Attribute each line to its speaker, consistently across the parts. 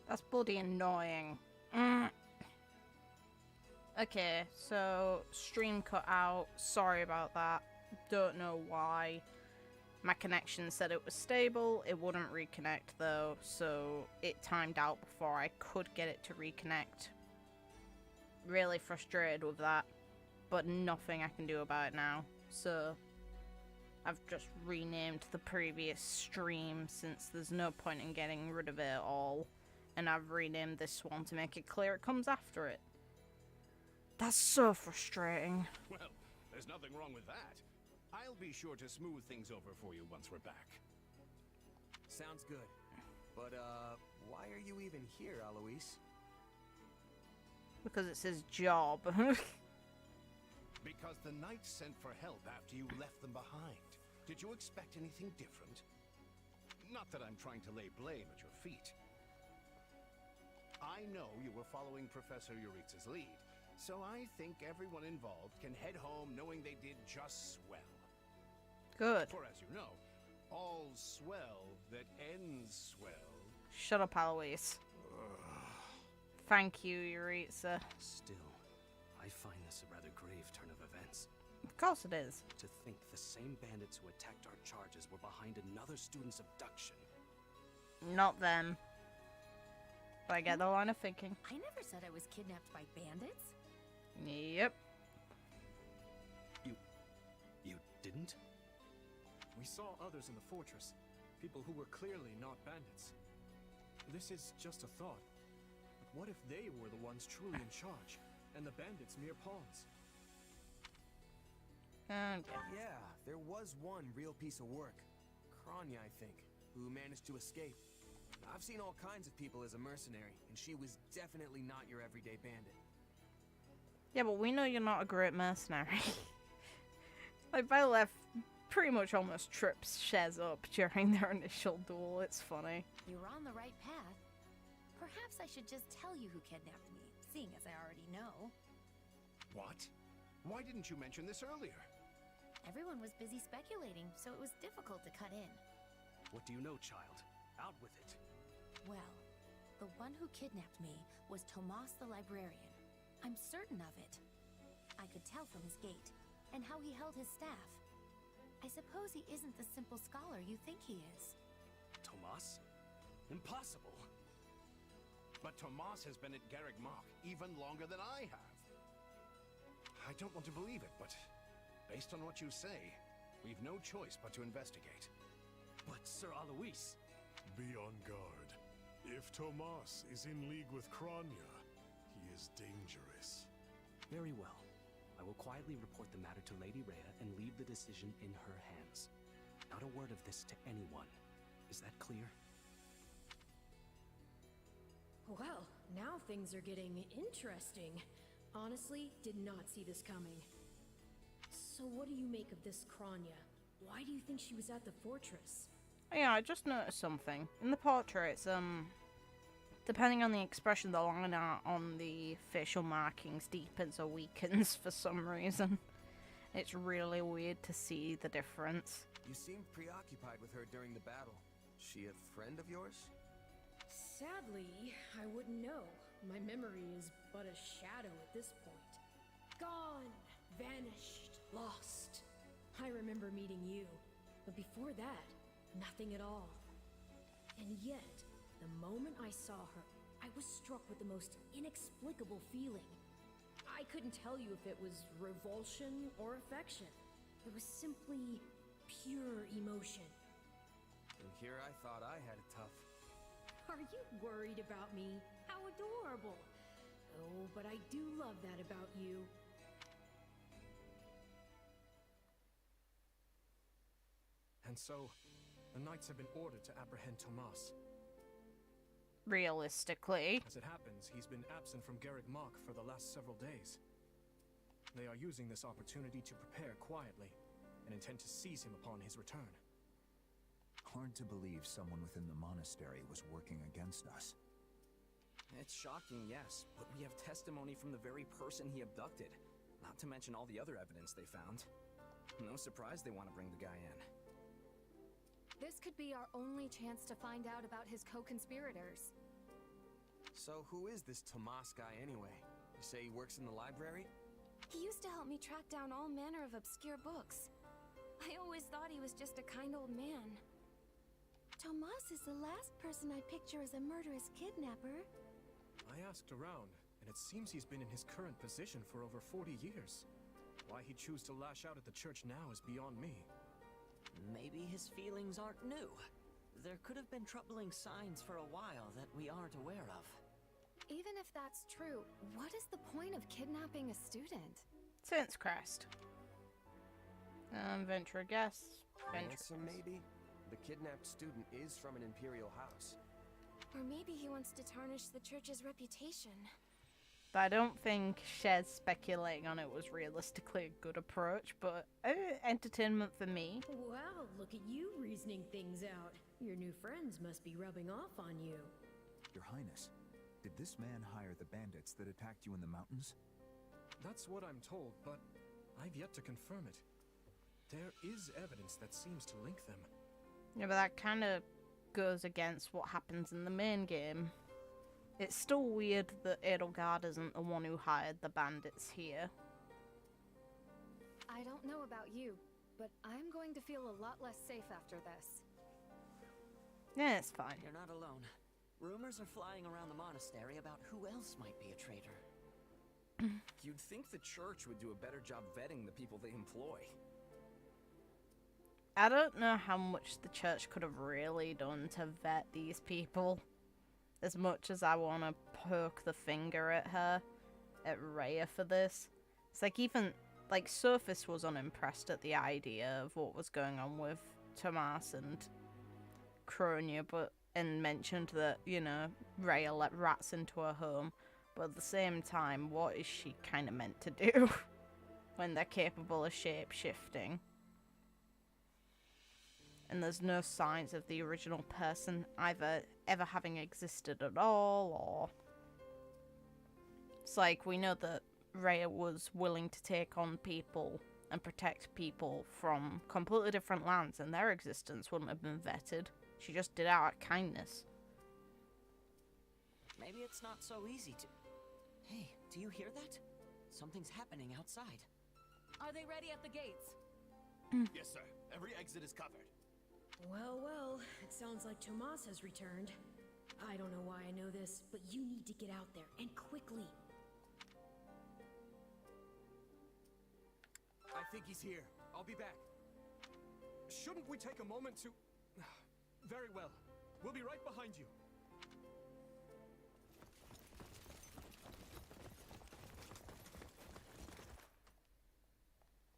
Speaker 1: That's bloody annoying. Mm. Okay, so stream cut out. Sorry about that. Don't know why. My connection said it was stable. It wouldn't reconnect though, so it timed out before I could get it to reconnect. Really frustrated with that, but nothing I can do about it now. So I've just renamed the previous stream since there's no point in getting rid of it at all. And I've renamed this one to make it clear it comes after it. That's so frustrating.
Speaker 2: Well, there's nothing wrong with that. I'll be sure to smooth things over for you once we're back.
Speaker 3: Sounds good. But, why are you even here, Alois?
Speaker 1: Because it's his job.
Speaker 2: Because the knights sent for help after you left them behind. Did you expect anything different? Not that I'm trying to lay blame at your feet. I know you were following Professor Euritza's lead, so I think everyone involved can head home knowing they did just swell.
Speaker 1: Good.
Speaker 2: For as you know, all swell that ends swell.
Speaker 1: Shut up, Alois. Thank you, Euritza.
Speaker 3: Still, I find this a rather grave turn of events.
Speaker 1: Of course it is.
Speaker 3: To think the same bandits who attacked our charges were behind another student's abduction.
Speaker 1: Not them. But I get the line of thinking.
Speaker 4: I never said I was kidnapped by bandits.
Speaker 1: Yep.
Speaker 3: You didn't?
Speaker 5: We saw others in the fortress, people who were clearly not bandits. This is just a thought. But what if they were the ones truly in charge, and the bandits mere pawns?
Speaker 1: Okay.
Speaker 3: Yeah, there was one real piece of work. Kranya, I think, who managed to escape. I've seen all kinds of people as a mercenary, and she was definitely not your everyday bandit.
Speaker 1: Yeah, but we know you're not a great mercenary. Like, Byleth pretty much almost trips Shez up during their initial duel. It's funny.
Speaker 4: You're on the right path. Perhaps I should just tell you who kidnapped me, seeing as I already know.
Speaker 2: What? Why didn't you mention this earlier?
Speaker 4: Everyone was busy speculating, so it was difficult to cut in.
Speaker 3: What do you know, child? Out with it.
Speaker 4: Well, the one who kidnapped me was Tomas the librarian. I'm certain of it. I could tell from his gait, and how he held his staff. I suppose he isn't the simple scholar you think he is.
Speaker 3: Tomas? Impossible.
Speaker 2: But Tomas has been at Garreg Mach even longer than I have. I don't want to believe it, but based on what you say, we've no choice but to investigate.
Speaker 3: But Sir Alois...
Speaker 6: Be on guard. If Tomas is in league with Kranya, he is dangerous.
Speaker 3: Very well. I will quietly report the matter to Lady Rhea and leave the decision in her hands. Not a word of this to anyone. Is that clear?
Speaker 7: Well, now things are getting interesting. Honestly, did not see this coming. So what do you make of this Kranya? Why do you think she was at the fortress?
Speaker 1: Yeah, I just noticed something. In the portraits, depending on the expression, the line art on the facial markings deepens or weakens for some reason. It's really weird to see the difference.
Speaker 3: You seemed preoccupied with her during the battle. She a friend of yours?
Speaker 7: Sadly, I wouldn't know. My memory is but a shadow at this point. Gone, vanished, lost. I remember meeting you, but before that, nothing at all. And yet, the moment I saw her, I was struck with the most inexplicable feeling. I couldn't tell you if it was revulsion or affection. It was simply pure emotion.
Speaker 3: And here I thought I had it tough.
Speaker 7: Are you worried about me? How adorable! Oh, but I do love that about you.
Speaker 5: And so, the knights have been ordered to apprehend Tomas.
Speaker 1: Realistically.
Speaker 5: As it happens, he's been absent from Garreg Mach for the last several days. They are using this opportunity to prepare quietly, and intend to seize him upon his return.
Speaker 8: Hard to believe someone within the monastery was working against us.
Speaker 3: It's shocking, yes, but we have testimony from the very person he abducted. Not to mention all the other evidence they found. No surprise they want to bring the guy in.
Speaker 9: This could be our only chance to find out about his co-conspirators.
Speaker 3: So who is this Tomas guy anyway? You say he works in the library?
Speaker 4: He used to help me track down all manner of obscure books. I always thought he was just a kind old man. Tomas is the last person I picture as a murderous kidnapper.
Speaker 5: I asked around, and it seems he's been in his current position for over 40 years. Why he'd choose to lash out at the church now is beyond me.
Speaker 9: Maybe his feelings aren't new. There could have been troubling signs for a while that we aren't aware of.
Speaker 4: Even if that's true, what is the point of kidnapping a student?
Speaker 1: Saints Crest. Venture a guess. Venture
Speaker 3: Answer
Speaker 1: guess.
Speaker 3: maybe? The kidnapped student is from an imperial house.
Speaker 4: Or maybe he wants to tarnish the church's reputation.
Speaker 1: But I don't think Shez speculating on it was realistically a good approach, but entertainment for me.
Speaker 7: Wow, look at you reasoning things out. Your new friends must be rubbing off on you.
Speaker 8: Your Highness, did this man hire the bandits that attacked you in the mountains?
Speaker 5: That's what I'm told, but I've yet to confirm it. There is evidence that seems to link them.
Speaker 1: Yeah, but that kind of goes against what happens in the main game. It's still weird that Edelgard isn't the one who hired the bandits here.
Speaker 4: I don't know about you, but I'm going to feel a lot less safe after this.
Speaker 1: Yeah, it's fine.
Speaker 9: You're not alone. Rumors are flying around the monastery about who else might be a traitor.
Speaker 3: You'd think the church would do a better job vetting the people they employ.
Speaker 1: I don't know how much the church could have really done to vet these people. As much as I want to poke the finger at her, at Rhea for this. It's like even, like, Sophis was unimpressed at the idea of what was going on with Tomas and Kronia, and mentioned that, you know, Rhea let rats into her home. But at the same time, what is she kind of meant to do when they're capable of shape-shifting? And there's no signs of the original person either ever having existed at all, or... It's like, we know that Rhea was willing to take on people and protect people from completely different lands, and their existence wouldn't have been vetted. She just did it out of kindness.
Speaker 9: Maybe it's not so easy to... Hey, do you hear that? Something's happening outside.
Speaker 10: Are they ready at the gates?
Speaker 2: Yes, sir. Every exit is covered.
Speaker 7: Well, well, it sounds like Tomas has returned. I don't know why I know this, but you need to get out there, and quickly.
Speaker 3: I think he's here. I'll be back.
Speaker 5: Shouldn't we take a moment to... Very well. We'll be right behind you.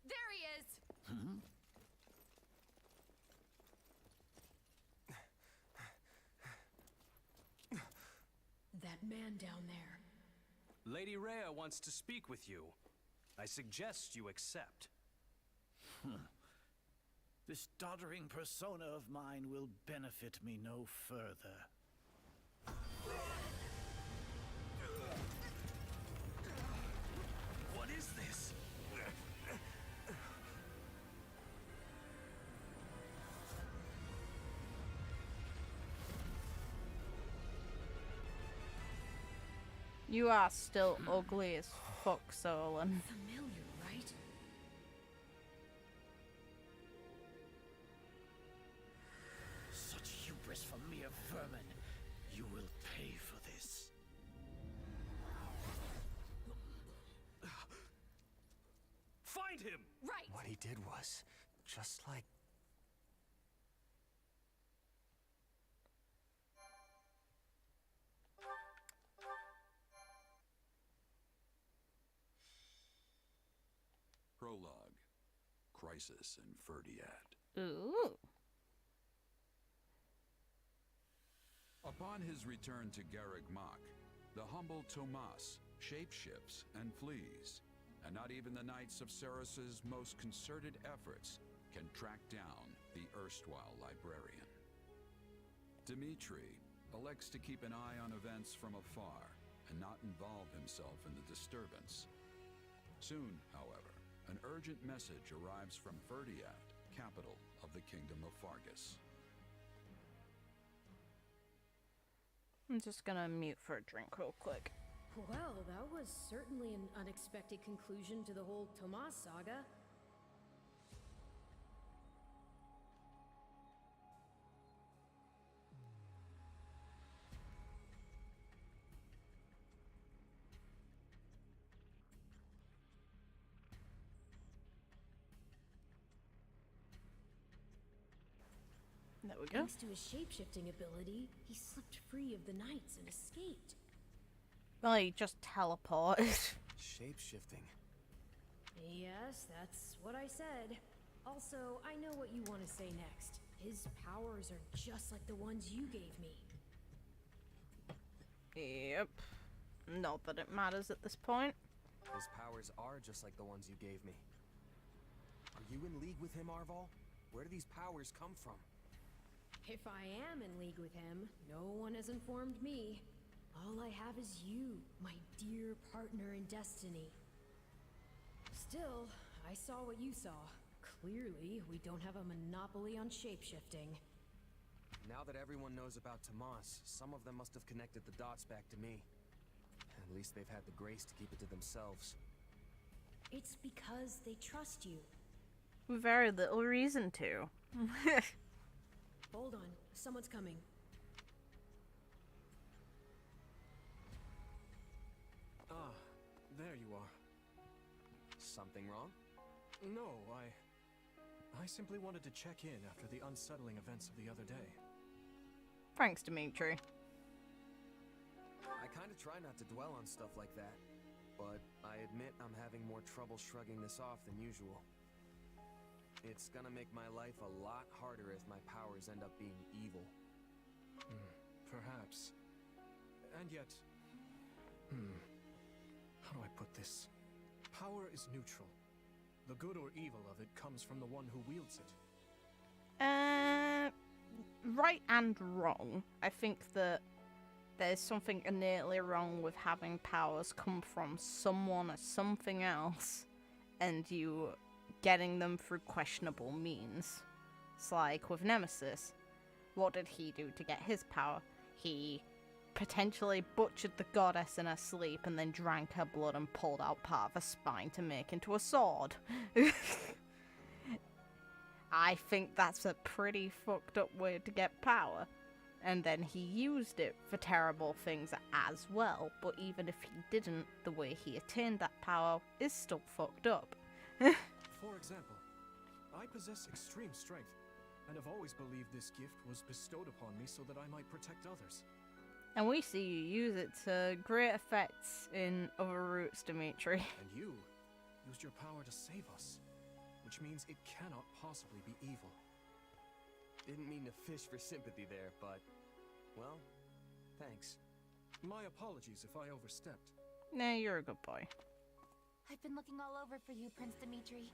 Speaker 10: There he is!
Speaker 7: That man down there.
Speaker 11: Lady Rhea wants to speak with you. I suggest you accept.
Speaker 12: This doddering persona of mine will benefit me no further. What is this?
Speaker 1: You are still ugly as fuck, Solon.
Speaker 7: Familiar, right?
Speaker 12: Such hubris from mere vermin. You will pay for this.
Speaker 11: Find him!
Speaker 10: Right!
Speaker 3: What he did was just like...
Speaker 13: Prologue. Crisis in Ferdiad.
Speaker 1: Ooh.
Speaker 13: Upon his return to Garreg Mach, the humble Tomas shapeshifts and flees, and not even the Knights of Ceres's most concerted efforts can track down the erstwhile librarian. Dimitri elects to keep an eye on events from afar and not involve himself in the disturbance. Soon, however, an urgent message arrives from Ferdiad, capital of the Kingdom of Fargus.
Speaker 1: I'm just gonna mute for a drink real quick.
Speaker 7: Well, that was certainly an unexpected conclusion to the whole Tomas saga.
Speaker 1: There we go.
Speaker 7: Thanks to his shapeshifting ability, he slipped free of the knights and escaped.
Speaker 1: Well, he just teleported.
Speaker 3: Shape-shifting.
Speaker 7: Yes, that's what I said. Also, I know what you want to say next. His powers are just like the ones you gave me.
Speaker 1: Yep. Not that it matters at this point.
Speaker 3: His powers are just like the ones you gave me. Are you in league with him, Arval? Where do these powers come from?
Speaker 7: If I am in league with him, no one has informed me. All I have is you, my dear partner in destiny. Still, I saw what you saw. Clearly, we don't have a monopoly on shapeshifting.
Speaker 3: Now that everyone knows about Tomas, some of them must have connected the dots back to me. At least they've had the grace to keep it to themselves.
Speaker 7: It's because they trust you.
Speaker 1: Very little reason to.
Speaker 7: Hold on, someone's coming.
Speaker 5: Ah, there you are.
Speaker 3: Something wrong?
Speaker 5: No, I simply wanted to check in after the unsettling events of the other day.
Speaker 1: Thanks, Dimitri.
Speaker 3: I kind of try not to dwell on stuff like that, but I admit I'm having more trouble shrugging this off than usual. It's gonna make my life a lot harder if my powers end up being evil.
Speaker 5: Perhaps. And yet... How do I put this? Power is neutral. The good or evil of it comes from the one who wields it.
Speaker 1: Right and wrong. I think that there's something innately wrong with having powers come from someone or something else, and you getting them through questionable means. It's like with Nemesis. What did he do to get his power? He potentially butchered the goddess in her sleep and then drank her blood and pulled out part of her spine to make into a sword. I think that's a pretty fucked up way to get power. And then he used it for terrible things as well, but even if he didn't, the way he attained that power is still fucked up.
Speaker 5: For example, I possess extreme strength, and have always believed this gift was bestowed upon me so that I might protect others.
Speaker 1: And we see you use it to great effects in other routes, Dimitri.
Speaker 5: And you used your power to save us, which means it cannot possibly be evil.
Speaker 3: Didn't mean to fish for sympathy there, but... well, thanks.
Speaker 5: My apologies if I overstepped.
Speaker 1: Nah, you're a good boy.
Speaker 4: I've been looking all over for you, Prince Dimitri.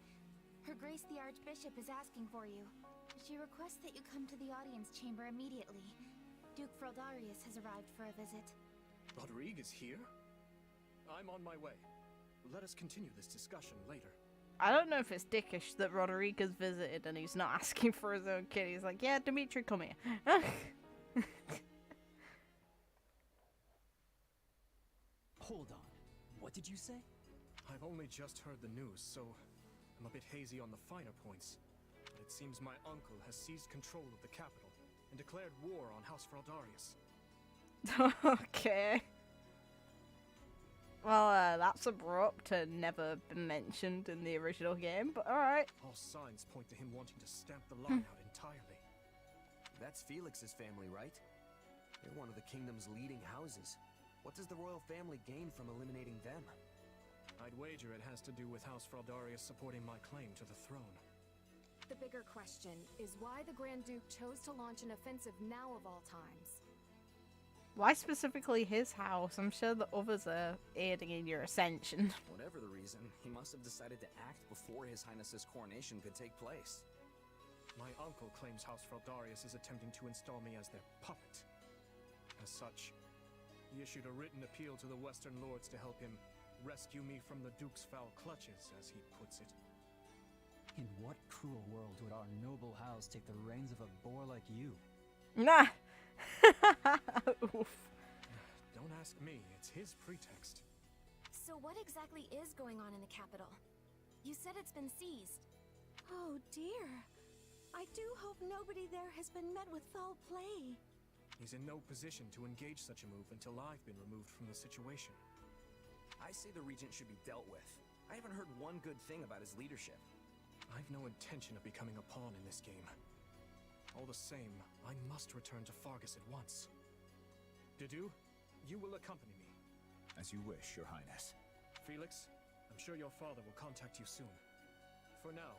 Speaker 4: Her Grace the Archbishop is asking for you. She requests that you come to the audience chamber immediately. Duke Fraldarius has arrived for a visit.
Speaker 5: Rodrigue is here? I'm on my way. Let us continue this discussion later.
Speaker 1: I don't know if it's dickish that Rodrigo's visited and he's not asking for his own kid. He's like, yeah, Dimitri, come here.
Speaker 14: Hold on. What did you say?
Speaker 5: I've only just heard the news, so I'm a bit hazy on the finer points. But it seems my uncle has seized control of the capital and declared war on House Fraldarius.
Speaker 1: Okay. Well, that's abrupt and never been mentioned in the original game, but alright.
Speaker 5: All signs point to him wanting to stamp the line out entirely.
Speaker 3: That's Felix's family, right? They're one of the kingdom's leading houses. What does the royal family gain from eliminating them?
Speaker 5: I'd wager it has to do with House Fraldarius supporting my claim to the throne.
Speaker 15: The bigger question is why the Grand Duke chose to launch an offensive now of all times.
Speaker 1: Why specifically his house? I'm sure the others are aiding in your ascension.
Speaker 16: Whatever the reason, he must have decided to act before His Highness's coronation could take place.
Speaker 5: My uncle claims House Fraldarius is attempting to install me as their puppet. As such, he issued a written appeal to the Western Lords to help him rescue me from the Duke's foul clutches, as he puts it.
Speaker 14: In what cruel world would our noble house take the reins of a boar like you?
Speaker 1: Nah! Oof.
Speaker 5: ask me, it's his pretext.
Speaker 15: So what exactly is going on in the capital? You said it's been seized.
Speaker 17: Oh dear. I do hope nobody there has been met with foul play.
Speaker 5: He's in no position to engage such a move until I've been removed from the situation.
Speaker 16: I say the Regent should be dealt with. I haven't heard one good thing about his leadership.
Speaker 5: I've no intention of becoming a pawn in this game. All the same, I must return to Fargus at once. Dedu, you will accompany me.
Speaker 8: As you wish, Your Highness.
Speaker 5: Felix, I'm sure your father will contact you soon. For now,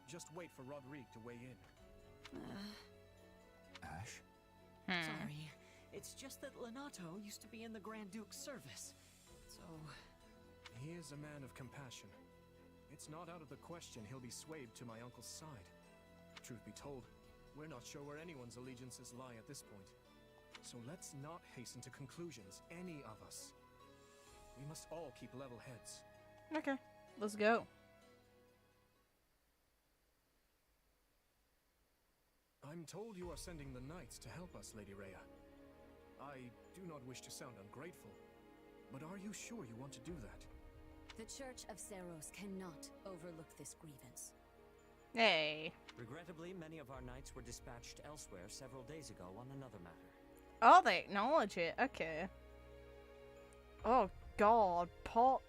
Speaker 5: just wait for Rodrigue to weigh in.
Speaker 8: Ash?
Speaker 9: Sorry. It's just that Lenato used to be in the Grand Duke's service. So...
Speaker 5: He is a man of compassion. It's not out of the question he'll be swayed to my uncle's side. Truth be told, we're not sure where anyone's allegiances lie at this point. So let's not hasten to conclusions, any of us. We must all keep level heads.
Speaker 1: Okay, let's go.
Speaker 5: I'm told you are sending the knights to help us, Lady Rhea. I do not wish to sound ungrateful, but are you sure you want to do that?
Speaker 18: The Church of Seros cannot overlook this grievance.
Speaker 1: Hey.
Speaker 9: Regrettably, many of our knights were dispatched elsewhere several days ago on another matter.
Speaker 1: Oh, they acknowledge it. Okay. Oh, God. Poor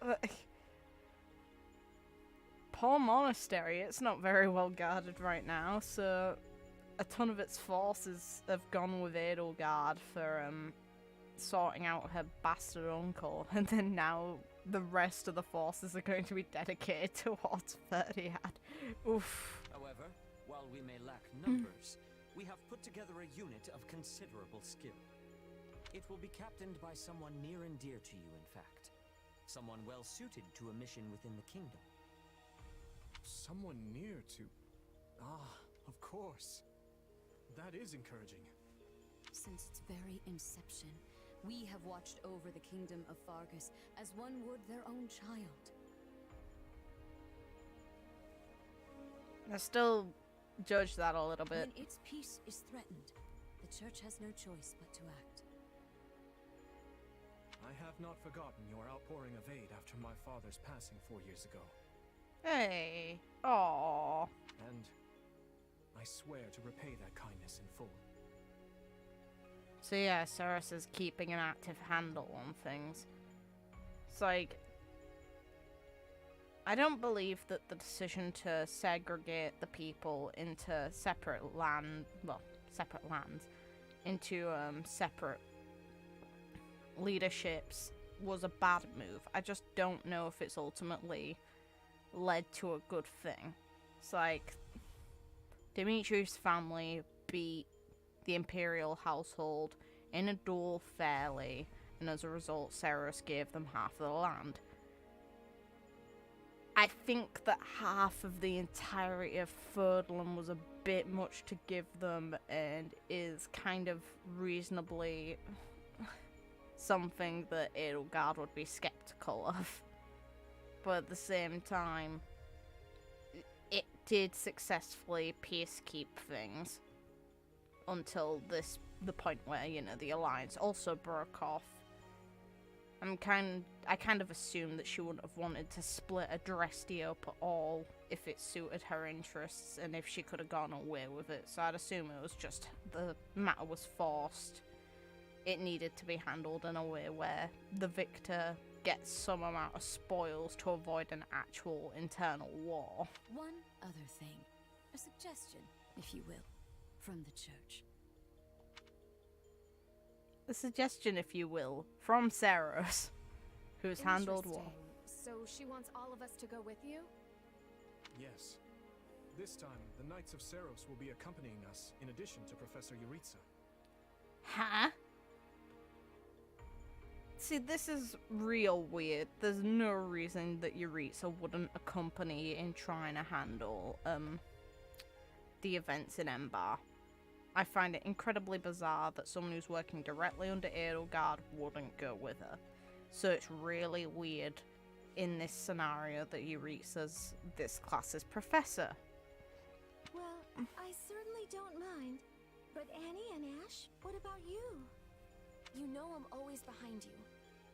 Speaker 1: monastery. It's not very well guarded right now, so a ton of its forces have gone with Edelgard for sorting out her bastard uncle, and then now the rest of the forces are going to be dedicated towards Ferdiad. Oof.
Speaker 9: However, while we may lack numbers, we have put together a unit of considerable skill. It will be captained by someone near and dear to you, in fact. Someone well suited to a mission within the kingdom.
Speaker 5: Someone near to... Ah, of course. That is encouraging.
Speaker 18: Since its very inception, we have watched over the kingdom of Fargus as one would their own child.
Speaker 1: I still judge that a little bit.
Speaker 18: When its peace is threatened, the church has no choice but to act.
Speaker 5: I have not forgotten your outpouring of aid after my father's passing 4 years ago.
Speaker 1: Hey. Aww.
Speaker 5: And I swear to repay that kindness in full.
Speaker 1: So yeah, Ceres is keeping an active handle on things. It's like, I don't believe that the decision to segregate the people into separate lands, into separate leaderships was a bad move. I just don't know if it's ultimately led to a good thing. It's like, Dimitri's family beat the Imperial household in a duel fairly, and as a result, Ceres gave them half of the land. I think that half of the entirety of Ferdland was a bit much to give them, and is kind of reasonably something that Edelgard would be skeptical of. But at the same time, it did successfully peacekeep things until the point where, you know, the alliance also broke off. I kind of assumed that she wouldn't have wanted to split Adresti up at all if it suited her interests and if she could have gone away with it. So I'd assume it was just the matter was forced. It needed to be handled in a way where the victor gets some amount of spoils to avoid an actual internal war.
Speaker 18: One other thing. A suggestion, if you will, from the church.
Speaker 1: A suggestion, if you will, from Ceres, who's handled war.
Speaker 15: So she wants all of us to go with you?
Speaker 5: Yes. This time, the Knights of Seros will be accompanying us, in addition to Professor Yuritsa.
Speaker 1: Huh? See, this is real weird. There's no reason that Yuritsa wouldn't accompany in trying to handle the events in Ember. I find it incredibly bizarre that someone who's working directly under Edelgard wouldn't go with her. So it's really weird in this scenario that Yuritsa's this class's professor.
Speaker 17: Well, I certainly don't mind. But Annie and Ash, what about you?
Speaker 15: You know I'm always always behind you.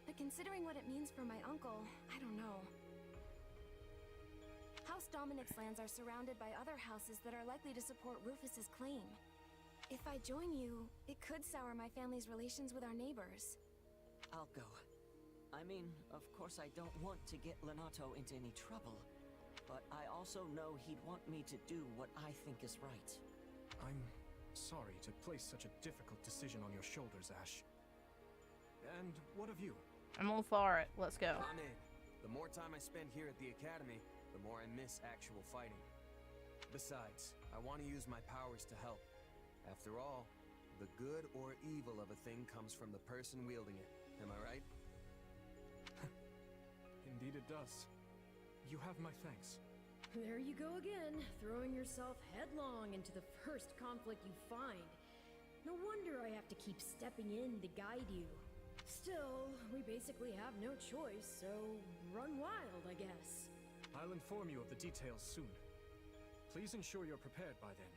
Speaker 15: But considering what it means for my uncle, I don't know. House Dominic's lands are surrounded by other houses that are likely to support Rufus's claim. If I join you, it could sour my family's relations with our neighbors.
Speaker 9: I'll go. I mean, of course I don't want to get Lenato into any trouble, but I also know he'd want me to do what I think is right.
Speaker 5: I'm sorry to place such a difficult decision on your shoulders, Ash. And what of you?
Speaker 1: I'm all for it. Let's go.
Speaker 3: I'm in. The more time I spend here at the academy, the more I miss actual fighting. Besides, I want to use my powers to help. After all, the good or evil of a thing comes from the person wielding it. Am I right?
Speaker 5: Indeed it does. You have my thanks.
Speaker 7: There you go again, throwing yourself headlong into the first conflict you find. No wonder I have to keep stepping in to guide you. Still, we basically have no choice, so run wild, I guess.
Speaker 5: I'll inform you of the details soon. Please ensure you're prepared by then.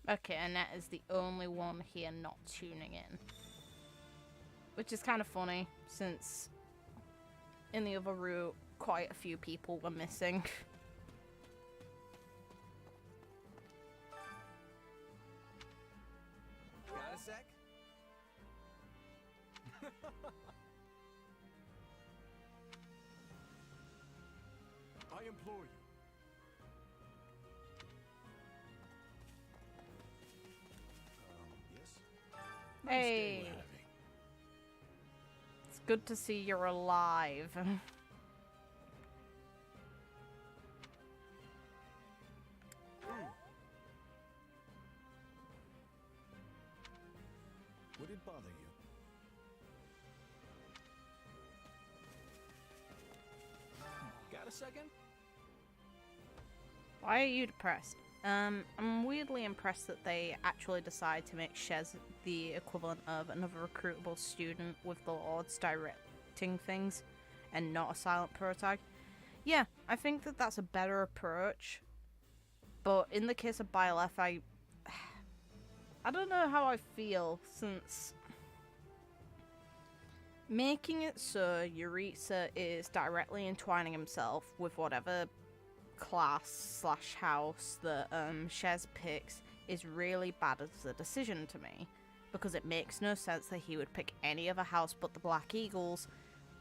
Speaker 1: Okay, Annette is the only one here not tuning in. Which is kind of funny, since in the other route, quite a few people were missing.
Speaker 3: Got a sec?
Speaker 5: I implore you.
Speaker 2: Yes?
Speaker 1: Hey! It's good to see you're alive.
Speaker 2: Would it bother you?
Speaker 5: Got a second?
Speaker 1: Why are you depressed? I'm weirdly impressed that they actually decide to make Shez the equivalent of another recruitable student with the Lords directing things and not a silent protag. Yeah, I think that that's a better approach. But in the case of Byleth, I don't know how I feel, since making it so Yuritsa is directly entwining himself with whatever class/house that Shez picks is really bad as a decision to me, because it makes no sense that he would pick any other house but the Black Eagles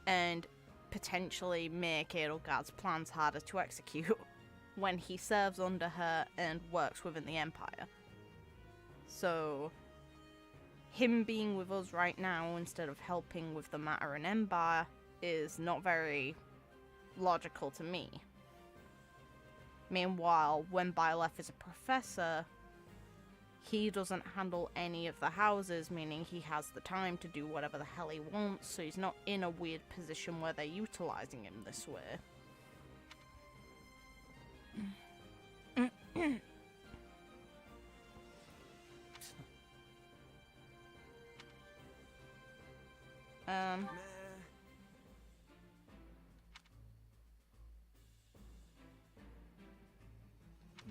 Speaker 1: and potentially make Edelgard's plans harder to execute when he serves under her and works within the Empire. So him being with us right now instead of helping with the matter in Empire is not very logical to me. Meanwhile, when Byleth is a professor, he doesn't handle any of the houses, meaning he has the time to do whatever the hell he wants, so he's not in a weird position where they're utilizing him this way.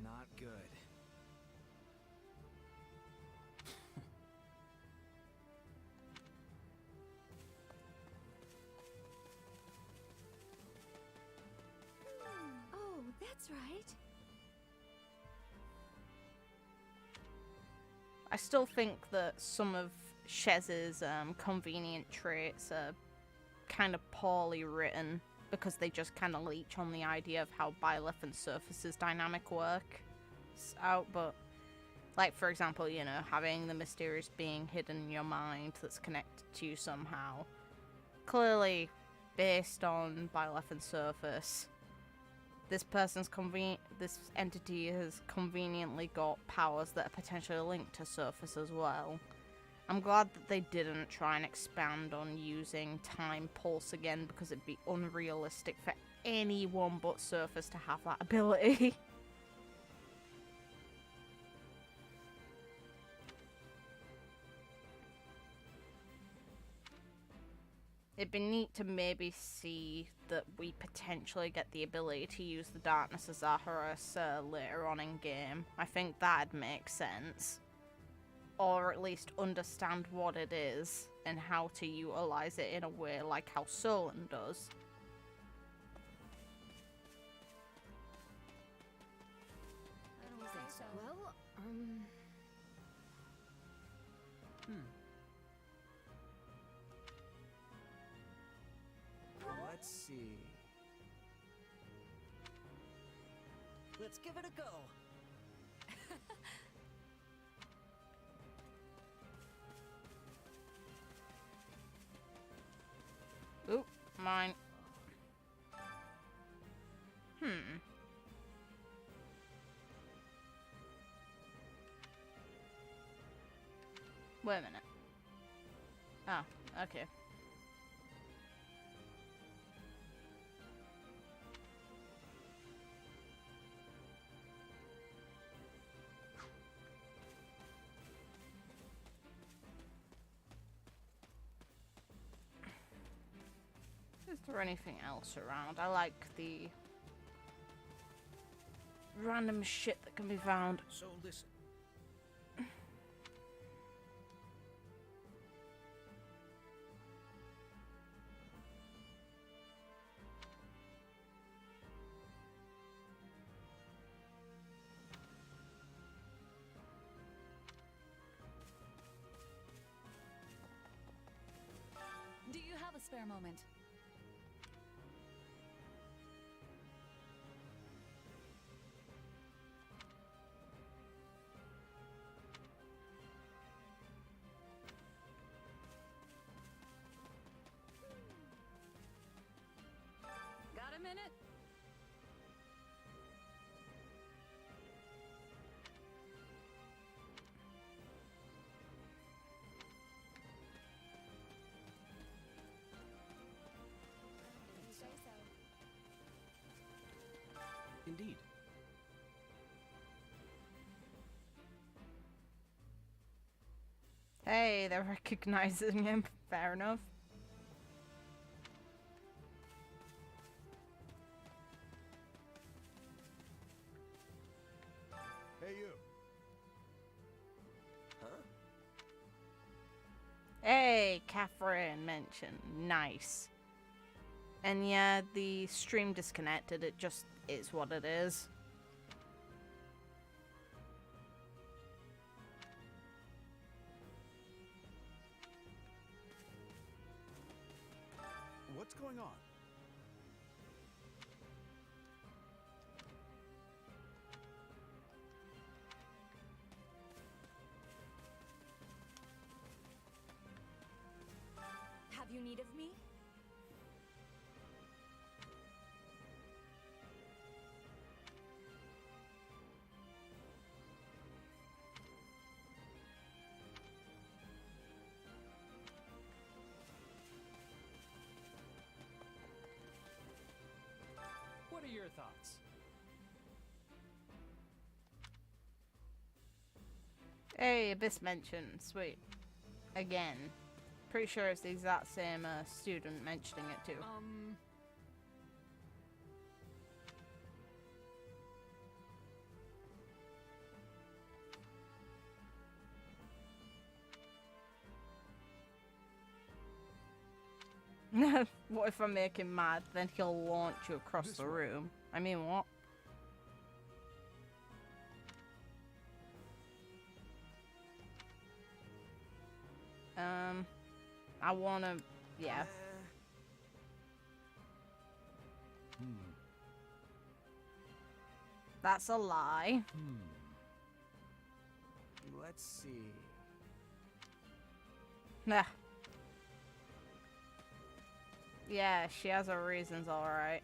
Speaker 3: Not good.
Speaker 17: Oh, that's right.
Speaker 1: I still think that some of Shez's convenient traits are kind of poorly written, because they just kind of leech on the idea of how Byleth and Surface's dynamic work out. But, like, for example, you know, having the mysterious being hidden in your mind that's connected to you somehow. Clearly, based on Byleth and Surface, this entity has conveniently got powers that are potentially linked to Surface as well. I'm glad that they didn't try and expand on using Time Pulse again, because it'd be unrealistic for anyone but Surface to have that ability. It'd be neat to maybe see that we potentially get the ability to use the Darkness as Aharos later on in game. I think that'd make sense. Or at least understand what it is and how to utilize it in a way like how Solon does.
Speaker 18: I don't think so.
Speaker 7: Well,
Speaker 3: Let's see.
Speaker 9: Let's give it a go.
Speaker 1: Oop, mine. Wait a minute. Oh, okay. Is there anything else around? I like the random shit that can be found.
Speaker 12: So listen.
Speaker 10: Do you have a spare moment? Got a minute?
Speaker 15: If you say so.
Speaker 11: Indeed.
Speaker 1: Hey, they're recognizing him. Fair enough.
Speaker 2: Hey, you.
Speaker 3: Huh?
Speaker 1: Hey, Catherine mentioned. Nice. And yeah, the stream disconnected. It just is what it is.
Speaker 2: What's going on?
Speaker 10: Have you need of me?
Speaker 11: What are your thoughts?
Speaker 1: Hey, Abyss mentioned. Sweet. Again. Pretty sure it's the exact same student mentioning it too. What if I make him mad? Then he'll launch you across the room. I mean, what? I wanna... yeah. That's a lie.
Speaker 3: Let's see.
Speaker 1: Nah. Yeah, she has her reasons, alright.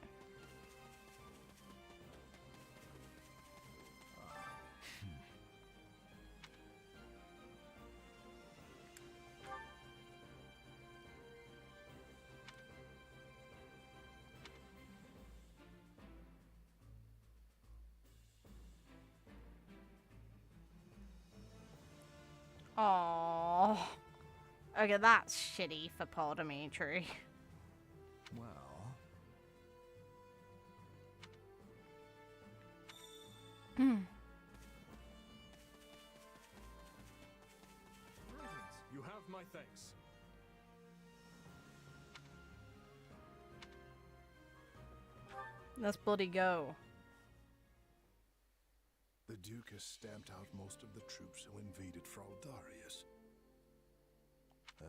Speaker 1: Aww. Okay, that's shitty for Paul Dimitri.
Speaker 5: You have my thanks.
Speaker 1: Let's bloody go.
Speaker 6: The Duke has stamped out most of the troops who invaded Fraldarius.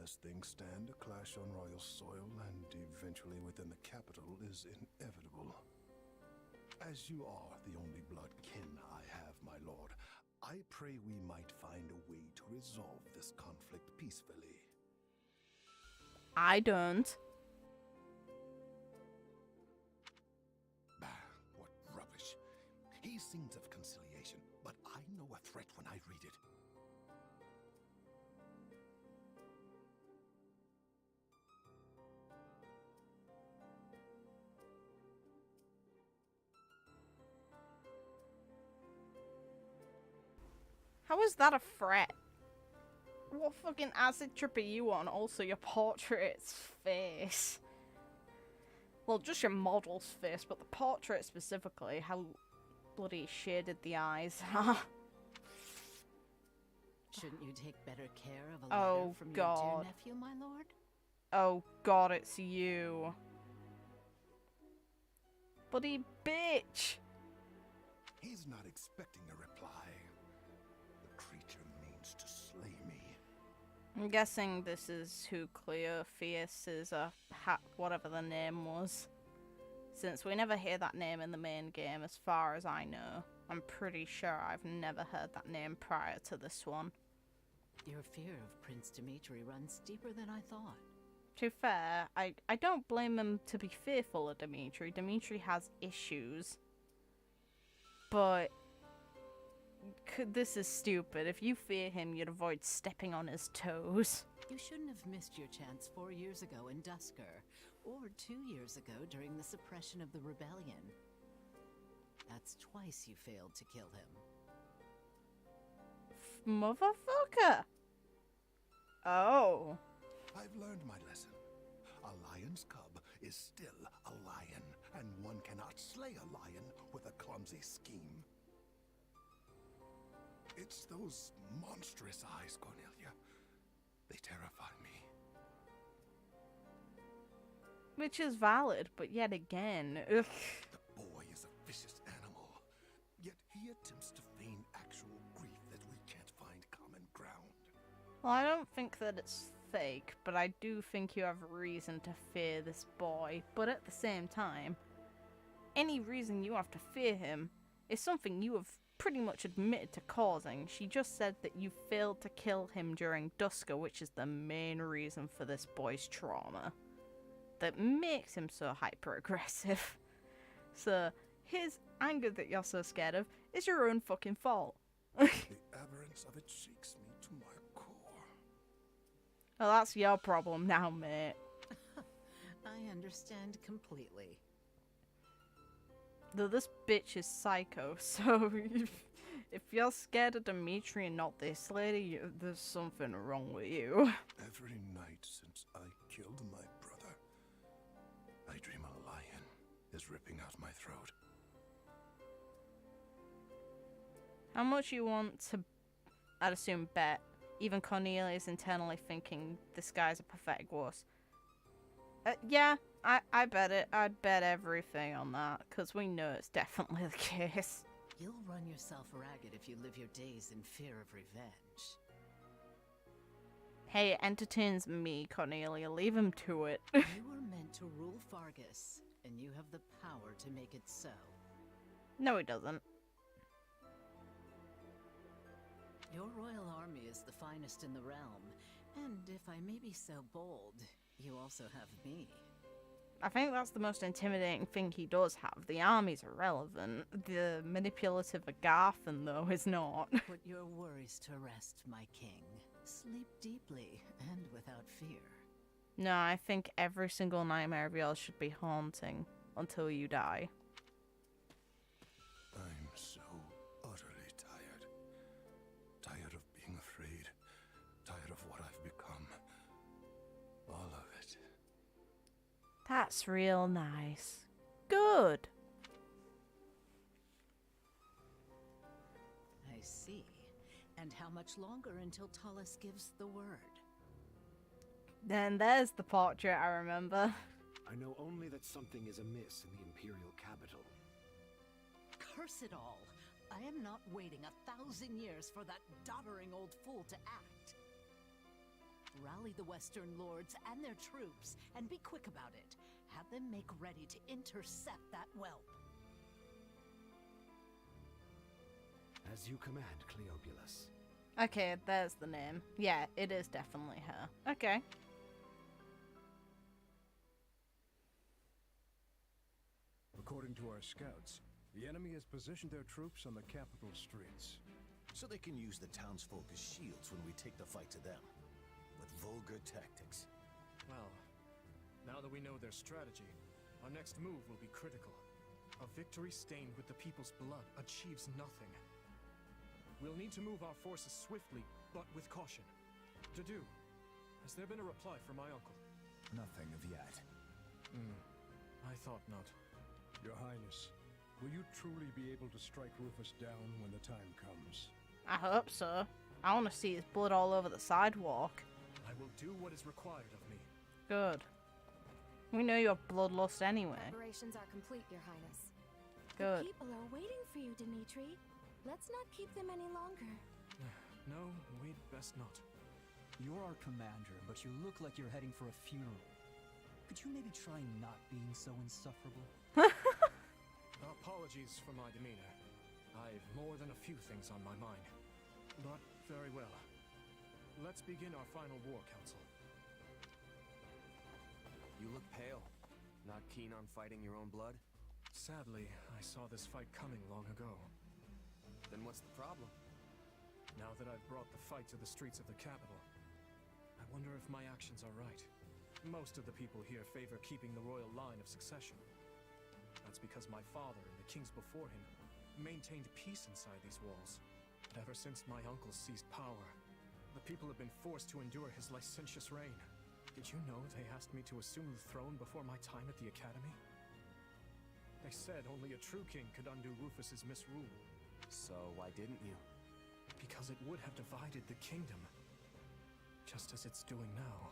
Speaker 6: As things stand, a clash on royal soil and eventually within the capital is inevitable. As you are the only blood kin I have, my lord, I pray we might find a way to resolve this conflict peacefully.
Speaker 1: I don't.
Speaker 6: Bah, what rubbish. He sings of conciliation, but I know a threat when I read it.
Speaker 1: How is that a threat? What fucking acid trip are you on? Also, your portrait's face. Well, just your model's face, but the portrait specifically, how bloody shaded the eyes are.
Speaker 19: Shouldn't you take better care of a letter from your dear nephew, my lord?
Speaker 1: Oh god, it's you. Bloody bitch!
Speaker 6: He's not expecting a reply. The creature means to slay me.
Speaker 1: I'm guessing this is who Cleopheus is, whatever the name was. Since we never hear that name in the main game, as far as I know. I'm pretty sure I've never heard that name prior to this one.
Speaker 19: Your fear of Prince Dimitri runs deeper than I thought.
Speaker 1: To be fair, I don't blame him to be fearful of Dimitri. Dimitri has issues. But this is stupid. If you fear him, you'd avoid stepping on his toes.
Speaker 19: You shouldn't have missed your chance 4 years ago in Dusker, or 2 years ago during the suppression of the rebellion. That's twice you failed to kill him.
Speaker 1: Motherfucker! Oh.
Speaker 6: I've learned my lesson. A lion's cub is still a lion, and one cannot slay a lion with a clumsy scheme. It's those monstrous eyes, Cornelia. They terrify me.
Speaker 1: Which is valid, but yet again, ugh.
Speaker 6: The boy is a vicious animal, yet he attempts to feign actual grief that we can't find common ground.
Speaker 1: Well, I don't think that it's fake, but I do think you have reason to fear this boy. But at the same time, any reason you have to fear him is something you have pretty much admitted to causing. She just said that you failed to kill him during Dusker, which is the main reason for this boy's trauma. That makes him so hyper-aggressive. So, his anger that you're so scared of is your own fucking fault.
Speaker 6: The aberrance of it shakes me to my core.
Speaker 1: Well, that's your problem now, mate.
Speaker 19: I understand completely.
Speaker 1: Though this bitch is psycho, so if you're scared of Dimitri and not this lady, there's something wrong with you.
Speaker 6: Every night since I killed my brother, I dream a lion is ripping out my throat.
Speaker 1: How much you want to, I'd assume, bet? Even Cornelia is internally thinking this guy's a pathetic wuss. Yeah, I bet it. I'd bet everything on that, because we know it's definitely the case.
Speaker 19: You'll run yourself ragged if you live your days in fear of revenge.
Speaker 1: Hey, it entertains me, Cornelia. Leave him to it.
Speaker 19: You were meant to rule Fargus, and you have the power to make it so.
Speaker 1: No, he doesn't.
Speaker 19: Your royal army is the finest in the realm, and if I may be so bold, you also have me.
Speaker 1: I think that's the most intimidating thing he does have. The army's irrelevant. The manipulative Agarthan, though, is not.
Speaker 19: Put your worries to rest, my king. Sleep deeply and without fear.
Speaker 1: No, I think every single nightmare of yours should be haunting until you die.
Speaker 6: I'm so utterly tired. Tired of being afraid. Tired of what I've become. All of it.
Speaker 1: That's real nice. Good.
Speaker 19: see. And how much longer until Tullus gives the word?
Speaker 1: Then there's the portrait I remember.
Speaker 12: I know only that something is amiss in the Imperial capital.
Speaker 19: Curse it all! I am not waiting 1,000 years for that doddering old fool to act. Rally the Western Lords and their troops, and be quick about it. Have them make ready to intercept that whelp.
Speaker 12: As you command, Cleobulus.
Speaker 1: Okay, there's the name. Yeah, it is definitely her. Okay.
Speaker 6: According to our scouts, the enemy has positioned their troops on the capital streets.
Speaker 2: So they can use the townsfolk as shields when we take the fight to them. With vulgar tactics.
Speaker 5: Well, now that we know their strategy, our next move will be critical. A victory stained with the people's blood achieves nothing. We'll need to move our forces swiftly, but with caution. Dedu, has there been a reply from my uncle?
Speaker 8: Nothing of yet.
Speaker 5: I thought not.
Speaker 6: Your Highness, will you truly be able to strike Rufus down when the time comes?
Speaker 1: I hope so. I want to see his blood all over the sidewalk.
Speaker 5: I will do what is required of me.
Speaker 1: Good. We know you're bloodlust anyway.
Speaker 15: Preparations are complete, Your Highness.
Speaker 1: Good.
Speaker 15: The people are waiting for you, Dimitri. Let's not keep them any longer.
Speaker 5: No, we'd best not.
Speaker 14: You're our commander, but you look like you're heading for a funeral. Could you maybe try not being so insufferable?
Speaker 5: Apologies for my demeanor. I've more than a few things on my mind. But very well. Let's begin our final war, Council.
Speaker 3: You look pale. Not keen on fighting your own blood?
Speaker 5: Sadly, I saw this fight coming long ago.
Speaker 3: Then what's the problem?
Speaker 5: Now that I've brought the fight to the streets of the capital, I wonder if my actions are right. Most of the people here favor keeping the royal line of succession. That's because my father and the kings before him maintained peace inside these walls. But ever since my uncle seized power, the people have been forced to endure his licentious reign. Did you know they asked me to assume the throne before my time at the academy? They said only a true king could undo Rufus's misrule.
Speaker 3: So why didn't you?
Speaker 5: Because it would have divided the kingdom, just as it's doing now.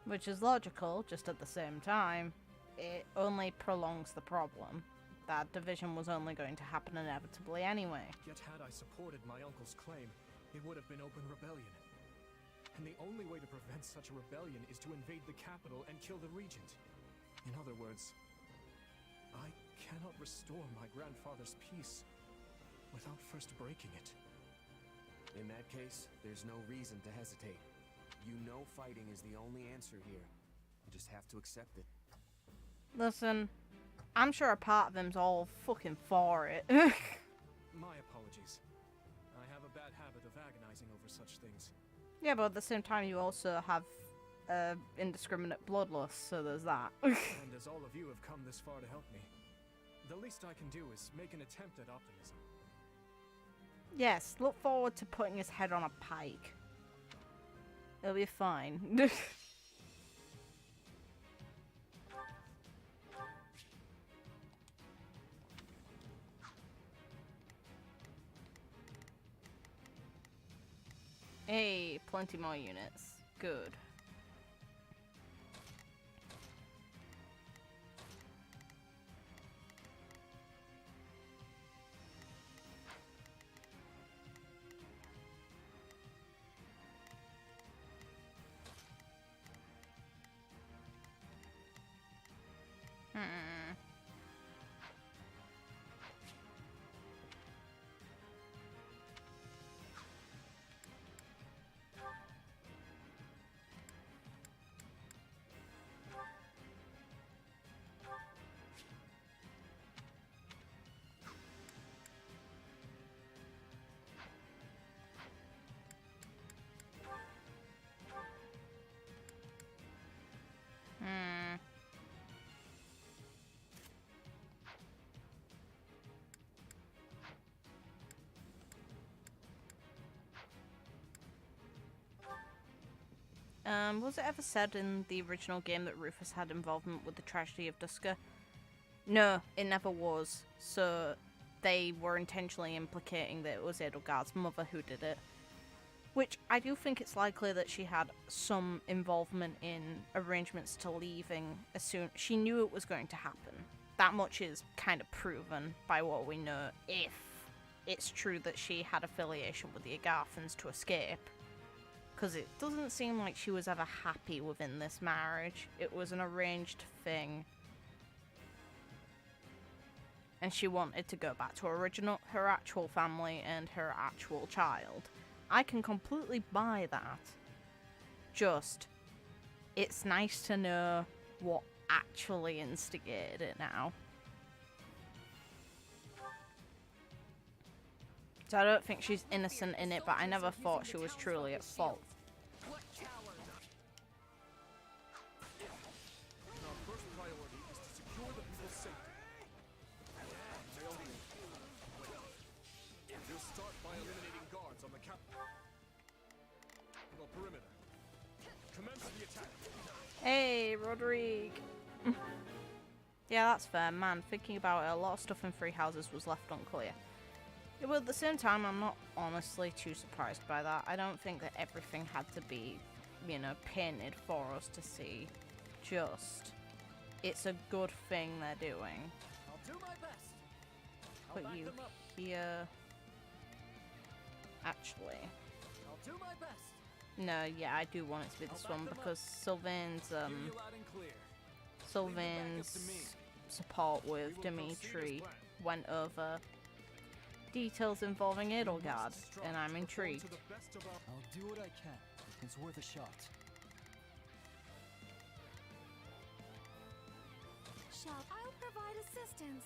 Speaker 1: Which is logical, just at the same time, it only prolongs the problem. That division was only going to happen inevitably anyway.
Speaker 5: Yet had I supported my uncle's claim, it would have been open rebellion. And the only way to prevent such a rebellion is to invade the capital and kill the regent. In other words, I cannot restore my grandfather's peace without first breaking it.
Speaker 3: In that case, there's no reason to hesitate. You know fighting is the only answer here. You just have to accept it.
Speaker 1: Listen, I'm sure a part of him's all fucking for it.
Speaker 5: My apologies. I have a bad habit of agonizing over such things.
Speaker 1: Yeah, but at the same time you also have indiscriminate bloodlust, so there's that.
Speaker 5: And as all of you have come this far to help me, the least I can do is make an attempt at optimism.
Speaker 1: Yes, look forward to putting his head on a pike. It'll be fine. Hey, plenty more units. Good. Was it ever said in the original game that Rufus had involvement with the tragedy of Dusker? No, it never was. So they were intentionally implicating that it was Edelgard's mother who did it. Which I do think it's likely that she had some involvement in arrangements to leaving as soon. She knew it was going to happen. That much is kind of proven by what we know, if it's true that she had affiliation with the Agarthans to escape. Because it doesn't seem like she was ever happy within this marriage. It was an arranged thing. And she wanted to go back to her actual family and her actual child. I can completely buy that. Just, it's nice to know what actually instigated it now. So I don't think she's innocent in it, but I never thought she was truly at fault.
Speaker 5: Our first priority is to secure the people's safety. We'll start by eliminating guards on the perimeter. Commence the attack.
Speaker 1: Hey, Rodrigue. Yeah, that's fair. Man, thinking about it, a lot of stuff in Three Houses was left unclear. Yeah, but at the same time, I'm not honestly too surprised by that. I don't think that everything had to be, you know, painted for us to see. Just, it's a good thing they're doing.
Speaker 12: I'll do my best.
Speaker 1: But you here... Actually...
Speaker 12: I'll do my best.
Speaker 1: No, yeah, I do want it to be this one because Sylvain's support with Dimitri went over details involving Edelgard, and I'm intrigued.
Speaker 14: I'll do what I can. It's worth a shot.
Speaker 15: I'll provide assistance.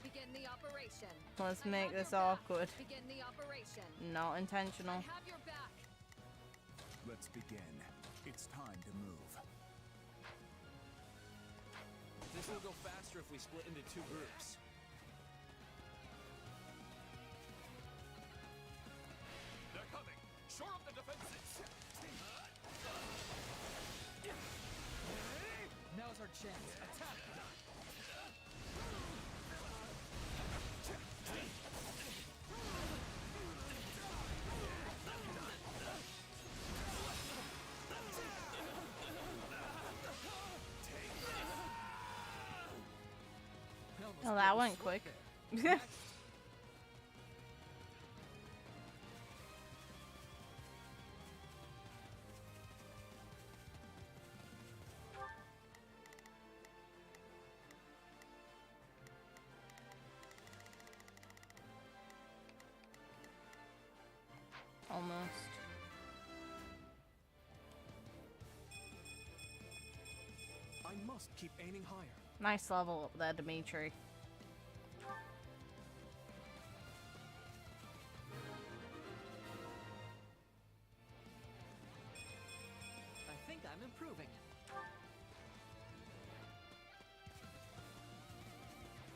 Speaker 18: Begin the operation.
Speaker 1: Let's make this awkward.
Speaker 18: Begin the operation.
Speaker 1: Not intentional.
Speaker 18: I have your back.
Speaker 8: Let's begin. It's time to move.
Speaker 5: This will go faster if we split into two groups. They're coming! Shore up the defenses!
Speaker 14: Now's our chance. Attack!
Speaker 1: Oh, that went quick. Almost.
Speaker 5: I must keep aiming higher.
Speaker 1: Nice level up there, Dimitri.
Speaker 12: I think I'm improving.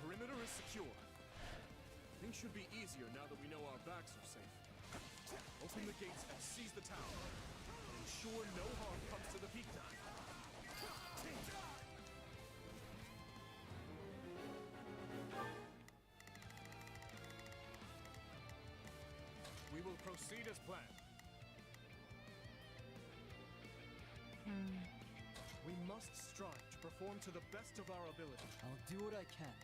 Speaker 5: Perimeter is secure. Things should be easier now that we know our backs are safe. Open the gates and seize the town. Ensure no harm comes to the people. We will proceed as planned. We must strive to perform to the best of our ability.
Speaker 14: I'll do what I can.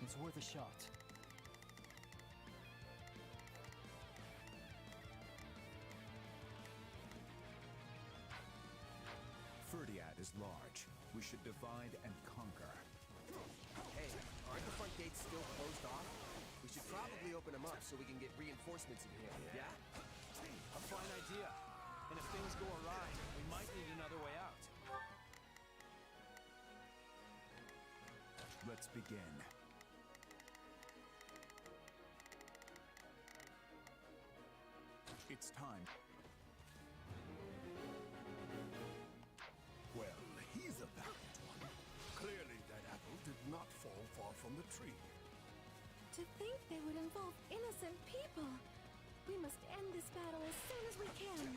Speaker 14: It's worth a shot.
Speaker 8: Ferdiad is large. We should divide and conquer.
Speaker 16: Hey, aren't the front gates still closed off? We should probably open them up so we can get reinforcements in here.
Speaker 11: Yeah? A fine idea. And if things go awry, we might need another way out.
Speaker 8: Let's begin. It's time.
Speaker 6: Well, he's a valiant one. Clearly that apple did not fall far from the tree.
Speaker 15: To think they would involve innocent people. We must end this battle as soon as we can.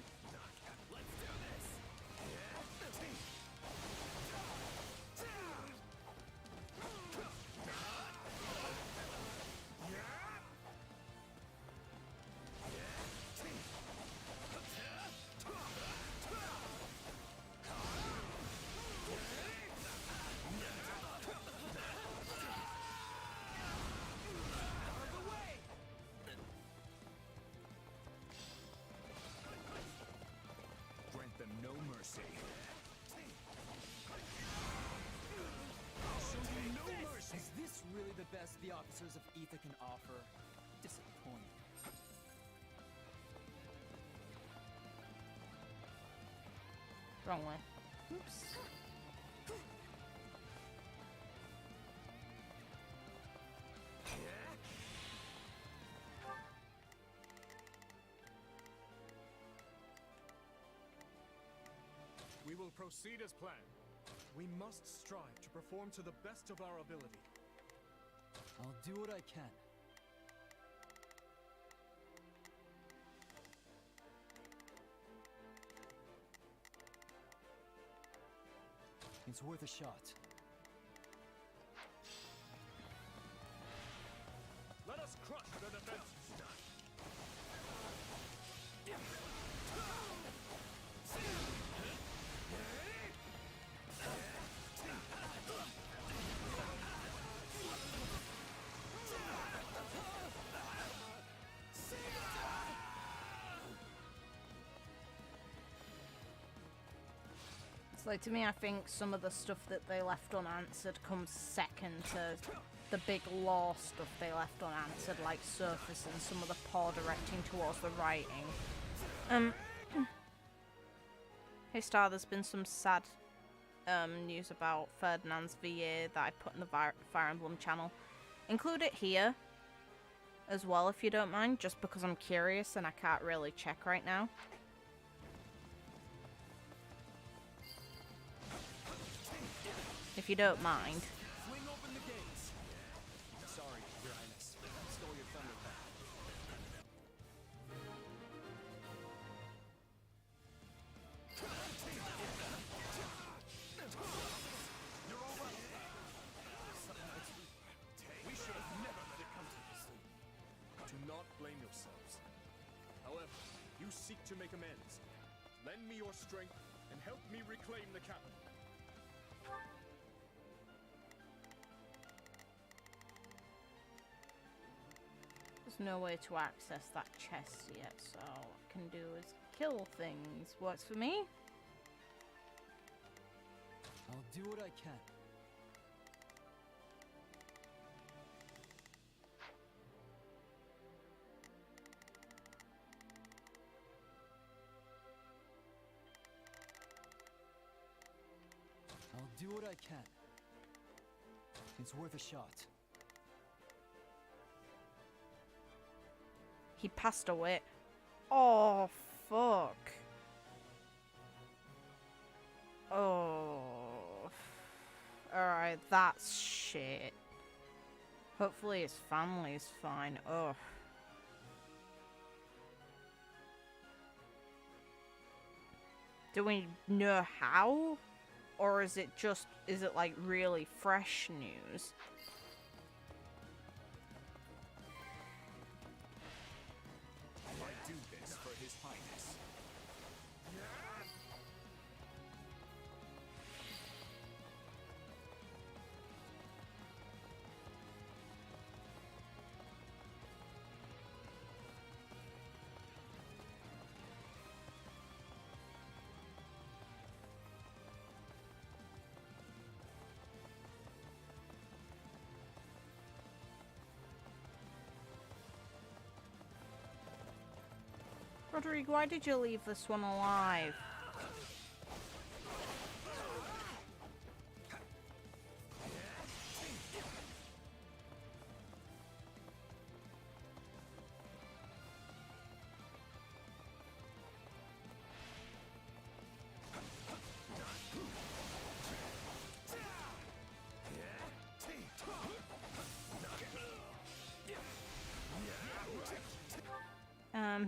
Speaker 12: Let's do this.
Speaker 14: an offer. Disappointing.
Speaker 1: Wrong way. Oops.
Speaker 5: We will proceed as planned. We must strive to perform to the best of our ability.
Speaker 14: I'll do what I can. It's worth a shot.
Speaker 5: Let us crush their defenses.
Speaker 1: Like, to me, I think some of the stuff that they left unanswered comes second to the big lore stuff they left unanswered, like surface and some of the poor directing towards the writing. Hey Star, there's been some sad news about Ferdinand's VA that I put in the Fire Emblem channel. Include it here as well if you don't mind, just because I'm curious and I can't really check right now. If you don't mind.
Speaker 5: Fling open the gates. Sorry, Your Highness. Stole your thunder back. You're over. We should have never let it come to this. Do not blame yourselves. However, you seek to make amends. Lend me your strength and help me reclaim the capital.
Speaker 1: There's no way to access that chest yet, so all I can do is kill things. Works for me.
Speaker 14: I'll do what I can. I'll do what I can. It's worth a shot.
Speaker 1: He passed away. Oh, fuck. Oh. Alright, that's shit. Hopefully his family's fine. Ugh. Do we know how? Or is it like really fresh news?
Speaker 5: I do this for His Highness.
Speaker 1: Rodrigo, why did you leave this one alive?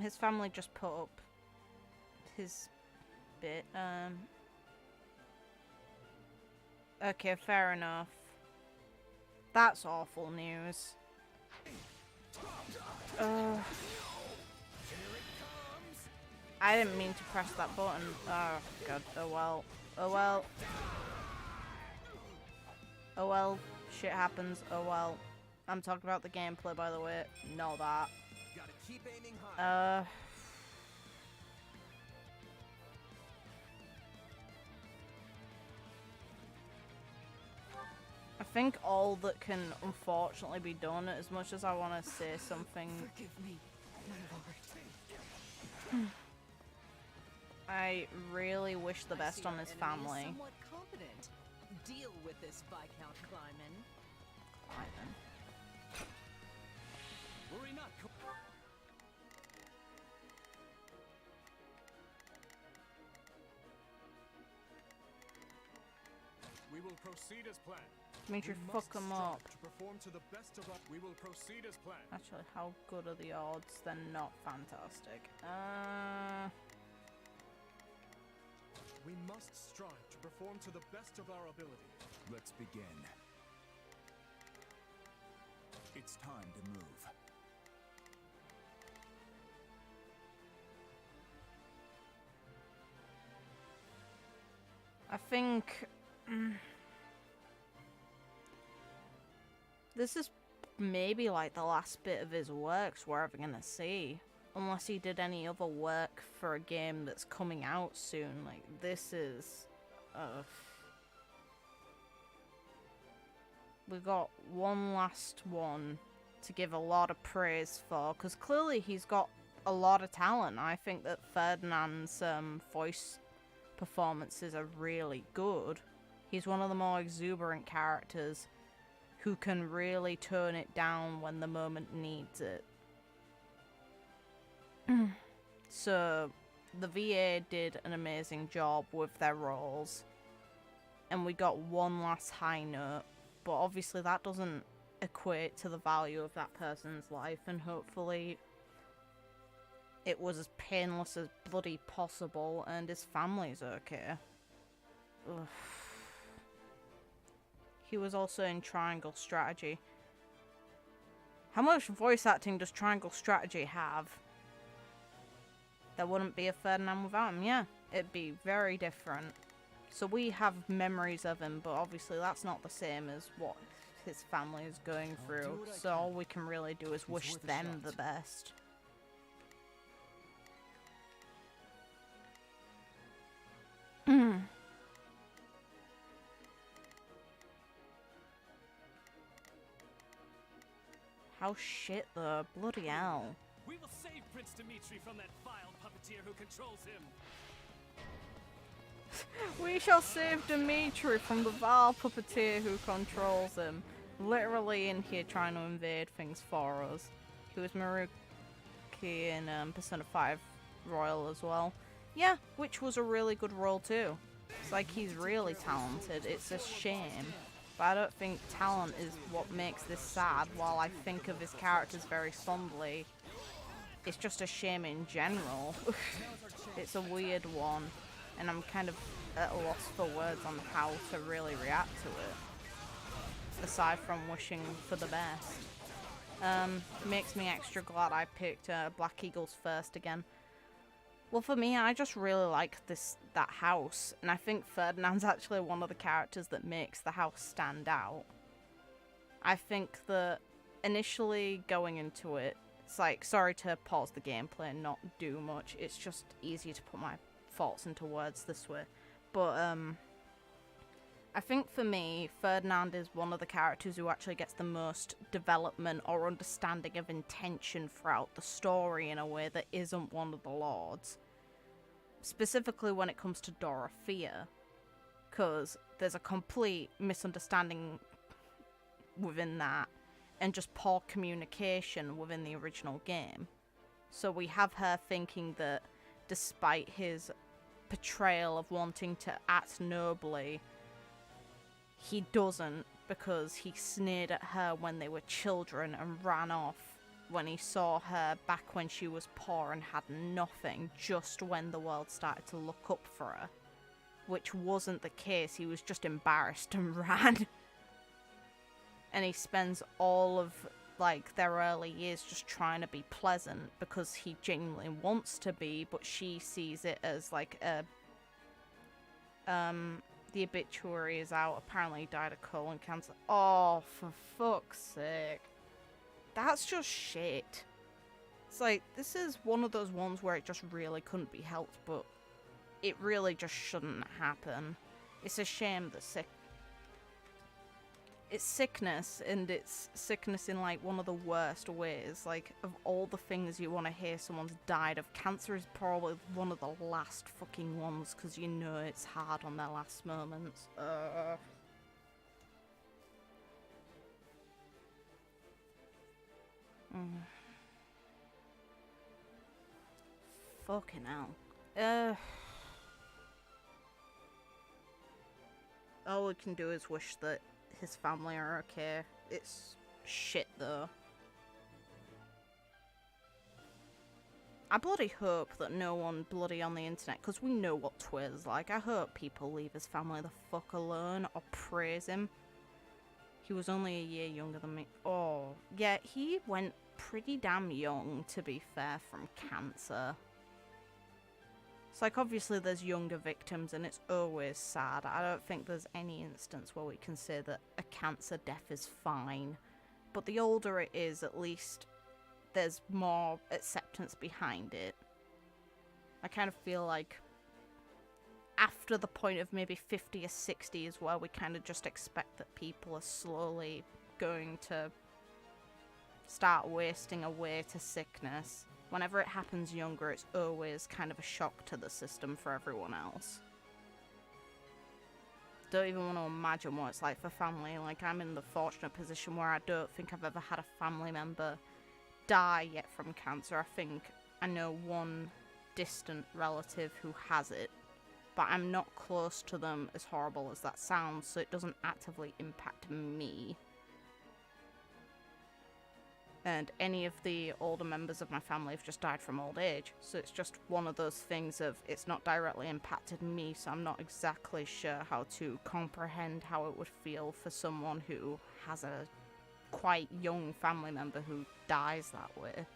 Speaker 1: His family just put up his bit. Okay, fair enough. That's awful news. I didn't mean to press that button. Oh god, oh well. Oh well. Oh well, shit happens, oh well. I'm talking about the gameplay, by the way. Know that.
Speaker 16: Gotta keep aiming high.
Speaker 1: I think all that can unfortunately be done, as much as I want to say something.
Speaker 19: Forgive me, my lord.
Speaker 1: I really wish the best on his family.
Speaker 19: Somewhat competent. Deal with this, Viscount Kleiman.
Speaker 11: Worry not. We will proceed as planned.
Speaker 1: Dimitri, fuck him up.
Speaker 11: To perform to the best of our, we will proceed as planned.
Speaker 1: Actually, how good are the odds? They're not fantastic.
Speaker 5: We must strive to perform to the best of our ability.
Speaker 8: Let's begin. It's time to move.
Speaker 1: I think this is maybe like the last bit of his works we're ever gonna see. Unless he did any other work for a game that's coming out soon. Like, this is... we got one last one to give a lot of praise for, because clearly he's got a lot of talent. I think that Ferdinand's voice performances are really good. He's one of the more exuberant characters who can really tone it down when the moment needs it. So, the VA did an amazing job with their roles, and we got one last high note, but obviously that doesn't equate to the value of that person's life, and hopefully it was as painless as bloody possible, and his family's okay. Ugh. He was also in Triangle Strategy. How much voice acting does Triangle Strategy have? There wouldn't be a Ferdinand without him, yeah. It'd be very different. So we have memories of him, but obviously that's not the same as what his family is going through. So all we can really do is wish them the best. How shit though, bloody hell.
Speaker 11: We will save Prince Dimitri from that vile puppeteer who controls him.
Speaker 1: We shall save Dimitri from the vile puppeteer who controls him. Literally in here trying to invade things for us. He was Maruki in Persona 5 Royal as well. Yeah, which was a really good role too. It's like he's really talented. It's a shame. But I don't think talent is what makes this sad. While I think of his characters very fondly, it's just a shame in general. It's a weird one, and I'm kind of at a loss for words on how to really react to it, aside from wishing for the best. Makes me extra glad I picked Black Eagles first again. Well, for me, I just really like that house, and I think Ferdinand's actually one of the characters that makes the house stand out. I think that initially going into it, it's like, sorry to pause the gameplay and not do much, it's just easier to put my thoughts into words this way. But, I think for me, Ferdinand is one of the characters who actually gets the most development or understanding of intention throughout the story in a way that isn't one of the lords. Specifically when it comes to Dorothea, because there's a complete misunderstanding within that, and just poor communication within the original game. So we have her thinking that despite his portrayal of wanting to act nobly, he doesn't, because he sneered at her when they were children and ran off when he saw her back when she was poor and had nothing, just when the world started to look up for her. Which wasn't the case, he was just embarrassed and ran. And he spends all of, like, their early years just trying to be pleasant because he genuinely wants to be, but she sees it as, like, a... the obituary is out. Apparently he died of colon cancer. Oh, for fuck's sake. That's just shit. It's like, this is one of those ones where it just really couldn't be helped, but it really just shouldn't happen. It's a shame that it's sickness, and it's sickness in like one of the worst ways. Like, of all the things you want to hear someone's died of, cancer is probably one of the last fucking ones, because you know it's hard on their last moments. Fucking hell. All we can do is wish that his family are okay. It's shit, though. I bloody hope that no one bloody on the internet, because we know what Twitter's like, I hope people leave his family the fuck alone or praise him. He was only a year younger than me. Oh, yeah, he went pretty damn young, to be fair, from cancer. It's like, obviously there's younger victims and it's always sad. I don't think there's any instance where we can say that a cancer death is fine. But the older it is, at least there's more acceptance behind it. I kind of feel like after the point of maybe 50 or 60 is where we kind of just expect that people are slowly going to start wasting away to sickness. Whenever it happens younger, it's always kind of a shock to the system for everyone else. Don't even want to imagine what it's like for family. Like, I'm in the fortunate position where I don't think I've ever had a family member die yet from cancer. I think I know one distant relative who has it, but I'm not close to them, as horrible as that sounds, so it doesn't actively impact me. And any of the older members of my family have just died from old age. So it's just one of those things of, it's not directly impacted me, so I'm not exactly sure how to comprehend how it would feel for someone who has a quite young family member who dies that way.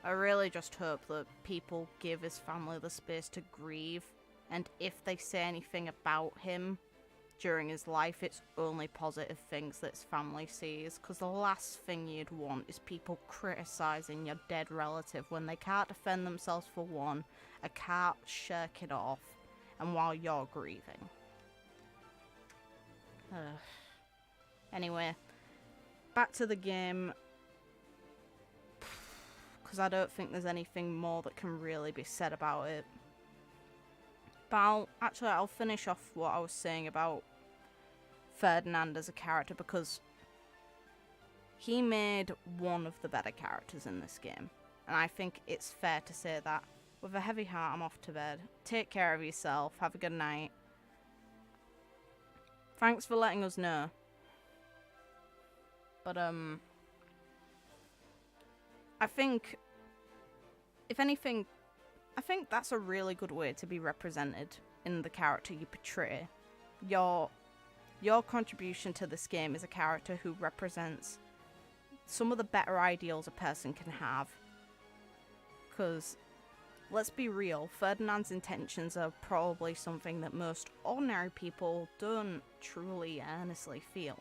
Speaker 1: I really just hope that people give his family the space to grieve, and if they say anything about him during his life, it's only positive things that his family sees, because the last thing you'd want is people criticising your dead relative when they can't defend themselves for one, or can't shirk it off, and while you're grieving. Anyway, back to the game. Because I don't think there's anything more that can really be said about it. But I'll finish off what I was saying about Ferdinand as a character, because he made one of the better characters in this game. And I think it's fair to say that. With a heavy heart, I'm off to bed. Take care of yourself. Have a good night. Thanks for letting us know. But, I think, if anything, I think that's a really good way to be represented in the character you portray. Your contribution to this game is a character who represents some of the better ideals a person can have. Because, let's be real, Ferdinand's intentions are probably something that most ordinary people don't truly earnestly feel.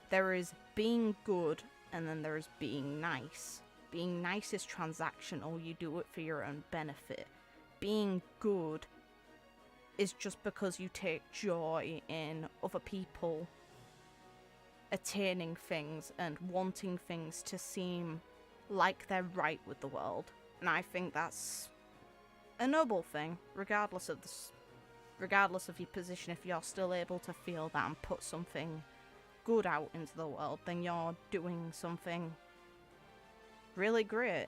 Speaker 1: There is being good, and then there is being nice. Being nice is transactional, you do it for your own benefit. Being good is just because you take joy in other people attaining things and wanting things to seem like they're right with the world. And I think that's a noble thing, regardless of your position. If you're still able to feel that and put something good out into the world, then you're doing something really great.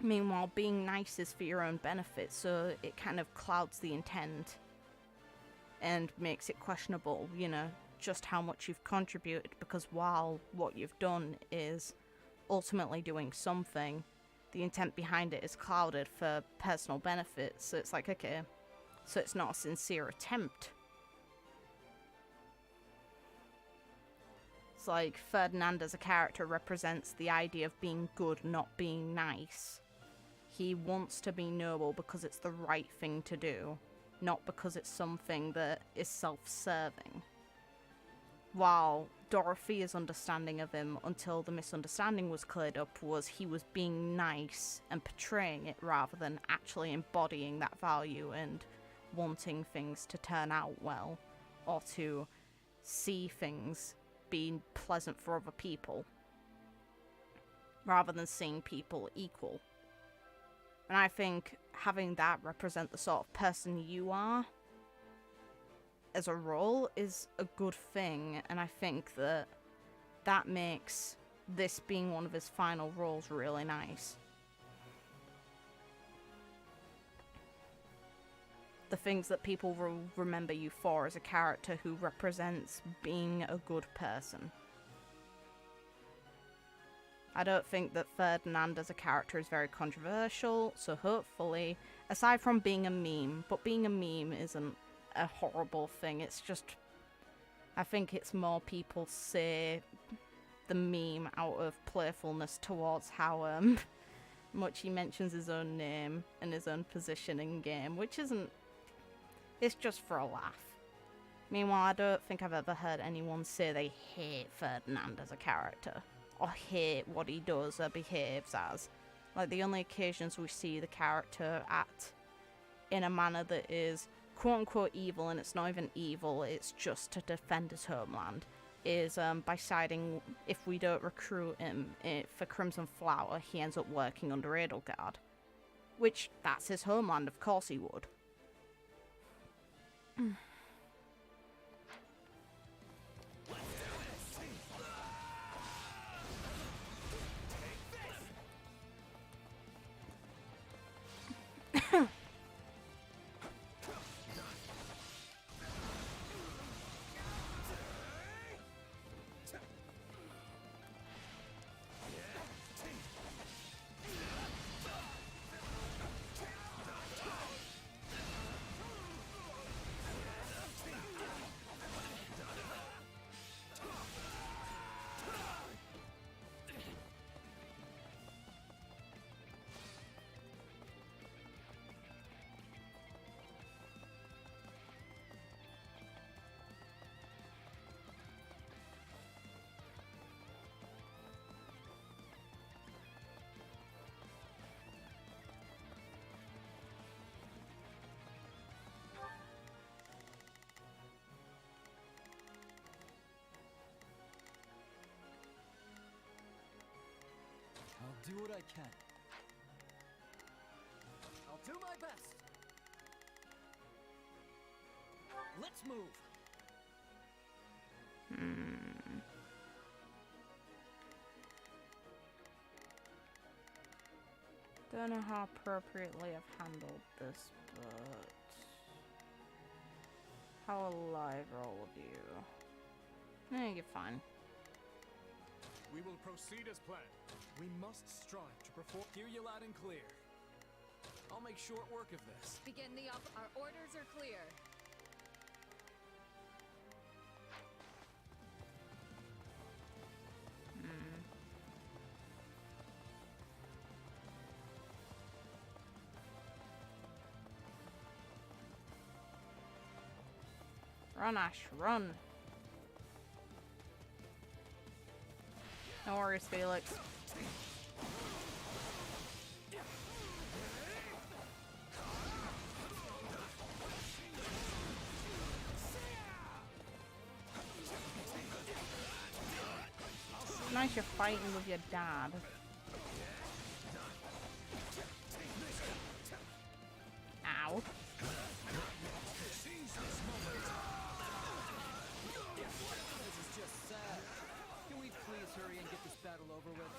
Speaker 1: Meanwhile, being nice is for your own benefit, so it kind of clouds the intent and makes it questionable, you know, just how much you've contributed, because while what you've done is ultimately doing something, the intent behind it is clouded for personal benefit. So it's like, okay, so it's not a sincere attempt. It's like Ferdinand as a character represents the idea of being good, not being nice. He wants to be noble because it's the right thing to do, not because it's something that is self-serving. While Dorothea's understanding of him until the misunderstanding was cleared up was he was being nice and portraying it rather than actually embodying that value and wanting things to turn out well or to see things being pleasant for other people rather than seeing people equal. And I think having that represent the sort of person you are as a role is a good thing, and I think that that makes this being one of his final roles really nice. The things that people will remember you for as a character who represents being a good person. I don't think that Ferdinand as a character is very controversial, so hopefully, aside from being a meme, but being a meme isn't a horrible thing, it's just, I think it's more people say the meme out of playfulness towards how much he mentions his own name and his own position in game, which isn't, it's just for a laugh. Meanwhile, I don't think I've ever heard anyone say they hate Ferdinand as a character, or hate what he does or behaves as. Like, the only occasions we see the character act in a manner that is quote-unquote evil, and it's not even evil, it's just to defend his homeland, is by siding, if we don't recruit him for Crimson Flower, he ends up working under Edelgard. Which, that's his homeland, of course he would.
Speaker 14: I'll do what I can.
Speaker 11: I'll do my best. Let's move.
Speaker 1: Don't know how appropriately I've handled this, but how alive are all of you? Eh, you're fine.
Speaker 5: We will proceed as planned. We must strive to perform.
Speaker 11: Hear you loud and clear. I'll make short work of this.
Speaker 10: Begin the Our orders are clear.
Speaker 1: Run, Ash, run. No worries, Felix. Nice you're fighting with your dad. Ow.
Speaker 3: This is just sad. Can we please hurry and get this battle over with?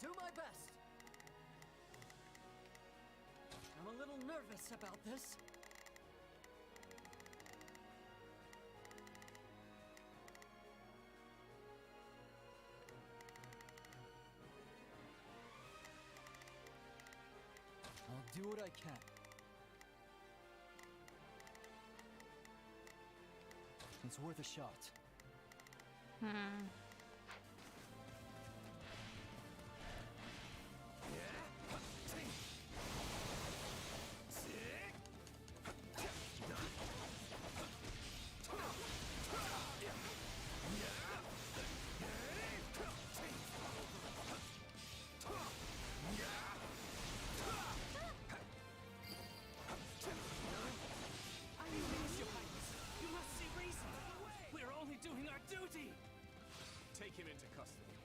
Speaker 19: do my best. I'm a little nervous about this. I'll do what I can. It's worth a shot.
Speaker 5: Take him into custody.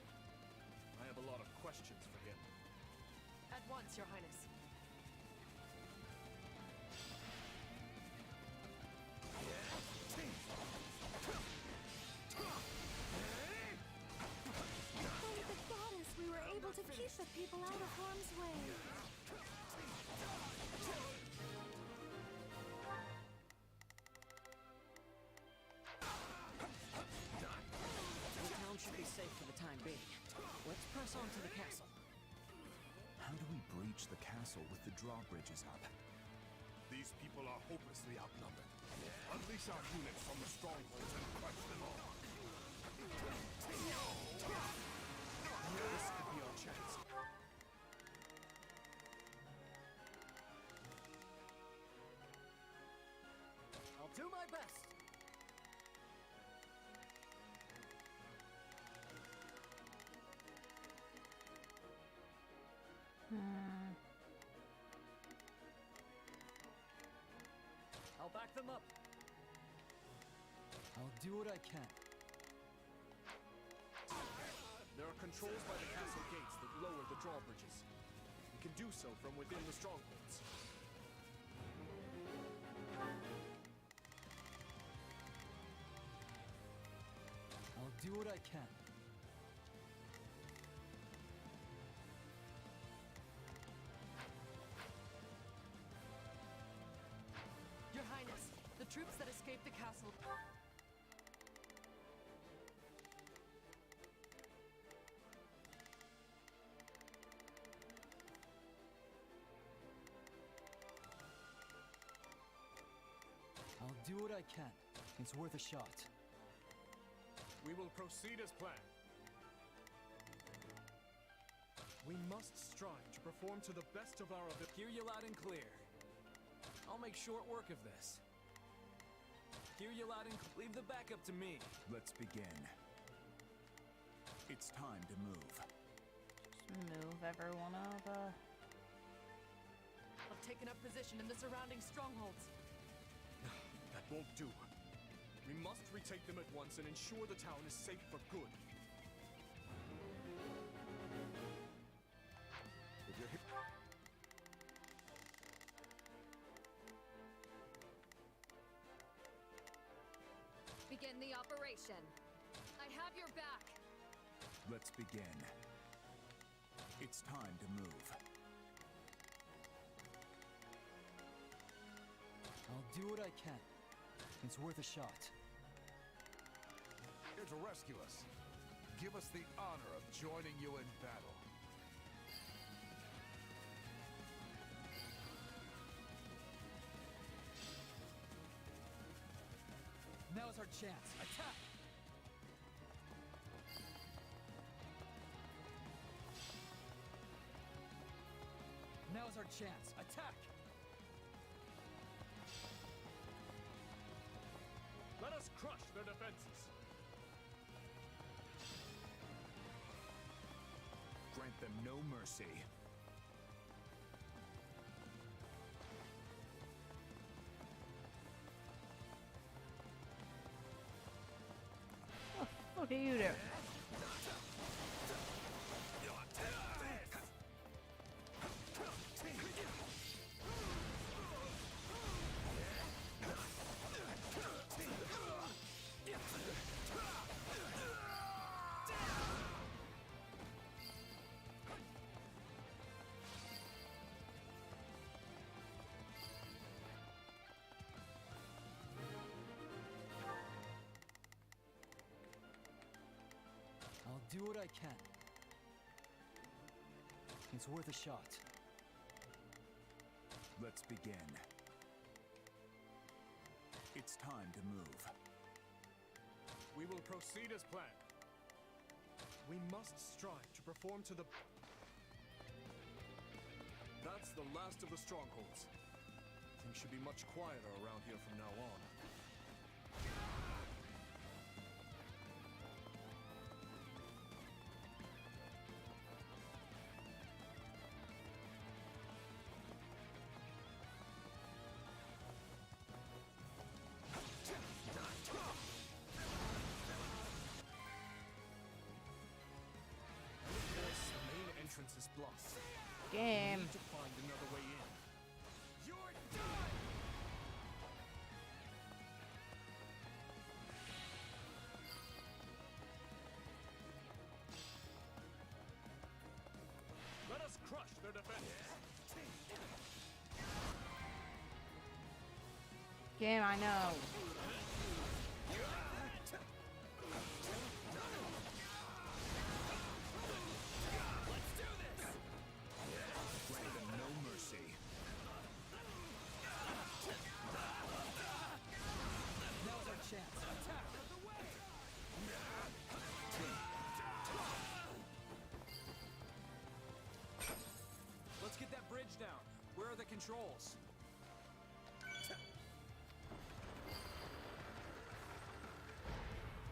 Speaker 5: I have a lot of questions for him.
Speaker 10: At once, Your Highness.
Speaker 17: Thank the goddess we were able to keep the people out of harm's way.
Speaker 19: Should be safe for the time being. Let's press on to the castle.
Speaker 8: How do we breach the castle with the drawbridges up?
Speaker 6: These people are hopelessly outnumbered. Unleash our units from the strongholds and crush them all.
Speaker 5: This could be our chance.
Speaker 19: I'll do my best. I'll back them up. I'll do what I can.
Speaker 5: There are controls by the castle gates that lower the drawbridges. We can do so from within the strongholds.
Speaker 14: I'll do what I can.
Speaker 10: Your Highness, the troops that escaped the castle...
Speaker 14: I'll do what I can. It's worth a shot.
Speaker 5: We will proceed as planned. We must strive to perform to the best of our ability.
Speaker 11: Hear you loud and clear. I'll make short work of this. Hear you loud and leave the backup to me.
Speaker 8: Let's begin. It's time to move.
Speaker 1: Just move everyone over.
Speaker 10: I've taken up position in the surrounding strongholds.
Speaker 5: That won't do. We must retake them at once and ensure the town is safe for good. If you're
Speaker 10: Begin the operation. I have your back.
Speaker 8: Let's begin. It's time to move.
Speaker 14: I'll do what I can. It's worth a shot.
Speaker 6: Here to rescue us. Give us the honor of joining you in battle.
Speaker 14: Now's our chance. Attack! Now's our chance. Attack!
Speaker 5: Let us crush their defenses.
Speaker 8: Grant them no mercy.
Speaker 1: What are you doing?
Speaker 14: do what I can. It's worth a shot.
Speaker 8: Let's begin. It's time to move.
Speaker 5: We will proceed as planned. We must strive to perform to the... That's the last of the strongholds. Things should be much quieter around here from now on. Is blocked.
Speaker 1: Game.
Speaker 5: We need to find another way in. You're done. Let us crush their defense.
Speaker 1: Game, I know.
Speaker 11: Let's get that bridge down. Where are the controls?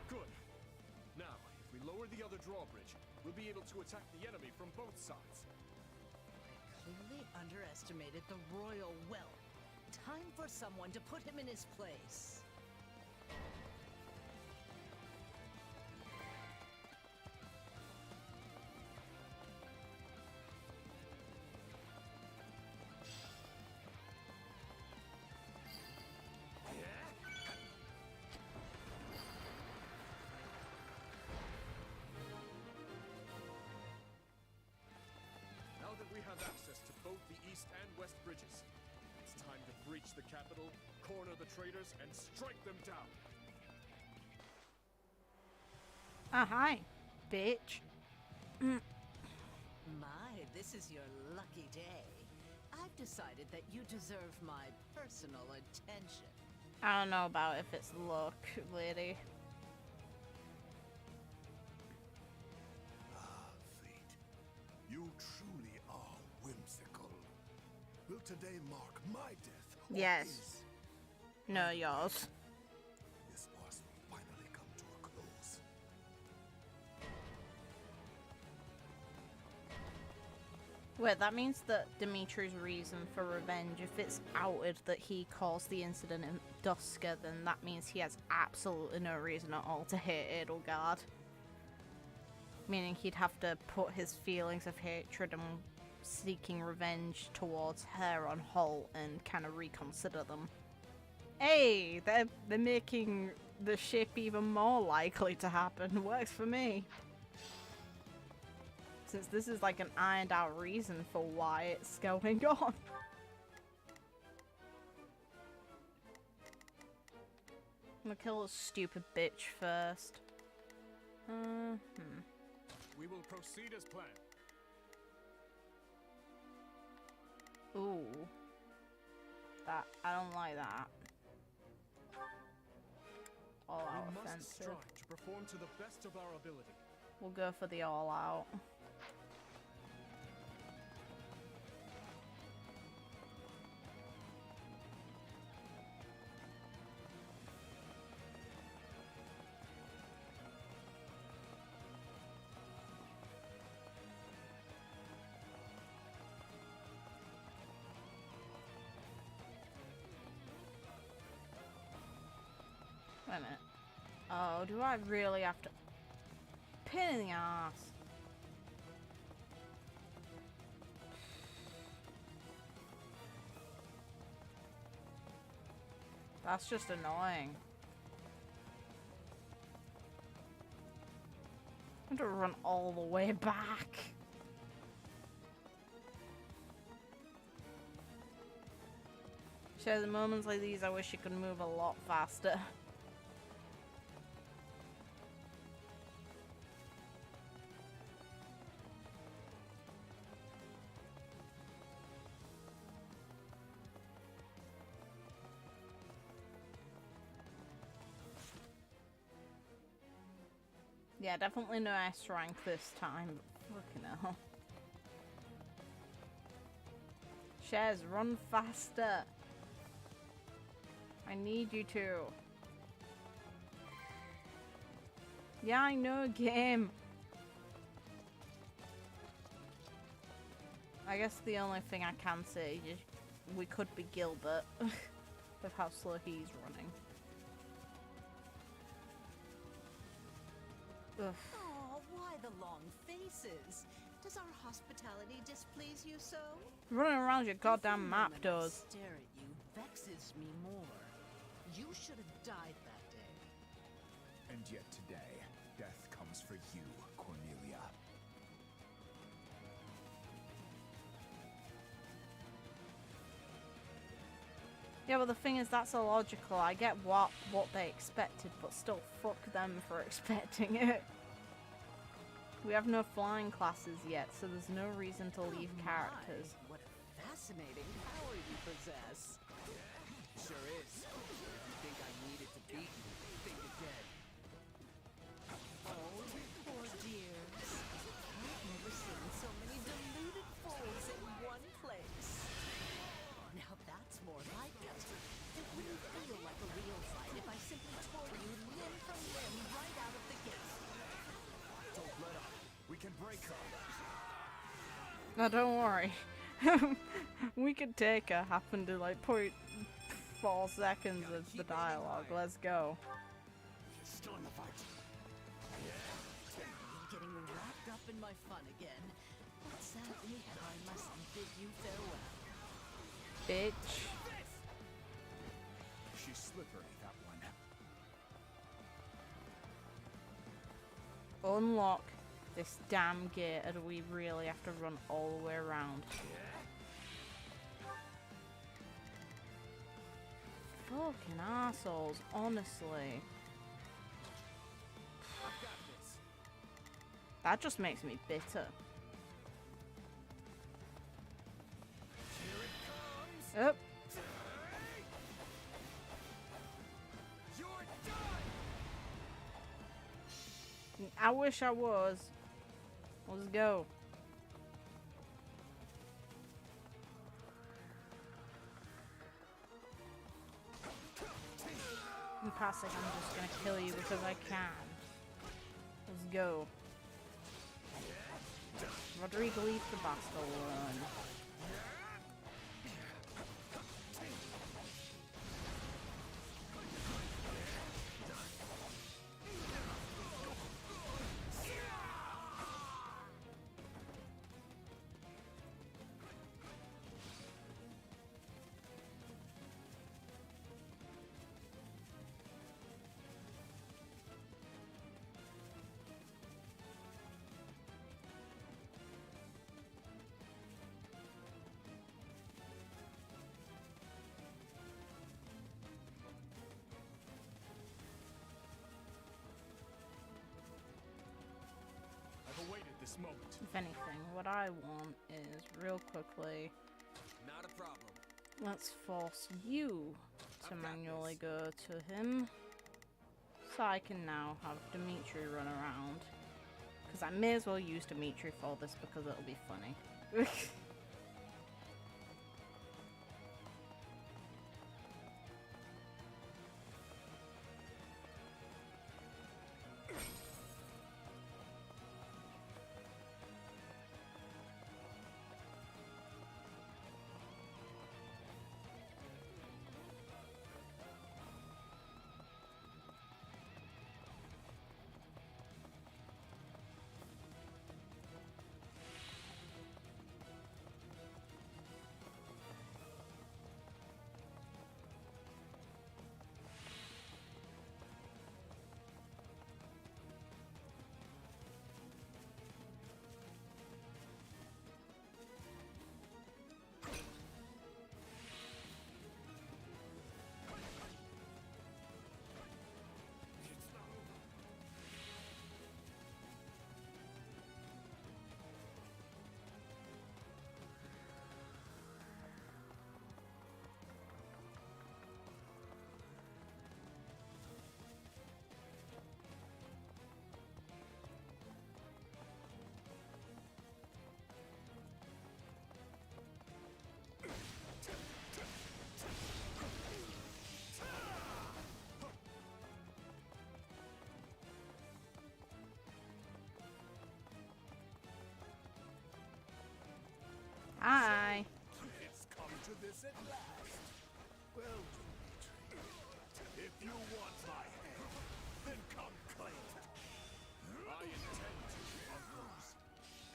Speaker 5: Good. Now, if we lower the other drawbridge, we'll be able to attack the enemy from both sides.
Speaker 19: Clearly underestimated the royal wealth. Time for someone to put him in his place.
Speaker 5: We have access to both the east and west bridges. It's time to breach the capital, corner the traitors, and strike them down.
Speaker 1: Hi, bitch.
Speaker 19: My, this is your lucky day. I've decided that you deserve my personal attention.
Speaker 1: I don't know about if it's luck, lady.
Speaker 6: Fate. You truly are whimsical. Will today mark my death?
Speaker 1: Yes.
Speaker 6: His?
Speaker 1: No, yours.
Speaker 6: This farce will finally come to a close.
Speaker 1: Wait, that means that Dimitri's reason for revenge, if it's outed that he caused the incident in Duska, then that means he has absolutely no reason at all to hate Edelgard. Meaning he'd have to put his feelings of hatred and seeking revenge towards her on hold and kind of reconsider them. Hey, they're making the ship even more likely to happen. Works for me. Since this is like an ironed out reason for why it's going on. I'm gonna kill this stupid bitch first.
Speaker 5: We will proceed as planned.
Speaker 1: Ooh. That, I don't like that. All out
Speaker 5: We must
Speaker 1: offensive.
Speaker 5: strive to perform to the best of our ability.
Speaker 1: We'll go for the all out. Wait a minute. Oh, do I really have to... Pain in the ass. That's just annoying. I have to run all the way back. So at moments like these, I wish you could move a lot faster. Yeah, definitely no S rank this time. Fucking hell. Shares, run faster. I need you to. Yeah, I know, game. I guess the only thing I can say is we could be Gilbert with how slow he's running. Ugh.
Speaker 19: Oh, why the long faces? Does our hospitality displease you so?
Speaker 1: Running around your goddamn map
Speaker 19: I
Speaker 1: does.
Speaker 19: stare at you vexes me more. You should have died that day.
Speaker 8: And yet today, death comes for you, Cornelia.
Speaker 1: Yeah, but the thing is, that's illogical. I get what they expected, but still fuck them for expecting it. We have no flying classes yet, so there's no reason to leave characters.
Speaker 19: What a fascinating power you possess.
Speaker 16: Sure is. If you think I needed to beat you, think again.
Speaker 19: Oh, you poor dears. I've never seen so many deluded fools in one place. Now that's more like it. It wouldn't feel like a real fight if I simply tore you limb from limb right out of the gate.
Speaker 8: Don't let up. We can break her.
Speaker 1: No, don't worry. We could take her. Happened to like put 4 seconds of the dialogue. Let's go.
Speaker 12: Still in the fight.
Speaker 19: You're getting wrapped up in my fun again. But sadly, I must bid you farewell.
Speaker 1: Bitch.
Speaker 8: She's slippery, that one.
Speaker 1: Unlock this damn gate, or do we really have to run all the way around? Fucking assholes, honestly. That just makes me bitter. Up. I wish I was. Let's go. In passing, I'm just gonna kill you because I can. Let's go. Rodrigo, leave the bastard alone.
Speaker 5: I've awaited this moment.
Speaker 1: If anything, what I want is, real quickly,
Speaker 16: Not a problem.
Speaker 1: let's force you to manually go to him. So I can now have Dimitri run around. Because I may as well use Dimitri for this because it'll be funny.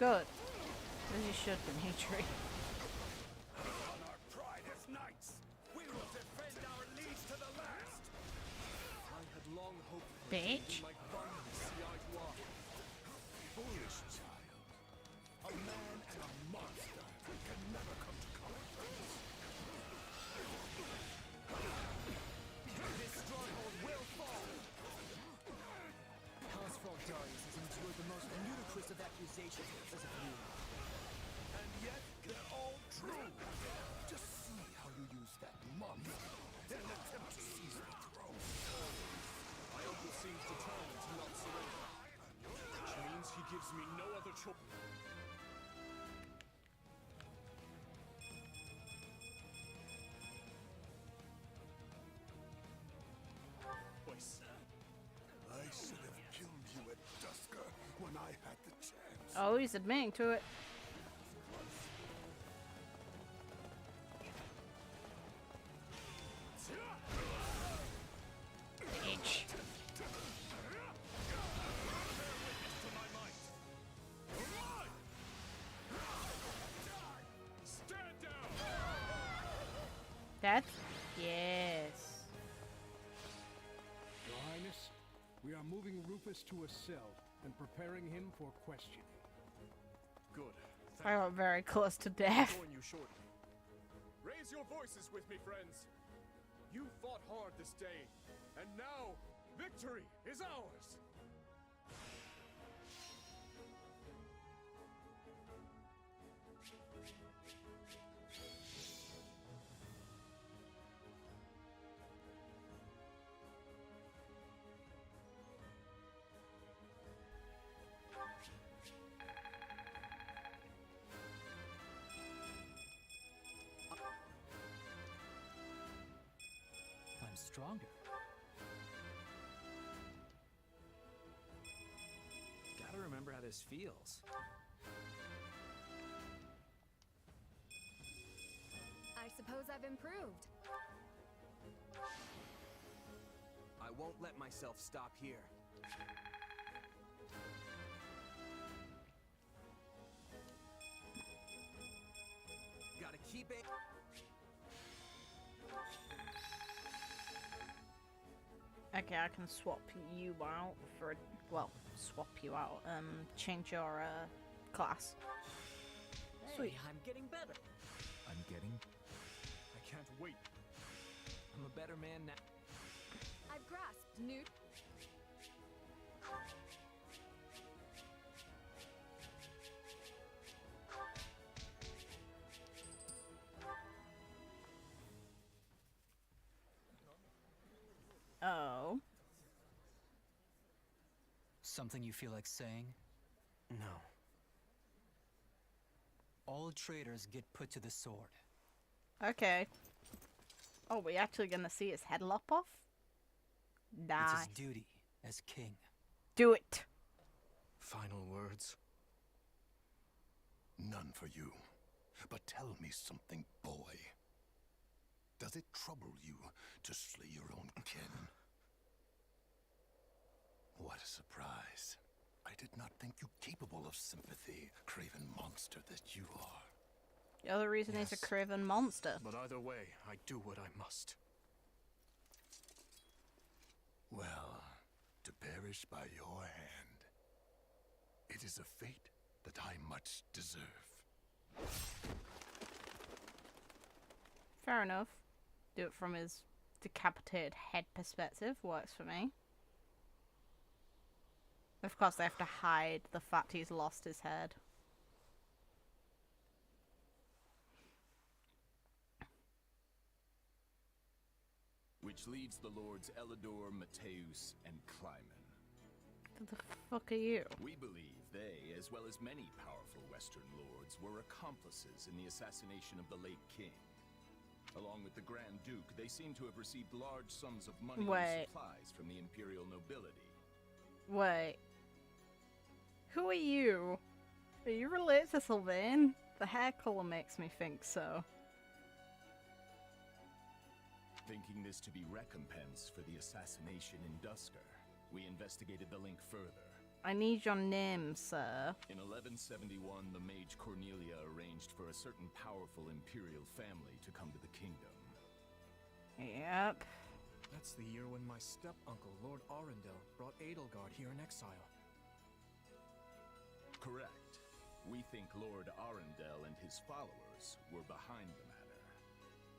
Speaker 1: Good. As you should, Dimitri.
Speaker 12: On our pride as knights, we will defend our liege to the last.
Speaker 5: I had long hoped for
Speaker 1: Bitch.
Speaker 5: my finally see eye to eye.
Speaker 6: Foolish child. A man and a monster can never come to common terms.
Speaker 3: This stronghold will fall!
Speaker 14: House Darius has endured the most ludicrous of accusations because of you.
Speaker 6: And yet, they're all true. Just see how you use that monster in an attempt to seize the throne.
Speaker 5: My uncle seems determined to not surrender. Which means he gives me no other choice.
Speaker 6: I should have killed you at Dusker when I had the chance.
Speaker 1: Oh, he's admitting to it. Bitch. Dead? Yes.
Speaker 20: Your Highness, we are moving Rufus to a cell and preparing him for questioning.
Speaker 5: Good.
Speaker 1: I got very close to death.
Speaker 5: Join you shortly. Raise your voices with me, friends. You fought hard this day, and now victory is ours.
Speaker 14: I'm stronger.
Speaker 3: Gotta remember how this feels.
Speaker 10: I suppose I've improved.
Speaker 16: I won't let myself stop here. Gotta keep it.
Speaker 1: Okay, I can swap you out for, well, swap you out, change your, class. Sweet.
Speaker 11: Hey, I'm getting better.
Speaker 8: I'm getting...
Speaker 5: I can't wait.
Speaker 3: I'm a better man now.
Speaker 10: I've grasped new.
Speaker 1: Oh.
Speaker 14: Something you feel like saying?
Speaker 3: No.
Speaker 14: All traitors get put to the sword.
Speaker 1: Okay. Oh, we actually gonna see his head lop off? Nice.
Speaker 14: It's his duty as king.
Speaker 1: Do it.
Speaker 5: Final words.
Speaker 6: None for you. But tell me something, boy. Does it trouble you to slay your own kin? What a surprise. I did not think you capable of sympathy, craven monster that you are.
Speaker 1: The other reason he's a craven monster.
Speaker 5: But either way, I do what I must.
Speaker 6: Well, to perish by your hand. It is a fate that I much deserve.
Speaker 1: Fair enough. Do it from his decapitated head perspective. Works for me. Of course, they have to hide the fact he's lost his head.
Speaker 21: Which leads the Lords Elidor, Mateus, and Kleiman.
Speaker 1: Who the fuck are you?
Speaker 21: We believe they, as well as many powerful Western lords, were accomplices in the assassination of the late king. Along with the Grand Duke, they seem to have received large sums of money and supplies from the imperial nobility.
Speaker 1: Wait. Who are you? Are you related to Sylvain? The hair colour makes me think so.
Speaker 21: Thinking this to be recompense for the assassination in Dusker, we investigated the link further
Speaker 1: I need your name, sir.
Speaker 21: In 1171, the mage Cornelia arranged for a certain powerful imperial family to come to the kingdom.
Speaker 1: Yep.
Speaker 5: That's the year when my step-uncle, Lord Arundel, brought Edelgard here in exile.
Speaker 21: Correct. We think Lord Arundel and his followers were behind the matter.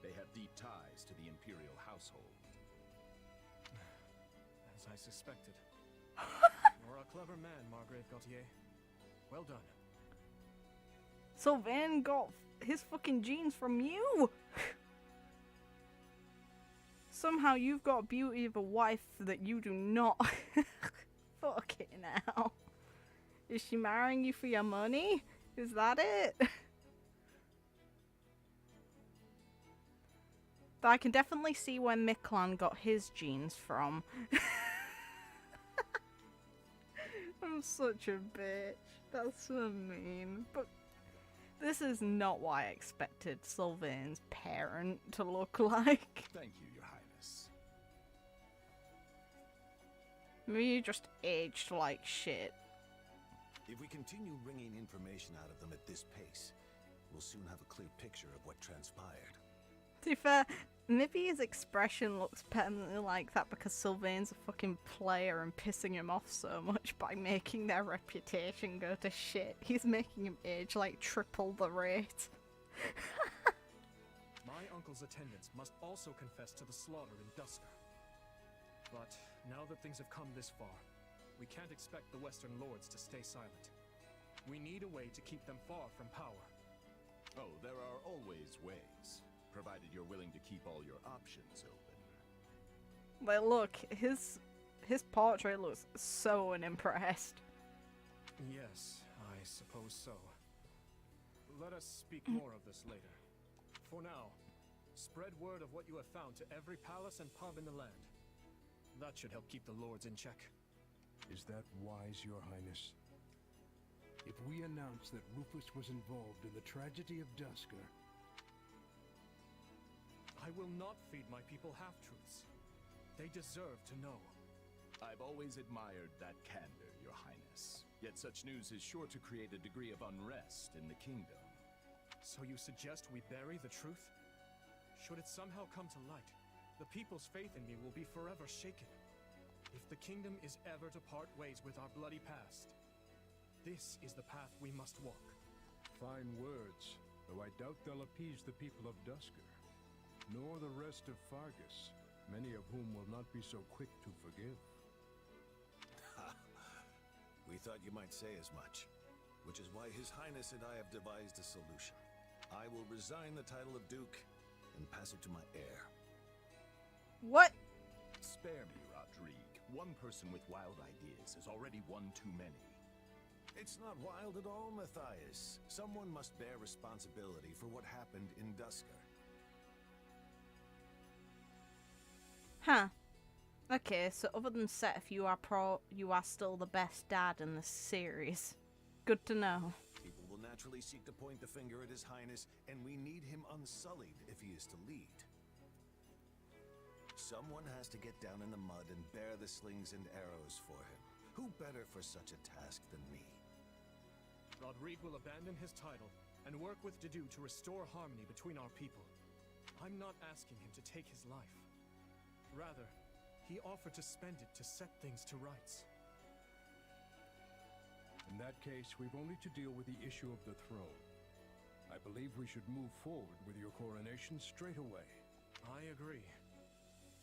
Speaker 21: They have deep ties to the imperial household.
Speaker 5: As I suspected. You're a clever man, Margrave Gautier. Well done.
Speaker 1: Sylvain got his fucking genes from you! Somehow you've got beauty of a wife that you do not. Fucking hell. Is she marrying you for your money? Is that it? But I can definitely see where Miklan got his genes from. I'm such a bitch. That's so mean. But this is not what I expected Sylvain's parent to look like.
Speaker 21: Thank you, Your Highness.
Speaker 1: Maybe you just aged like shit.
Speaker 6: If we continue wringing information out of them at this pace, we'll soon have a clear picture of what transpired.
Speaker 1: To be fair, maybe his expression looks permanently like that because Sylvain's a fucking player and pissing him off so much by making their reputation go to shit. He's making him age like triple the rate.
Speaker 5: My uncle's attendants must also confess to the slaughter in Dusker. But now that things have come this far, we can't expect the Western Lords to stay silent. We need a way to keep them far from power.
Speaker 21: Oh, there are always ways, provided you're willing to keep all your options open.
Speaker 1: But look, his portrait looks so unimpressed.
Speaker 5: Yes, I suppose so. Let us speak more of this later. For now, spread word of what you have found to every palace and pub in the land. That should help keep the lords in check.
Speaker 20: Is that wise, Your Highness? If we announce that Rufus was involved in the tragedy of Dusker...
Speaker 5: I will not feed my people half-truths. They deserve to know.
Speaker 21: I've always admired that candor, Your Highness. Yet such news is sure to create a degree of unrest in the kingdom.
Speaker 5: So you suggest we bury the truth? Should it somehow come to light, the people's faith in me will be forever shaken. If the kingdom is ever to part ways with our bloody past, this is the path we must walk.
Speaker 20: Fine words, though I doubt they'll appease the people of Dusker, nor the rest of Fargus, many of whom will not be so quick to forgive.
Speaker 6: We thought you might say as much, which is why His Highness and I have devised a solution. I will resign the title of Duke and pass it to my heir.
Speaker 1: What?
Speaker 21: Spare me, Rodrigue. One person with wild ideas is already one too many.
Speaker 6: It's not wild at all, Matthias. Someone must bear responsibility for what happened in Dusker.
Speaker 1: Huh. Okay, so other than Seth, you are still the best dad in this series. Good to know.
Speaker 6: People will naturally seek to point the finger at His Highness, and we need him unsullied if he is to lead. Someone has to get down in the mud and bear the slings and arrows for him. Who better for such a task than me?
Speaker 5: Rodrigue will abandon his title and work with Dedu to restore harmony between our people. I'm not asking him to take his life. Rather, he offered to spend it to set things to rights.
Speaker 20: In that case, we've only to deal with the issue of the throne. I believe we should move forward with your coronation straight away.
Speaker 5: I agree.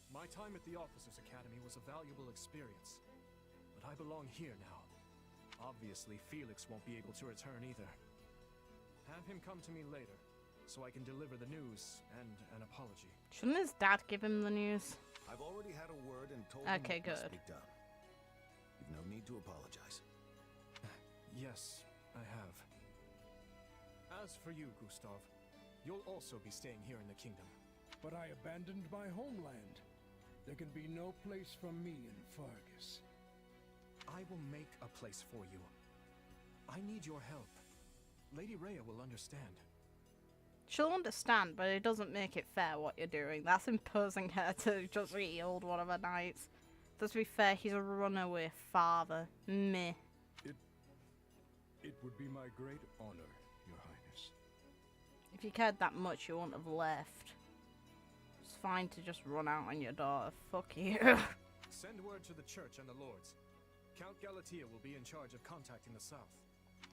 Speaker 5: My time at the Officers' Academy was a valuable experience, but I belong here now. Obviously, Felix won't be able to return either. Have him come to me later, so I can deliver the news and an apology.
Speaker 1: Shouldn't his dad give him the news?
Speaker 6: I've already had a word and told him
Speaker 1: Okay,
Speaker 6: what must
Speaker 1: good.
Speaker 6: be done. You've no need to apologize.
Speaker 5: Yes, I have. As for you, Gustav, you'll also be staying here in the kingdom.
Speaker 20: But I abandoned my homeland. There can be no place for me in Fargus.
Speaker 5: I will make a place for you. I need your help. Lady Rhea will understand.
Speaker 1: She'll understand, but it doesn't make it fair what you're doing. That's imposing her to just yield one of her knights. But to be fair, he's a runaway father. Meh.
Speaker 20: It would be my great honor, Your Highness.
Speaker 1: If you cared that much, you wouldn't have left. It's fine to just run out on your daughter. Fuck you.
Speaker 5: Send word to the church and the lords. Count Galatea will be in charge of contacting the south.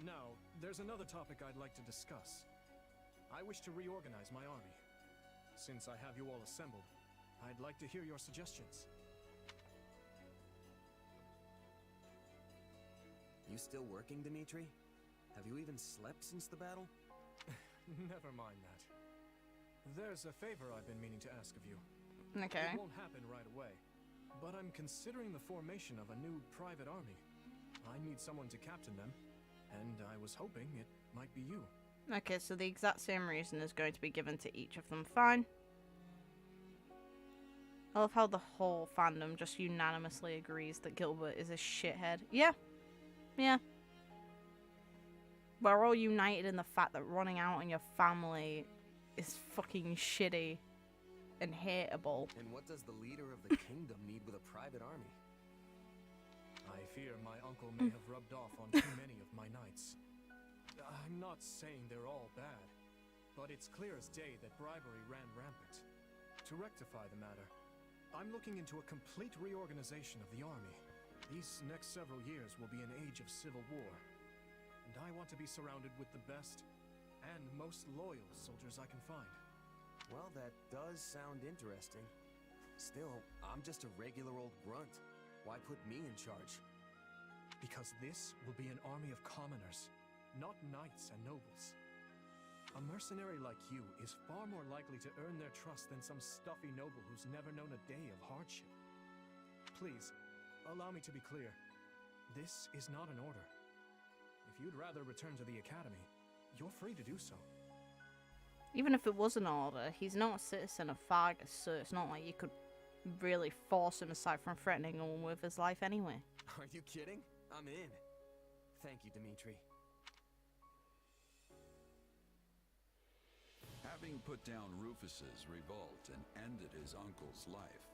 Speaker 5: Now, there's another topic I'd like to discuss. I wish to reorganize my army. Since I have you all assembled, I'd like to hear your suggestions.
Speaker 16: You still working, Dimitri? Have you even slept since the battle?
Speaker 5: Never mind that. There's a favor I've been meaning to ask of you.
Speaker 1: Okay.
Speaker 5: It won't happen right away, but I'm considering the formation of a new private army. I need someone to captain them, and I was hoping it might be you.
Speaker 1: Okay, so the exact same reason is going to be given to each of them. Fine. I love how the whole fandom just unanimously agrees that Gilbert is a shithead. Yeah. Yeah. We're all united in the fact that running out on your family is fucking shitty and hateable.
Speaker 16: And what does the leader of the kingdom need with a private army?
Speaker 5: I fear my uncle may have rubbed off on too many of my knights. I'm not saying they're all bad, but it's clear as day that bribery ran rampant. To rectify the matter, I'm looking into a complete reorganization of the army. These next several years will be an age of civil war, and I want to be surrounded with the best and most loyal soldiers I can find.
Speaker 16: Well, that does sound interesting. Still, I'm just a regular old grunt. Why put me in charge?
Speaker 5: Because this will be an army of commoners, not knights and nobles. A mercenary like you is far more likely to earn their trust than some stuffy noble who's never known a day of hardship. Please, allow me to be clear. This is not an order. If you'd rather return to the academy, you're free to do so.
Speaker 1: Even if it was an order, he's not a citizen of Fargus, so it's not like you could really force him aside from threatening him with his life anyway.
Speaker 16: Are you kidding? I'm in. Thank you, Dimitri.
Speaker 13: Having put down Rufus's revolt and ended his uncle's life,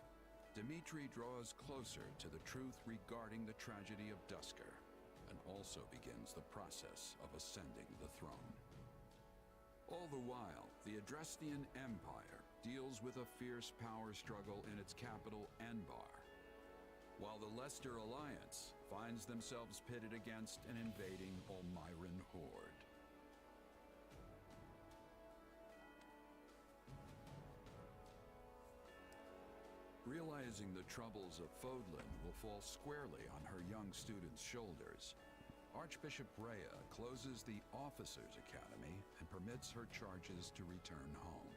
Speaker 13: Dimitri draws closer to the truth regarding the tragedy of Duscur, and also begins the process of ascending the throne. All the while, the Adrestian Empire deals with a fierce power struggle in its capital, Enbar, while the Leicester Alliance finds themselves pitted against an invading Almiran horde. Realizing the troubles of Fodlan will fall squarely on her young students' shoulders, Archbishop Rhea closes the Officers' Academy and permits her charges to return home.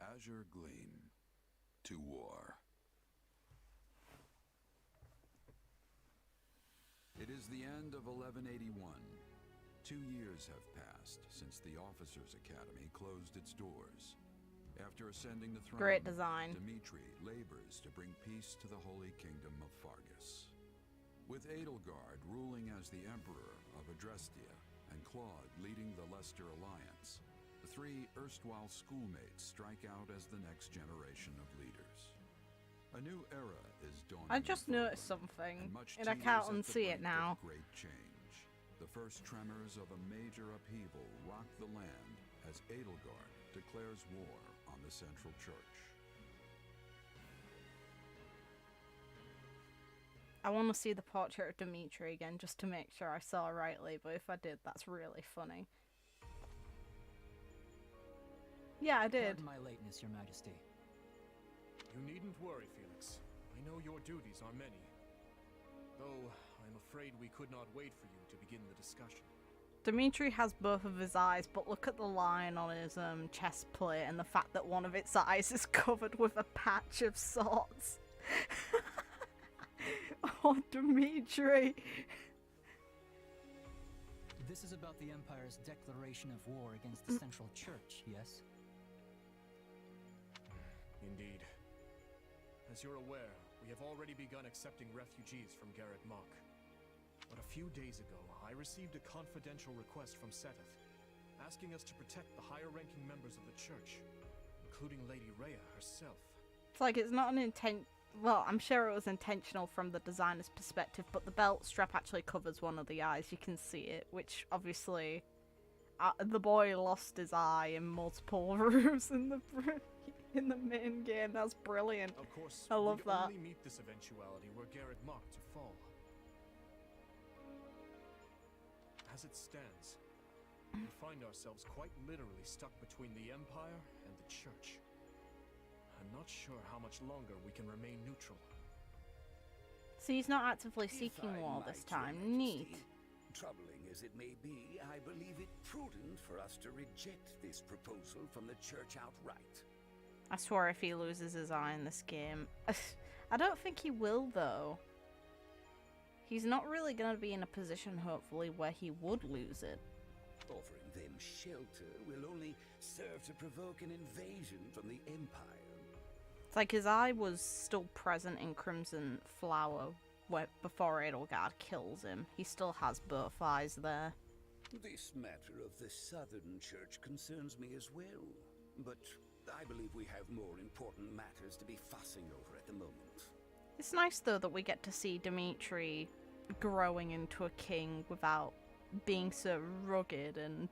Speaker 13: Azure Gleam. To war. It is the end of 1181. 2 years have passed since the Officers' Academy closed its doors. After ascending the throne,
Speaker 1: Great design.
Speaker 13: Dimitri labors to bring peace to the Holy Kingdom of Fargus. With Edelgard ruling as the Emperor of Adrestia and Claude leading the Leicester Alliance, the three erstwhile schoolmates strike out as the next generation of leaders. A new era is dawning.
Speaker 1: I just noticed something, and I can't unsee it now.
Speaker 13: Great change. The first tremors of a major upheaval rock the land as Edelgard declares war on the Central Church.
Speaker 1: I want to see the portrait of Dimitri again just to make sure I saw rightly, but if I did, that's really funny. Yeah, I did.
Speaker 14: Pardon my lateness, Your Majesty.
Speaker 5: You needn't worry, Felix. I know your duties are many. Though, I'm afraid we could not wait for you to begin the discussion.
Speaker 1: Dimitri has both of his eyes, but look at the line on his chest plate and the fact that one of its eyes is covered with a patch of sorts. Oh, Dimitri!
Speaker 14: This is about the Empire's declaration of war against the Central Church, yes?
Speaker 5: Indeed. As you're aware, we have already begun accepting refugees from Garreg Mach. But a few days ago, I received a confidential request from Seteth, asking us to protect the higher-ranking members of the church, including Lady Rhea herself.
Speaker 1: It's like it's not an intent. Well, I'm sure it was intentional from the designer's perspective, but the belt strap actually covers one of the eyes. You can see it, which obviously the boy lost his eye in multiple rooms in the main game. That's brilliant.
Speaker 5: Of course,
Speaker 1: I love that.
Speaker 5: Only meet this eventuality were Garreg Mach to fall. As it stands, we find ourselves quite literally stuck between the Empire and the Church. I'm not sure how much longer we can remain neutral.
Speaker 1: So he's not actively seeking war this time. Neat.
Speaker 12: Troubling as it may be, I believe it prudent for us to reject this proposal from the church outright.
Speaker 1: I swear if he loses his eye in this game. I don't think he will, though. He's not really going to be in a position, hopefully, where he would lose it.
Speaker 12: Offering them shelter will only serve to provoke an invasion from the Empire.
Speaker 1: It's like his eye was still present in Crimson Flower before Edelgard kills him. He still has both eyes there.
Speaker 12: This matter of the Southern Church concerns me as well, but I believe we have more important matters to be fussing over at the moment.
Speaker 1: It's nice, though, that we get to see Dimitri growing into a king without being so rugged and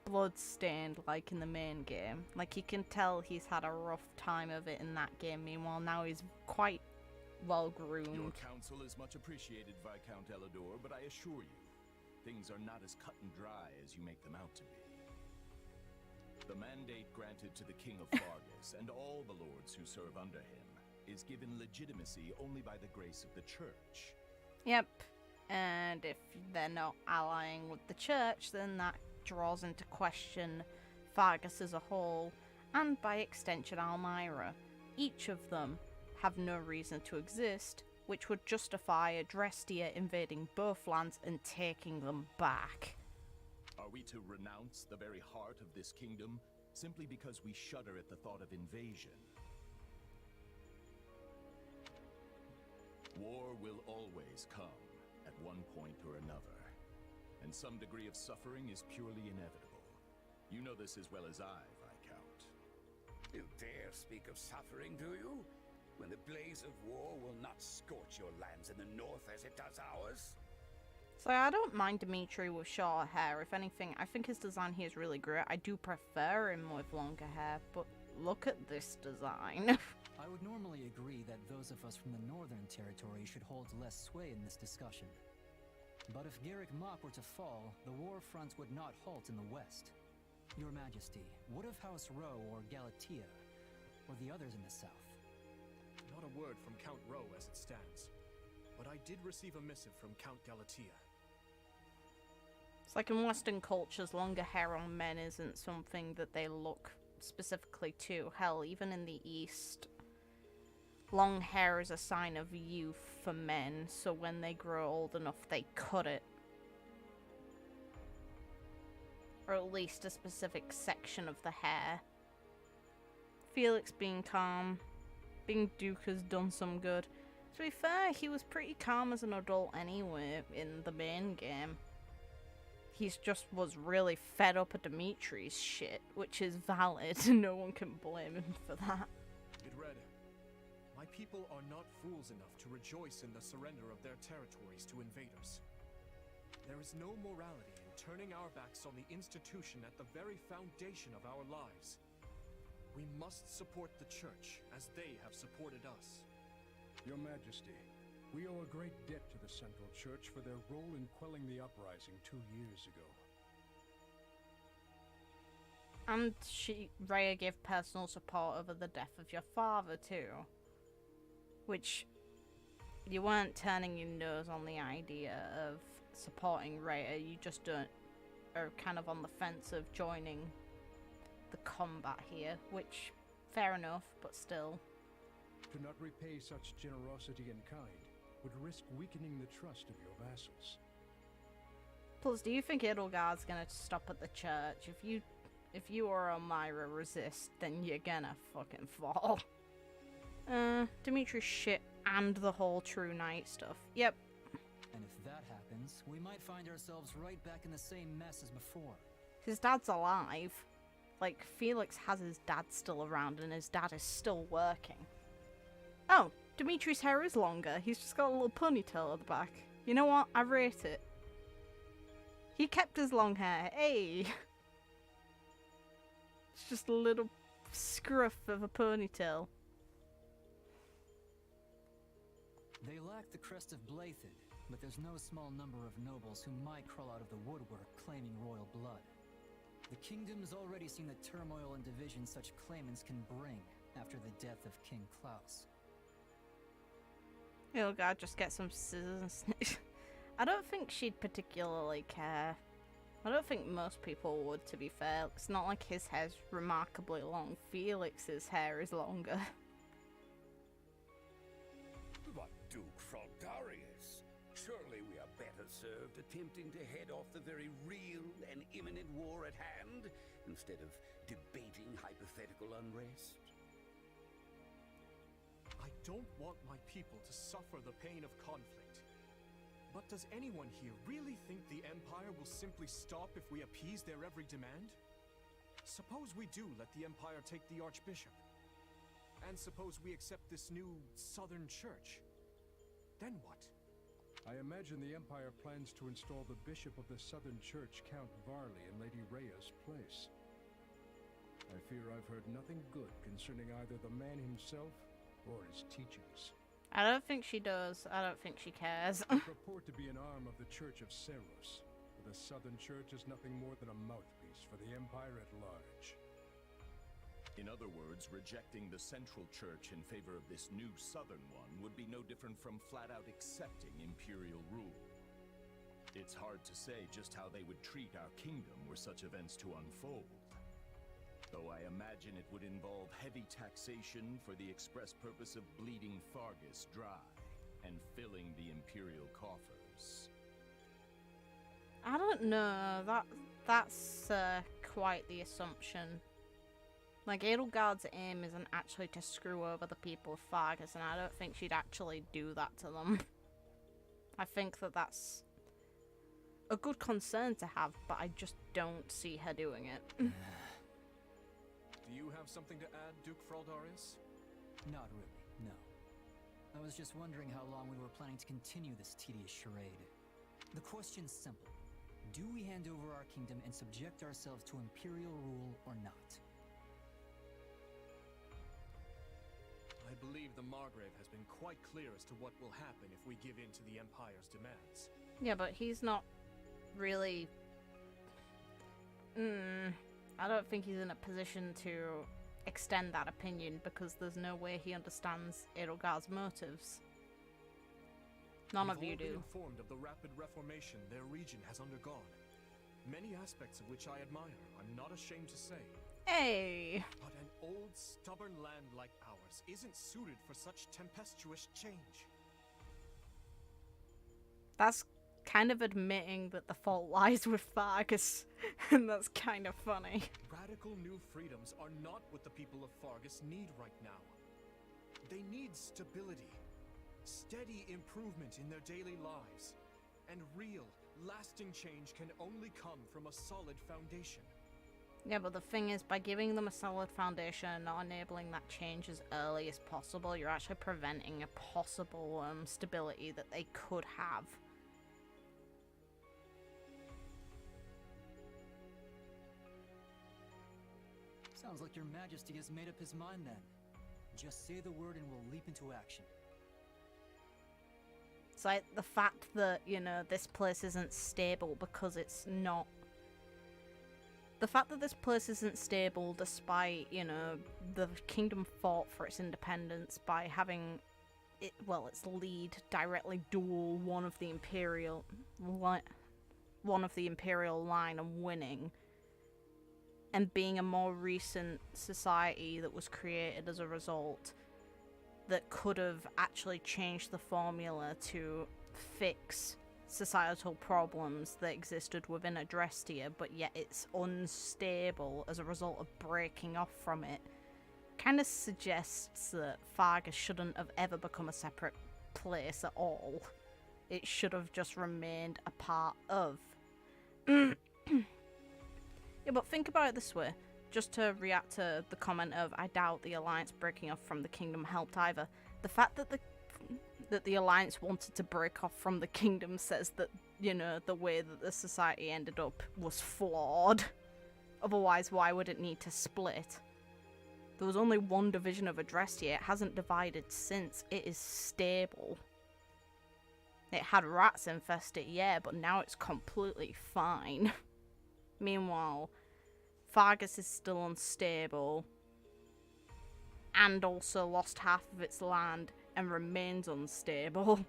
Speaker 1: blood-stained like in the main game. Like, you can tell he's had a rough time of it in that game. Meanwhile, now he's quite well-groomed.
Speaker 21: Your counsel is much appreciated, Viscount Elidor, but I assure you, things are not as cut and dry as you make them out to be. The mandate granted to the King of Fargus and all the lords who serve under him is given legitimacy only by the grace of the church.
Speaker 1: Yep, and if they're not allying with the church, then that draws into question Fargus as a whole, and by extension Almyra. Each of them have no reason to exist, which would justify Adrestia invading both lands and taking them back.
Speaker 21: Are we to renounce the very heart of this kingdom simply because we shudder at the thought of invasion? War will always come at one point or another, and some degree of suffering is purely inevitable. You know this as well as I, Viscount.
Speaker 12: You dare speak of suffering, do you? When the blaze of war will not scorch your lands in the north as it does ours?
Speaker 1: So I don't mind Dimitri with shorter hair. If anything, I think his design here is really great. I do prefer him with longer hair, but look at this design.
Speaker 14: I would normally agree that those of us from the Northern Territory should hold less sway in this discussion. But if Garreg Mach were to fall, the war fronts would not halt in the west. Your Majesty, what of House Rowe or Galatea, or the others in the south?
Speaker 5: Not a word from Count Rowe as it stands, but I did receive a missive from Count Galatea.
Speaker 1: It's like in Western cultures, longer hair on men isn't something that they look specifically to. Hell, even in the East, long hair is a sign of youth for men, so when they grow old enough, they cut it. Or at least a specific section of the hair. Felix being calm. Being Duke has done some good. To be fair, he was pretty calm as an adult anyway in the main game. He's just was really fed up at Dimitri's shit, which is valid. No one can blame him for that.
Speaker 5: It read, "My people are not fools enough to rejoice in the surrender of their territories to invaders. There is no morality in turning our backs on the institution at the very foundation of our lives. We must support the church as they have supported us."
Speaker 20: Your Majesty, we owe a great debt to the Central Church for their role in quelling the uprising 2 years ago.
Speaker 1: And Rhea gave personal support over the death of your father too. Which, you weren't turning your nose on the idea of supporting Rhea, you just are kind of on the fence of joining the combat here, which, fair enough, but still.
Speaker 20: To not repay such generosity in kind would risk weakening the trust of your vassals.
Speaker 1: Plus, do you think Edelgard's gonna stop at the church? If you or Elmyra resist, then you're gonna fucking fall. Dimitri's shit and the whole True Knight stuff. Yep.
Speaker 14: And if that happens, we might find ourselves right back in the same mess as before.
Speaker 1: His dad's alive. Like, Felix has his dad still around and his dad is still working. Oh, Dimitri's hair is longer. He's just got a little ponytail at the back. You know what? I rate it. He kept his long hair. Hey! It's just a little scruff of a ponytail.
Speaker 14: They lack the crest of Blathid, but there's no small number of nobles who might crawl out of the woodwork claiming royal blood. The kingdom's already seen the turmoil and division such claimants can bring after the death of King Klaus.
Speaker 1: Oh god, just get some scissors and I don't think she'd particularly care. I don't think most people would, to be fair. It's not like his hair's remarkably long. Felix's hair is longer.
Speaker 12: But Duke Fraldarius, surely we are better served attempting to head off the very real and imminent war at hand, instead of debating hypothetical unrest.
Speaker 5: I don't want my people to suffer the pain of conflict. But does anyone here really think the Empire will simply stop if we appease their every demand? Suppose we do let the Empire take the Archbishop. And suppose we accept this new Southern Church. Then what?
Speaker 20: I imagine the Empire plans to install the Bishop of the Southern Church, Count Varley, in Lady Rhea's place. I fear I've heard nothing good concerning either the man himself or his teachings.
Speaker 1: I don't think she does. I don't think she cares.
Speaker 20: They purport to be an arm of the Church of Seros, but the Southern Church is nothing more than a mouthpiece for the Empire at large.
Speaker 21: In other words, rejecting the Central Church in favor of this new Southern one would be no different from flat-out accepting imperial rule. It's hard to say just how they would treat our kingdom were such events to unfold. Though I imagine it would involve heavy taxation for the express purpose of bleeding Fargus dry and filling the imperial coffers.
Speaker 1: I don't know. That's quite the assumption. Like, Edelgard's aim isn't actually to screw over the people of Fargus, and I don't think she'd actually do that to them. I think that that's a good concern to have, but I just don't see her doing it.
Speaker 5: Do you have something to add, Duke Fraldarius?
Speaker 14: Not really, no. I was just wondering how long we were planning to continue this tedious charade. The question's simple. Do we hand over our kingdom and subject ourselves to imperial rule or not?
Speaker 5: I believe the Margrave has been quite clear as to what will happen if we give in to the Empire's demands.
Speaker 1: Yeah, but he's not really... I don't think he's in a position to extend that opinion because there's no way he understands Edelgard's motives. None of you do.
Speaker 5: We've all been informed of the rapid reformation their region has undergone. Many aspects of which I admire, I'm not ashamed to say.
Speaker 1: Hey!
Speaker 5: But an old, stubborn land like ours isn't suited for such tempestuous change.
Speaker 1: That's kind of admitting that the fault lies with Fargus, and that's kind of funny.
Speaker 5: Radical new freedoms are not what the people of Fargus need right now. They need stability, steady improvement in their daily lives, and real, lasting change can only come from a solid foundation.
Speaker 1: Yeah, but the thing is, by giving them a solid foundation and not enabling that change as early as possible, you're actually preventing a possible stability that they could have.
Speaker 14: Sounds like your majesty has made up his mind then. Just say the word and we'll leap into action.
Speaker 1: It's like the fact that, you know, this place isn't stable because it's not... The fact that this place isn't stable despite, you know, the kingdom fought for its independence by having it, well, its lead directly duel one of the imperial line and winning, and being a more recent society that was created as a result that could have actually changed the formula to fix societal problems that existed within Adrestia, but yet it's unstable as a result of breaking off from it, kind of suggests that Fargus shouldn't have ever become a separate place at all. It should have just remained a part of. Yeah, but think about it this way. Just to react to the comment of, I doubt the Alliance breaking off from the Kingdom helped either. The fact that the Alliance wanted to break off from the Kingdom says that, you know, the way that the society ended up was flawed. Otherwise, why would it need to split? There was only one division of Adrestia. It hasn't divided since. It is stable. It had rats infest it, yeah, but now it's completely fine. Meanwhile, Fargus is still unstable and also lost half of its land and remains unstable.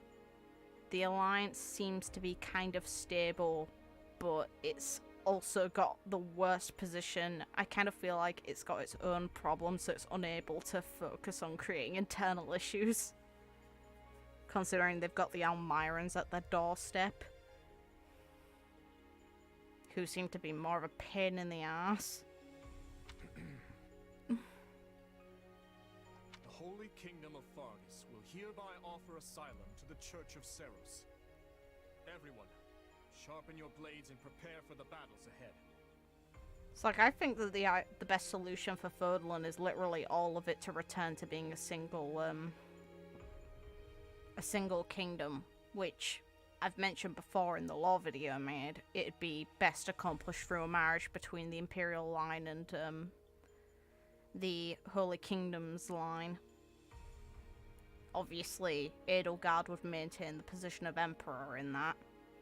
Speaker 1: The Alliance seems to be kind of stable, but it's also got the worst position. I kind of feel like it's got its own problems, so it's unable to focus on creating internal issues. Considering they've got the Almirans at their doorstep, who seem to be more of a pain in the ass.
Speaker 5: The Holy Kingdom of Fargus will hereby offer asylum to the Church of Seros. Everyone, sharpen your blades and prepare for the battles ahead.
Speaker 1: It's like, I think that the best solution for Fodlan is literally all of it to return to being a single kingdom, which I've mentioned before in the lore video I made. It'd be best accomplished through a marriage between the Imperial line and the Holy Kingdom's line. Obviously, Edelgard would maintain the position of Emperor in that.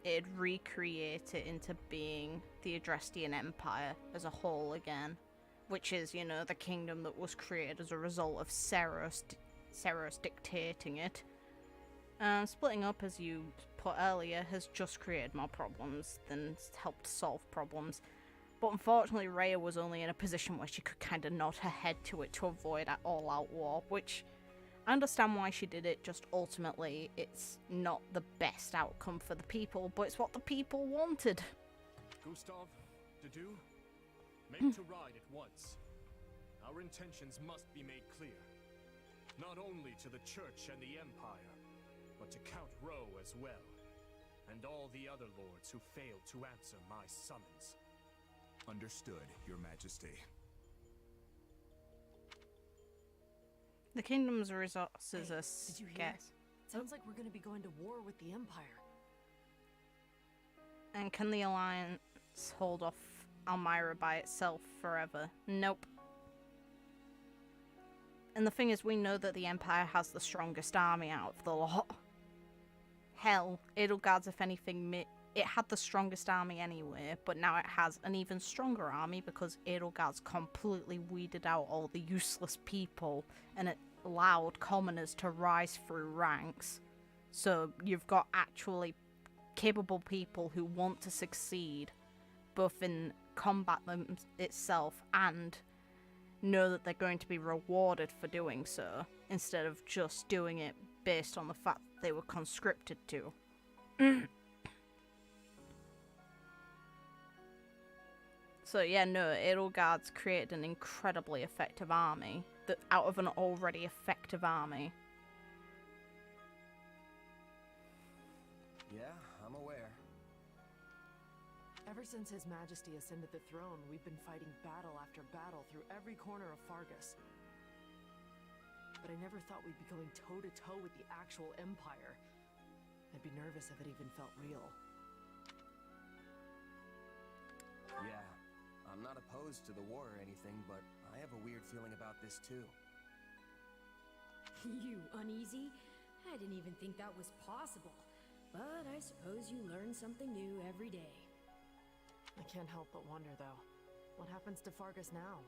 Speaker 1: It'd recreate it into being the Adrestian Empire as a whole again, which is, you know, the kingdom that was created as a result of Seros dictating it. Splitting up, as you put earlier, has just created more problems than helped solve problems. But unfortunately, Rhea was only in a position where she could kind of nod her head to it to avoid an all-out war, which I understand why she did it, just ultimately it's not the best outcome for the people, but it's what the people wanted.
Speaker 5: Gustav, Dedu, make to ride at once. Our intentions must be made clear, not only to the Church and the Empire, but to Count Rowe as well, and all the other lords who failed to answer my summons.
Speaker 8: Understood, Your Majesty.
Speaker 1: The kingdom's resources are
Speaker 4: Did you hear?
Speaker 1: scarce.
Speaker 4: Sounds like we're gonna be going to war with the Empire.
Speaker 1: And can the Alliance hold off Almyra by itself forever? Nope. And the thing is, we know that the Empire has the strongest army out of the lot. Hell, Edelgard's, if anything, it had the strongest army anyway, but now it has an even stronger army because Edelgard's completely weeded out all the useless people and it allowed commoners to rise through ranks. So you've got actually capable people who want to succeed, both in combat them itself and know that they're going to be rewarded for doing so, instead of just doing it based on the fact that they were conscripted to. So yeah, no, Edelgard's created an incredibly effective army that out of an already effective army.
Speaker 16: Yeah, I'm aware.
Speaker 4: Ever since His Majesty ascended the throne, we've been fighting battle after battle through every corner of Fargus. But I never thought we'd be going toe-to-toe with the actual Empire. I'd be nervous if it even felt real.
Speaker 16: Yeah, I'm not opposed to the war or anything, but I have a weird feeling about this too.
Speaker 7: You uneasy? I didn't even think that was possible. But I suppose you learn something new every day.
Speaker 4: I can't help but wonder, though. What happens to Fargus now?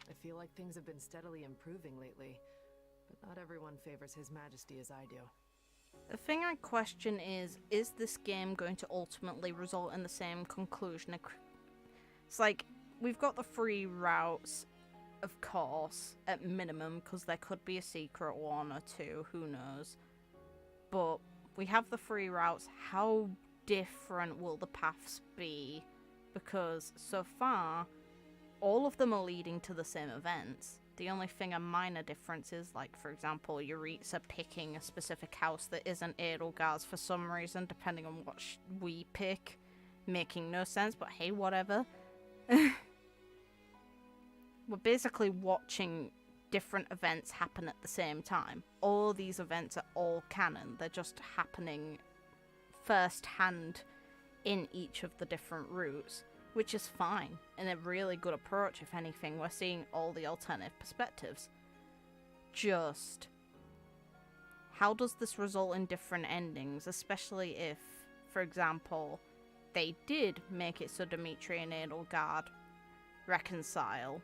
Speaker 4: I feel like things have been steadily improving lately, but not everyone favors His Majesty as I do.
Speaker 1: The thing I question is this game going to ultimately result in the same conclusion? It's like, we've got the free routes, of course, at minimum, because there could be a secret one or two, who knows. But we have the free routes. How different will the paths be? Because so far, all of them are leading to the same events. The only thing a minor difference is, like, for example, Yuritsa picking a specific house that isn't Edelgard's for some reason, depending on what we pick. making no sense, but hey, whatever. We're basically watching different events happen at the same time. All these events are all canon. They're just happening first hand in each of the different routes, which is fine and a really good approach. If anything, we're seeing all the alternative perspectives. Just how does this result in different endings, especially if, for example, they did make it so Dimitri and Edelgard reconcile?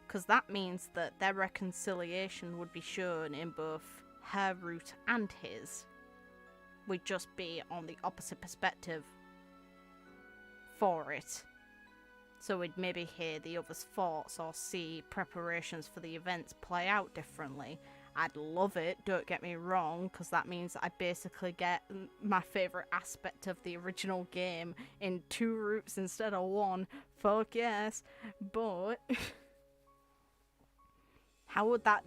Speaker 1: Because that means that their reconciliation would be shown in both her route and his. We'd just be on the opposite perspective for it. So we'd maybe hear the other's thoughts or see preparations for the events play out differently. I'd love it, don't get me wrong, because that means I basically get my favourite aspect of the original game in 2 routes instead of 1. Fuck yes. But how would that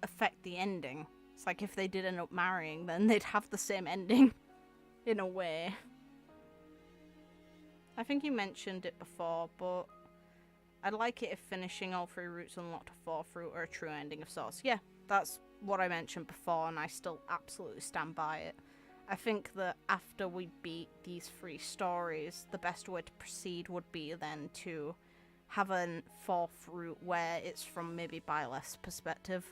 Speaker 1: affect the ending? It's like if they did end up marrying, then they'd have the same ending, in a way. I think you mentioned it before, but I'd like it if finishing all 3 routes unlocked a 4th route or a true ending of sorts. Yeah, that's what I mentioned before, and I still absolutely stand by it. I think that after we beat these 3 stories, the best way to proceed would be then to have a 4th route where it's from maybe Byleth's perspective.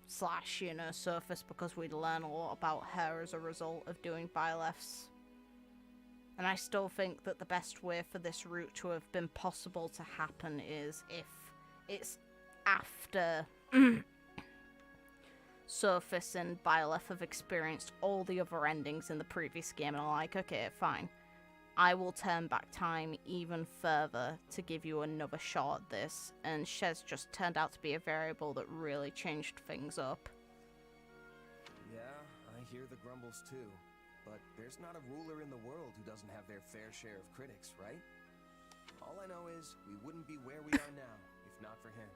Speaker 1: Slash, you know, Surface, because we'd learn a lot about her as a result of doing Byleth's. And I still think that the best way for this route to have been possible to happen is if it's after Surface and Byleth have experienced all the other endings in the previous game and are like, okay, fine. I will turn back time even further to give you another shot at this, and Shez just turned out to be a variable that really changed things up.
Speaker 16: Yeah, I hear the grumbles too, but there's not a ruler in the world who doesn't have their fair share of critics, right? All I know is we wouldn't be where we are now if not for him.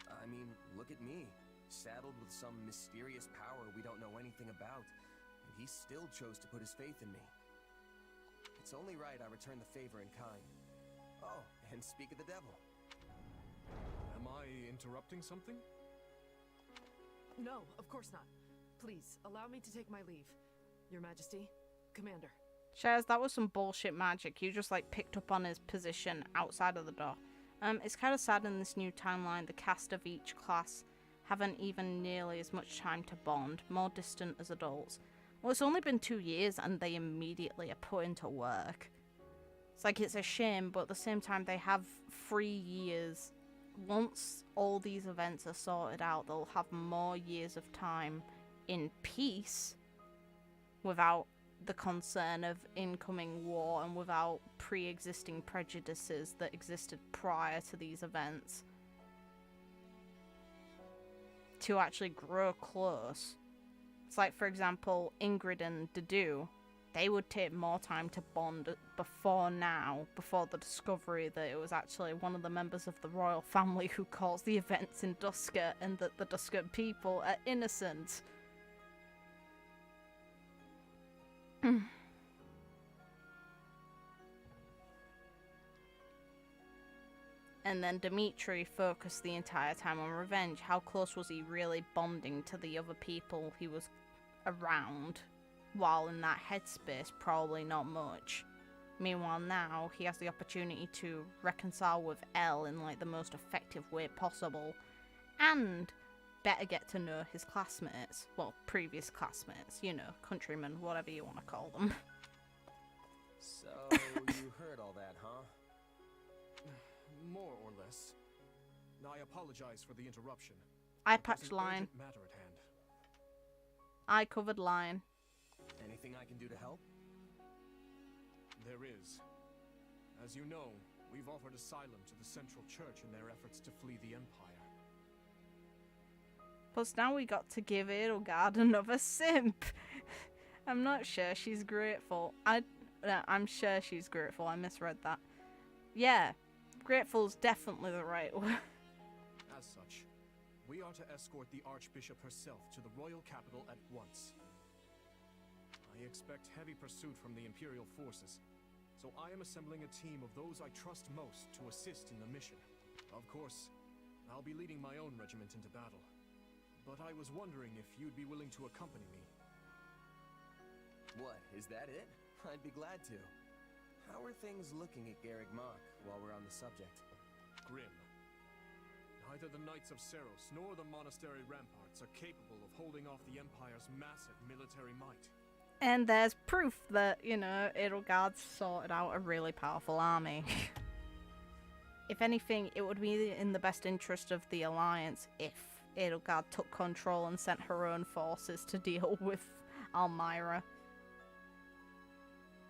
Speaker 16: I mean, look at me, saddled with some mysterious power we don't know anything about, and he still chose to put his faith in me. It's only right I return the favor in kind. Oh, and speak of the devil.
Speaker 5: Am I interrupting something?
Speaker 4: No, of course not. Please, allow me to take my leave. Your Majesty, Commander.
Speaker 1: Shez, that was some bullshit magic. You just, like, picked up on his position outside of the door. It's kind of sad in this new timeline, the cast of each class haven't even nearly as much time to bond, more distant as adults. Well, it's only been 2 years and they immediately are put into work. It's like, it's a shame, but at the same time they have 3 years. Once all these events are sorted out, they'll have more years of time in peace without the concern of incoming war and without pre-existing prejudices that existed prior to these events. To actually grow close. It's like, for example, Ingrid and Dedu, they would take more time to bond before now, before the discovery that it was actually one of the members of the royal family who caused the events in Duscur and that the Duscur people are innocent. And then Dimitri focused the entire time on revenge. How close was he really bonding to the other people he was around while in that headspace? Probably not much. Meanwhile now, he has the opportunity to reconcile with Elle in like the most effective way possible. And better get to know his classmates. Well, previous classmates, you know, countrymen, whatever you want to call them.
Speaker 16: So, you heard all that, huh?
Speaker 5: More or less. I apologize for the interruption.
Speaker 1: I patched line.
Speaker 5: Matter at hand.
Speaker 1: I covered line.
Speaker 16: Anything I can do to help?
Speaker 5: There is. As you know, we've offered asylum to the Central Church in their efforts to flee the Empire.
Speaker 1: Plus now we got to give Edelgard another simp. I'm not sure she's grateful. I'm sure she's grateful. I misread that. Yeah. Grateful's definitely the right word.
Speaker 5: As such, we are to escort the Archbishop herself to the royal capital at once. I expect heavy pursuit from the Imperial forces, so I am assembling a team of those I trust most to assist in the mission. Of course, I'll be leading my own regiment into battle, but I was wondering if you'd be willing to accompany me.
Speaker 16: What, is that it? I'd be glad to. How are things looking at Garreg Mach while we're on the subject?
Speaker 5: Grim. Neither the Knights of Seros nor the monastery ramparts are capable of holding off the Empire's massive military might.
Speaker 1: And there's proof that, you know, Edelgard's sorted out a really powerful army. If anything, it would be in the best interest of the Alliance if Edelgard took control and sent her own forces to deal with Almyra.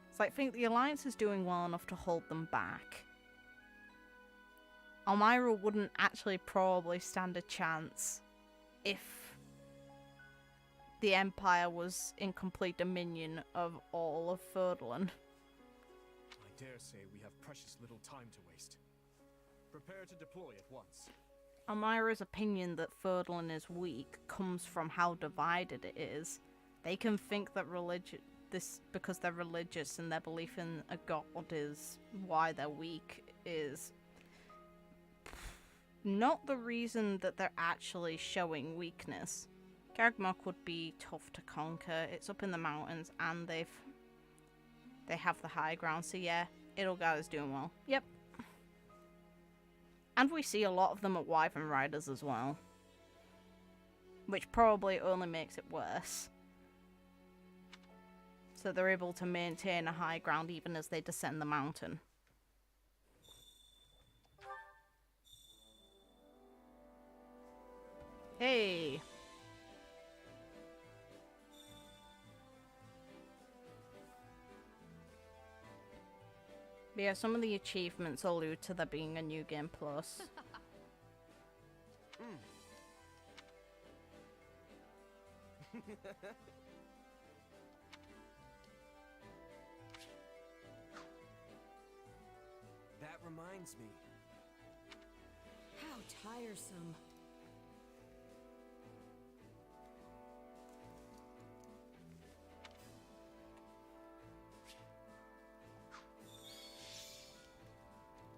Speaker 1: It's like, I think the Alliance is doing well enough to hold them back. Almyra wouldn't actually probably stand a chance if the Empire was in complete dominion of all of Ferdland.
Speaker 5: I dare say we have precious little time to waste. Prepare to deploy at once.
Speaker 1: Almyra's opinion that Ferdland is weak comes from how divided it is. They can think that because they're religious and their belief in a god is why they're weak is not the reason that they're actually showing weakness. Garreg Mach would be tough to conquer. It's up in the mountains and they have the high ground, so yeah, Edelgard is doing well. Yep. And we see a lot of them at Wyvern Riders as well, which probably only makes it worse. So they're able to maintain a high ground even as they descend the mountain. Hey! But yeah, some of the achievements allude to there being a new game plus.
Speaker 16: That reminds me.
Speaker 7: How tiresome.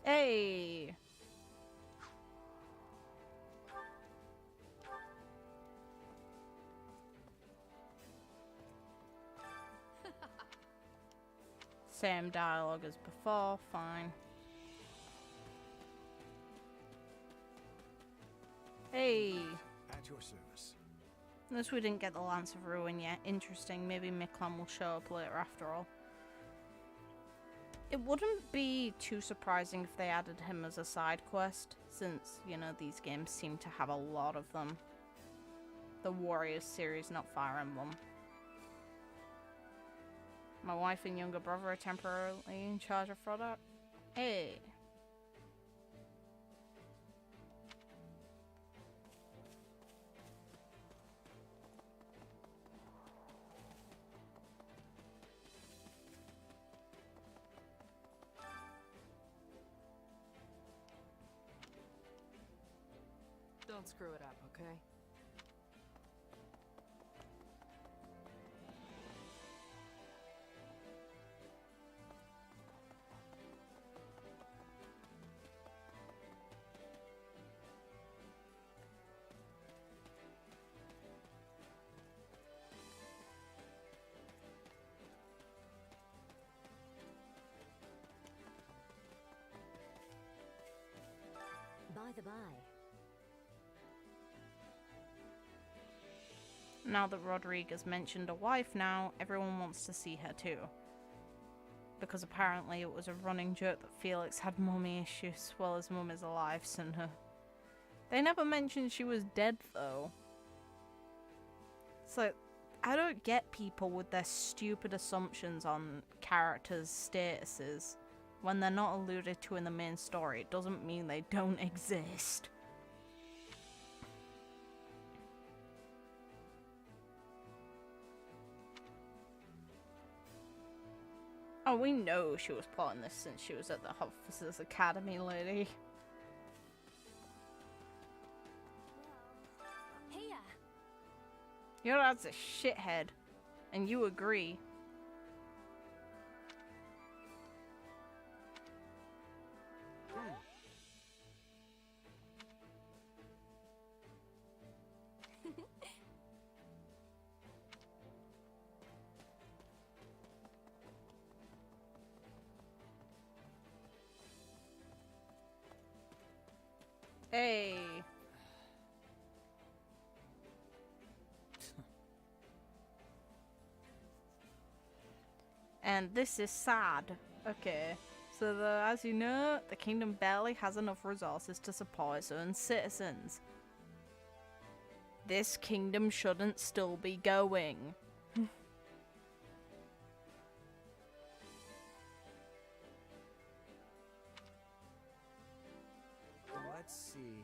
Speaker 1: Hey! Same dialogue as before, fine. Hey!
Speaker 2: At your service.
Speaker 1: Unless we didn't get the Lance of Ruin yet. Interesting, maybe Miklan will show up later after all. It wouldn't be too surprising if they added him as a side quest, since, you know, these games seem to have a lot of them. The Warriors series, not Fire Emblem. My wife and younger brother are temporarily in charge of Frodot. Hey!
Speaker 4: Don't screw it up, okay?
Speaker 9: By the by.
Speaker 1: Now that Rodriguez mentioned a wife now, everyone wants to see her too. Because apparently it was a running joke that Felix had mummy issues while his mum is alive, so no. They never mentioned she was dead though. So, I don't get people with their stupid assumptions on characters' statuses. When they're not alluded to in the main story, it doesn't mean they don't exist. Oh, we know she was plotting this since she was at the Officers Academy, lady.
Speaker 15: Hey,
Speaker 1: Your dad's a shithead, and you agree. Hey. And this is sad. Okay. So, as you know, the kingdom barely has enough resources to support its own citizens. This kingdom shouldn't still be going.
Speaker 3: Let's see.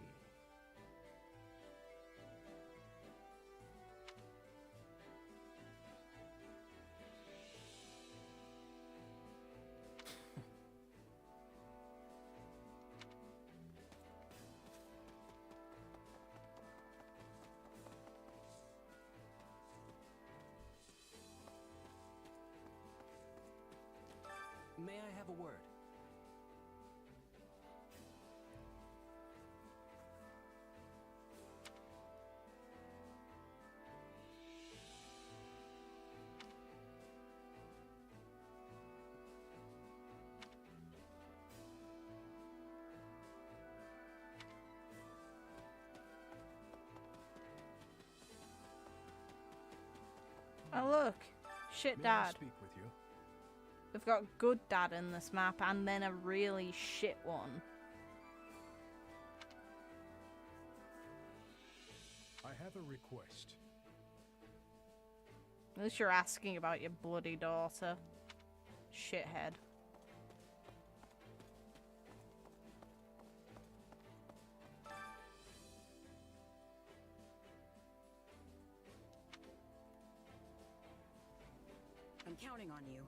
Speaker 11: May I have a word?
Speaker 1: Oh look, shit
Speaker 20: May I
Speaker 1: dad.
Speaker 20: speak with you?
Speaker 1: We've got good dad in this map and then a really shit one.
Speaker 20: I have a request.
Speaker 1: At least you're asking about your bloody daughter. Shithead.
Speaker 18: I'm counting on you.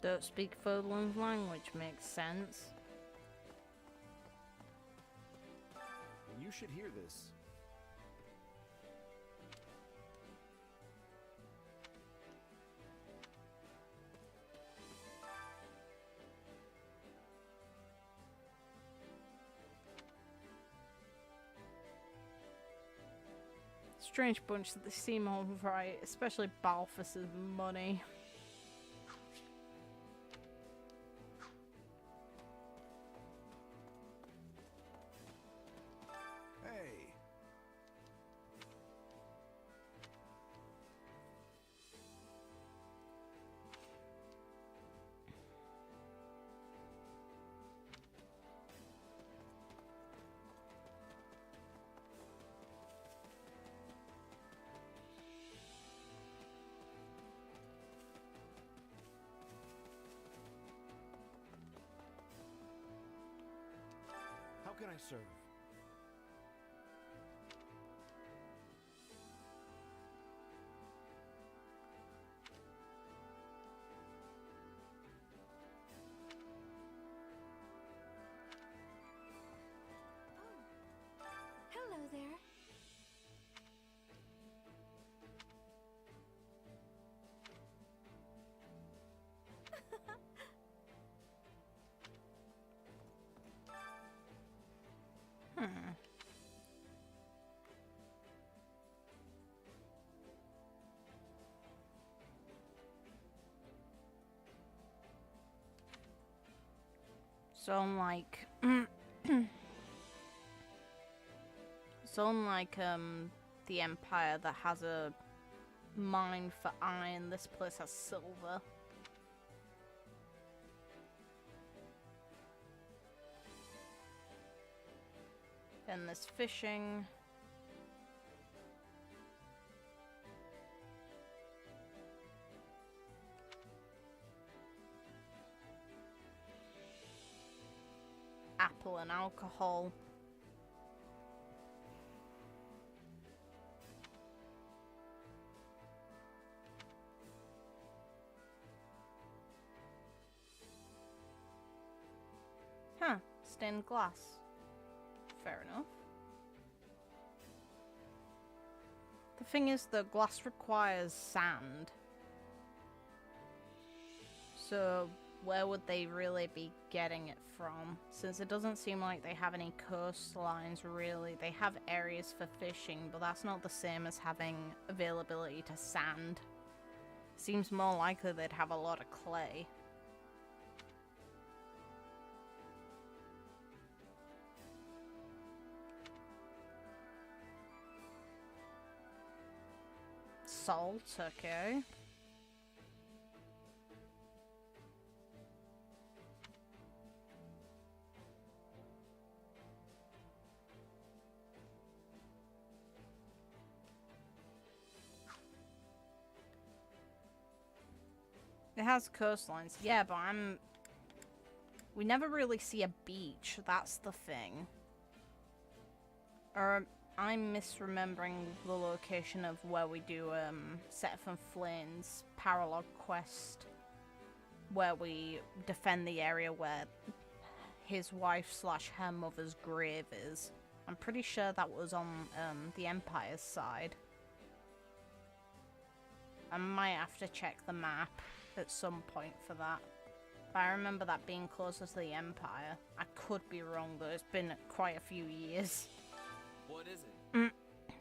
Speaker 1: Don't speak Furlong's language makes sense.
Speaker 3: You should hear this.
Speaker 1: Strange bunch that they seem all right, especially Balthus's money.
Speaker 6: Hey.
Speaker 2: How can I serve?
Speaker 17: Hello there.
Speaker 1: So unlike the Empire that has a mine for iron, this place has silver. Then there's fishing. Apple and alcohol. Huh, stained glass. Fair enough. The thing is, the glass requires sand. So, where would they really be getting it from? Since it doesn't seem like they have any coastlines, really. They have areas for fishing, but that's not the same as having availability to sand. Seems more likely they'd have a lot of clay. Salt, okay. It has coastlines. Yeah, but we never really see a beach. That's the thing. Or I'm misremembering the location of where we do Set from Flayn's paralog quest, where we defend the area where his wife / her mother's grave is. I'm pretty sure that was on the Empire's side. I might have to check the map at some point for that. But I remember that being closer to the Empire. I could be wrong though, it's been quite a few years.
Speaker 11: What is it?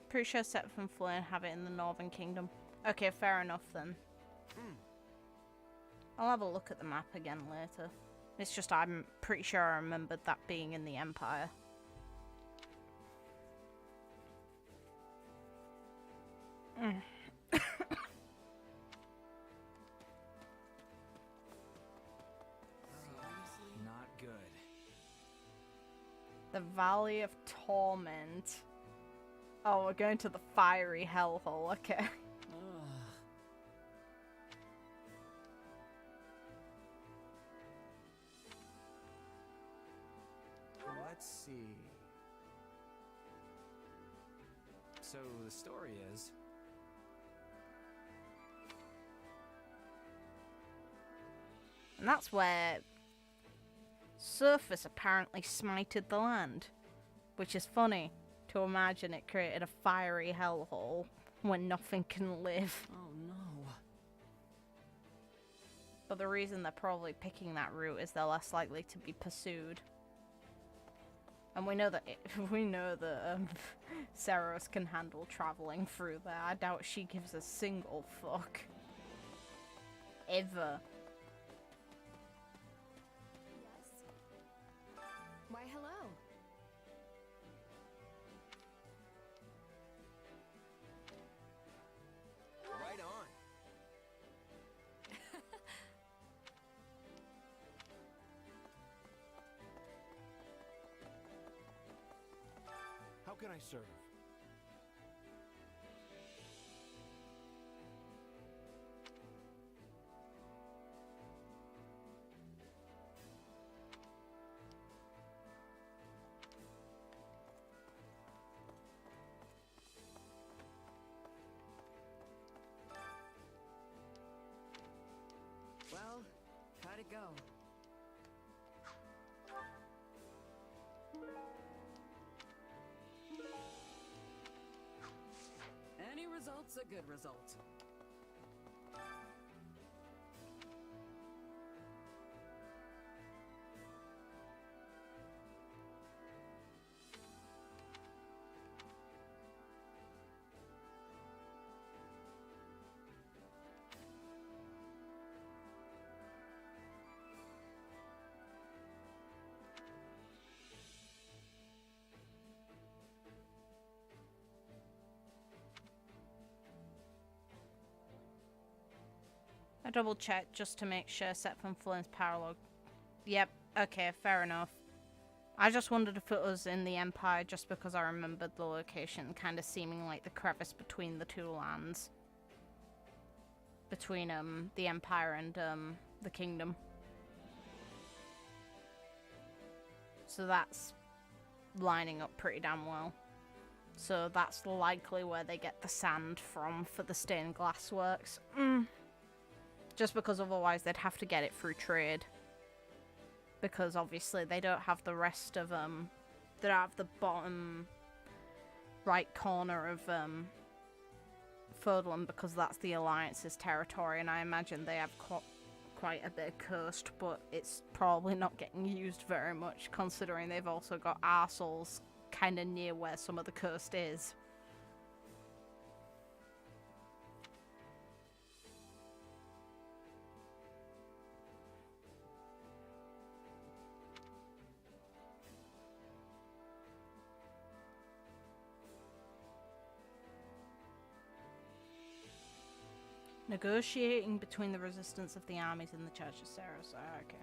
Speaker 1: Pretty sure Set from Flame have it in the Northern Kingdom. Okay, fair enough then. I'll have a look at the map again later. It's just I'm pretty sure I remembered that being in the Empire.
Speaker 11: Not good.
Speaker 1: The Valley of Torment. Oh, we're going to the fiery hellhole, okay.
Speaker 3: Let's see. So the story is...
Speaker 1: And that's where Surface apparently smited the land. Which is funny to imagine it created a fiery hellhole when nothing can live.
Speaker 11: Oh no.
Speaker 1: But the reason they're probably picking that route is they're less likely to be pursued. And we know that Seros can handle traveling through there. I doubt she gives a single fuck. Ever.
Speaker 10: Why, hello.
Speaker 16: Right on.
Speaker 2: How can I serve?
Speaker 18: Well, how'd it go? Any result's a good result.
Speaker 1: I double checked just to make sure Set from Flame's paralog. Yep, okay, fair enough. I just wondered if it was in the Empire just because I remembered the location kind of seeming like the crevice between the two lands. Between the Empire and the Kingdom. So that's lining up pretty damn well. So that's likely where they get the sand from for the stained glass works. Just because otherwise they'd have to get it through trade. Because obviously they don't have the rest of, they don't have the bottom right corner of, Fodlan because that's the Alliance's territory and I imagine they have quite a bit of coast, but it's probably not getting used very much considering they've also got arseholes kind of near where some of the coast is. Negotiating between the resistance of the armies and the Church of Ceres. Okay.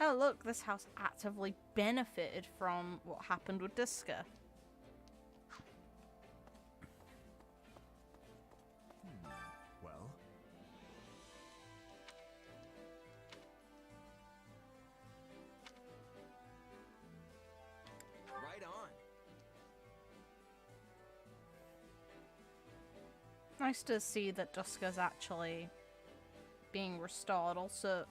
Speaker 1: Oh look, this house actively benefited from what happened with Duska.
Speaker 8: Well?
Speaker 16: Right on.
Speaker 1: Nice to see that Duska's actually being restored. Also,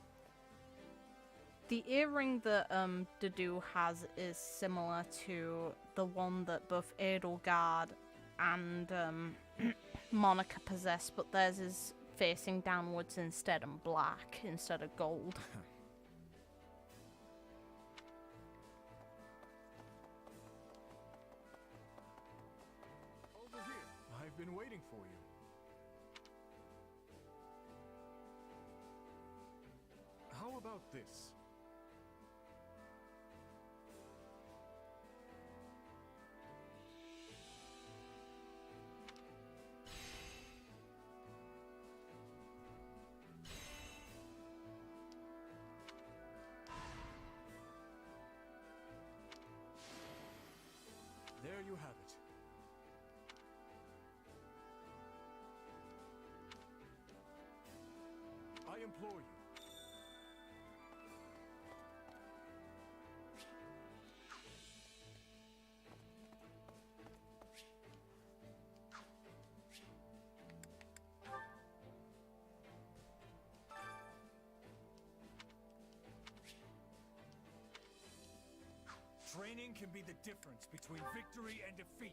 Speaker 1: the earring that Dudu has is similar to the one that both Edelgard and Monica possess, but theirs is facing downwards instead and black instead of gold.
Speaker 5: Over here. I've been waiting for you. How about this? There you have it. I implore you. Training can be the difference between victory and defeat.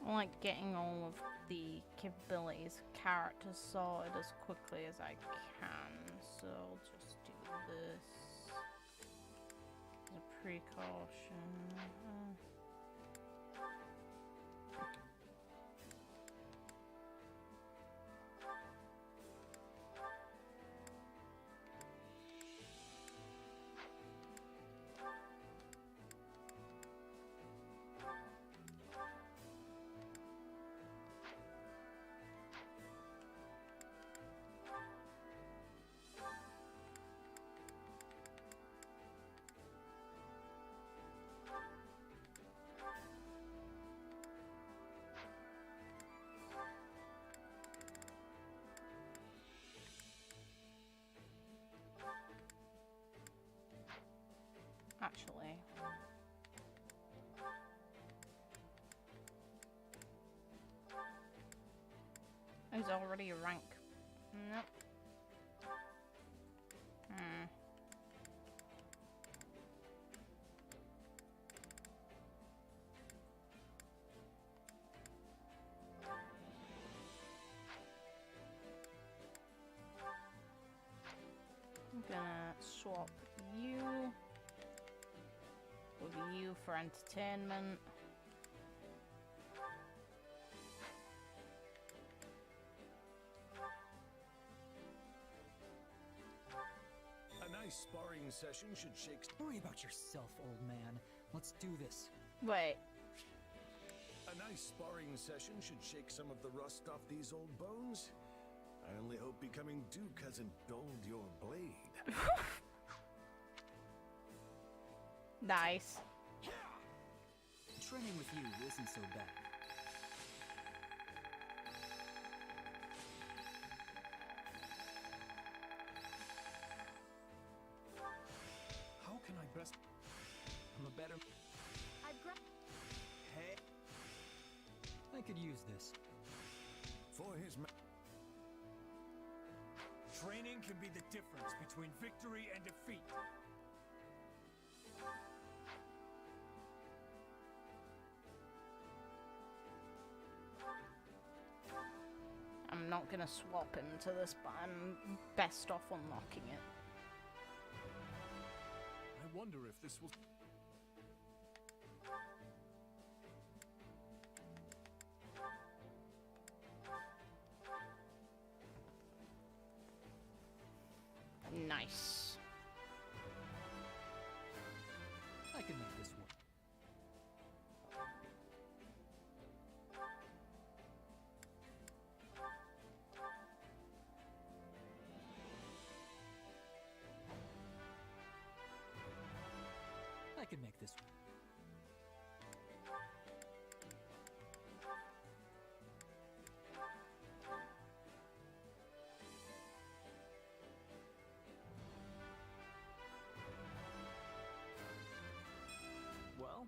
Speaker 1: I like getting all of the capabilities characters sorted as quickly as I can, so I'll just do this as a precaution. Actually, he's already a rank. Nope. I'm gonna swap you with you for entertainment.
Speaker 21: A nice sparring session should shake.
Speaker 14: Worry about yourself, old man. Let's do this.
Speaker 1: Wait.
Speaker 21: A
Speaker 6: A nice sparring session should shake some of the rust off these old bones. I only hope becoming Duke hasn't dulled your blade.
Speaker 1: Nice.
Speaker 14: Training with you isn't so bad.
Speaker 5: How can I best... I'm a better...
Speaker 3: Hey.
Speaker 14: I could use this.
Speaker 6: For his...
Speaker 5: Training can be the difference between victory and defeat.
Speaker 1: I'm not gonna swap him to this, but I'm best off unlocking it.
Speaker 5: I wonder if this will...
Speaker 1: Nice.
Speaker 14: I can make this work. I can make this work. Well,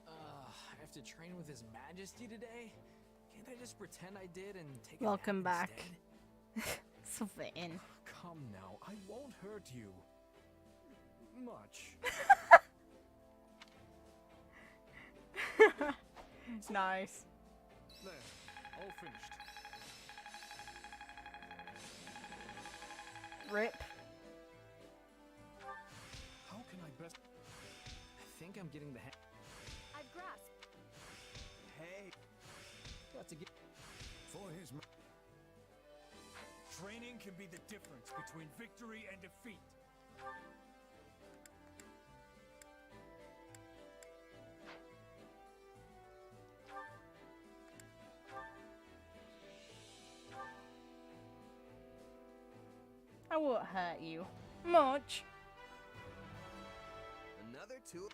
Speaker 11: I have to train with His Majesty today? Can't I just pretend I did and take
Speaker 1: Welcome
Speaker 11: a nap
Speaker 1: back.
Speaker 11: instead?
Speaker 1: So fitting.
Speaker 5: Come now, I won't hurt you. Much.
Speaker 1: Nice.
Speaker 5: There, all finished.
Speaker 1: Rip.
Speaker 5: How can I best...
Speaker 11: I think I'm getting the hang...
Speaker 10: I've grasped.
Speaker 3: Hey.
Speaker 14: Got to get...
Speaker 6: For his...
Speaker 5: Training can be the difference between victory and defeat.
Speaker 1: I won't hurt you. Much.
Speaker 3: Another two.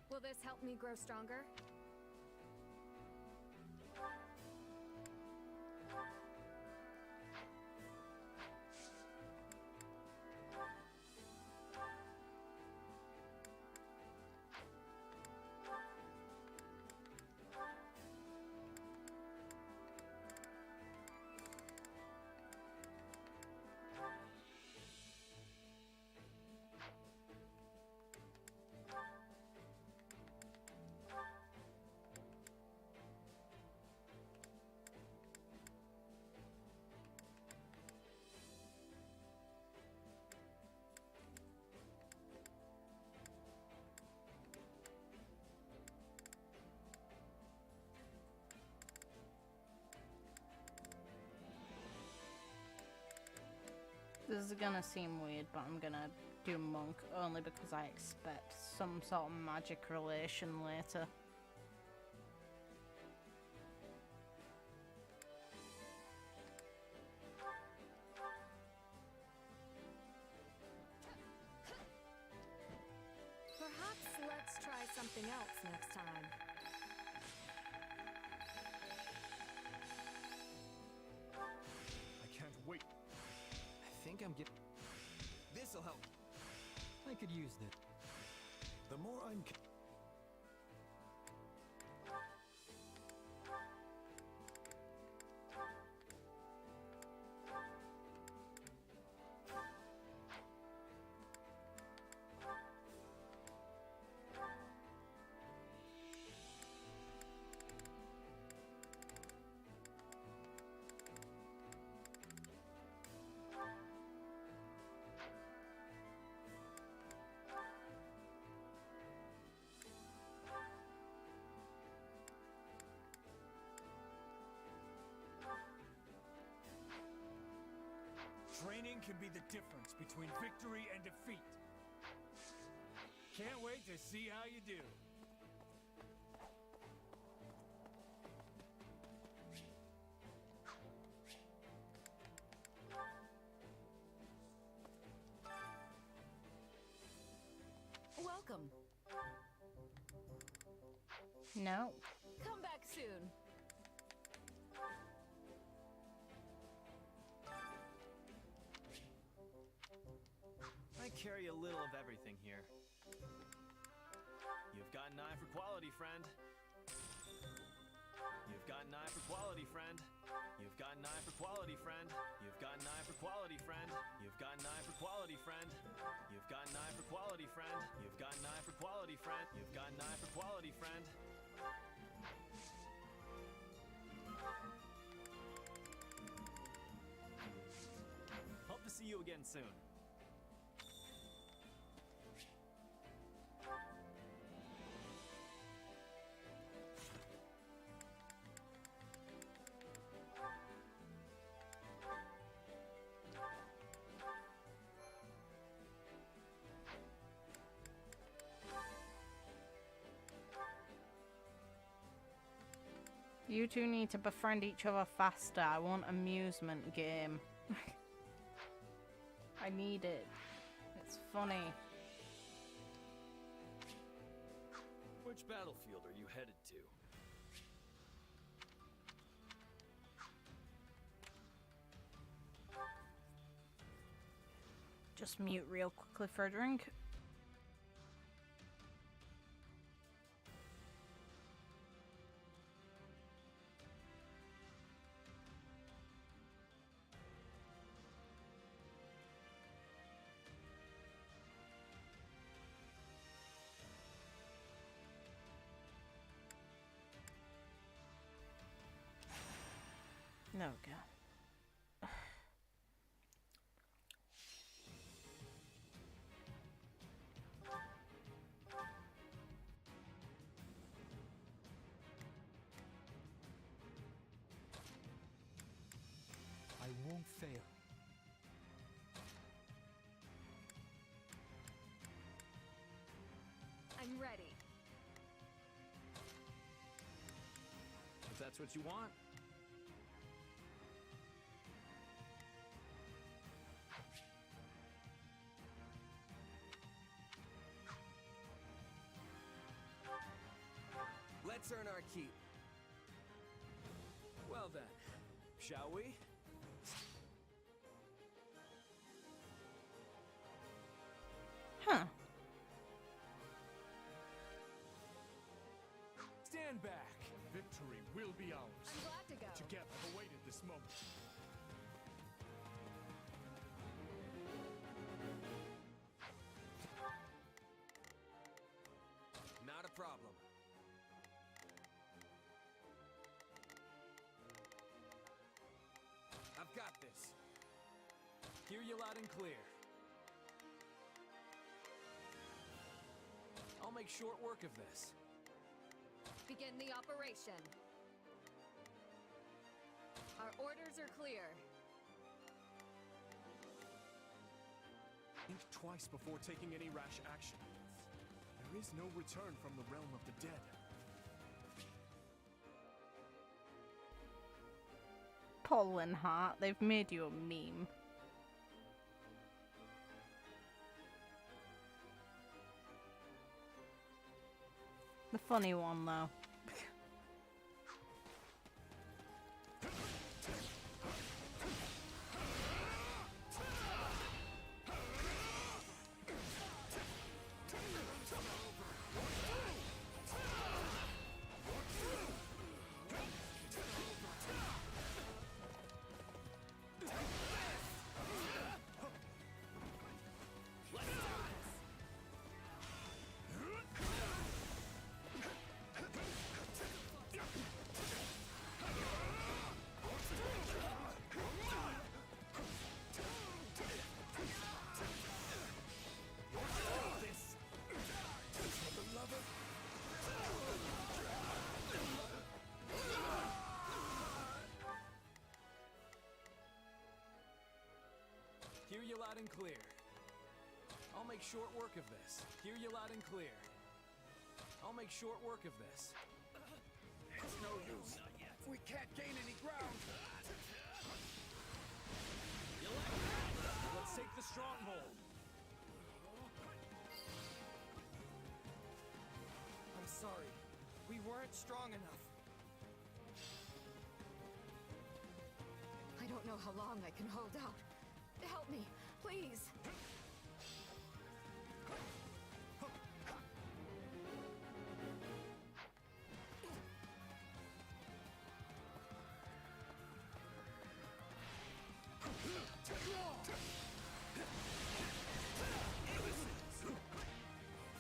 Speaker 10: Will this help me grow stronger?
Speaker 1: This is gonna seem weird, but I'm gonna do monk only because I expect some sort of magic relation later.
Speaker 15: Perhaps let's try something else next time.
Speaker 5: I can't wait. I think I'm getting... This'll help.
Speaker 14: I could use this.
Speaker 5: The more I'm... Training can be the difference between victory and defeat. Can't wait to see how you do.
Speaker 15: Welcome.
Speaker 1: No.
Speaker 15: Come back soon.
Speaker 11: I carry a little of everything here. You've got an eye for quality, friend. You've got an eye for quality, friend. You've got an eye for quality, friend. You've got an eye for quality, friend. You've got an eye for quality, friend. You've got an eye for quality, friend. You've got an eye for quality, friend. You've got an eye for quality, friend. Hope to see you again soon.
Speaker 1: You two need to befriend each other faster. I want amusement game. I need it. It's funny.
Speaker 11: Which battlefield are you headed to?
Speaker 1: Just mute real quickly for a drink. No go.
Speaker 14: I won't fail.
Speaker 10: I'm ready.
Speaker 11: If that's what you want.
Speaker 16: Let's earn our keep.
Speaker 11: Well then, shall we?
Speaker 1: Huh.
Speaker 5: Stand back. Victory will be ours.
Speaker 10: I'm glad to go.
Speaker 5: Together, I've awaited this moment.
Speaker 16: Not a problem. I've got this.
Speaker 11: Hear you loud and clear. I'll make short work of this.
Speaker 10: Begin the operation. Our orders are clear.
Speaker 5: Think twice before taking any rash action. There is no return from the realm of the dead.
Speaker 1: Pollen Heart, they've made you a meme. The funny one, though.
Speaker 5: Hear you loud and clear. I'll make short work of this. Hear you loud and clear. I'll make short work of this.
Speaker 12: It's no use. We can't gain any ground.
Speaker 5: Let's take the stronghold.
Speaker 16: I'm sorry. We weren't strong enough.
Speaker 10: I don't know how long I can hold out. Help me, please.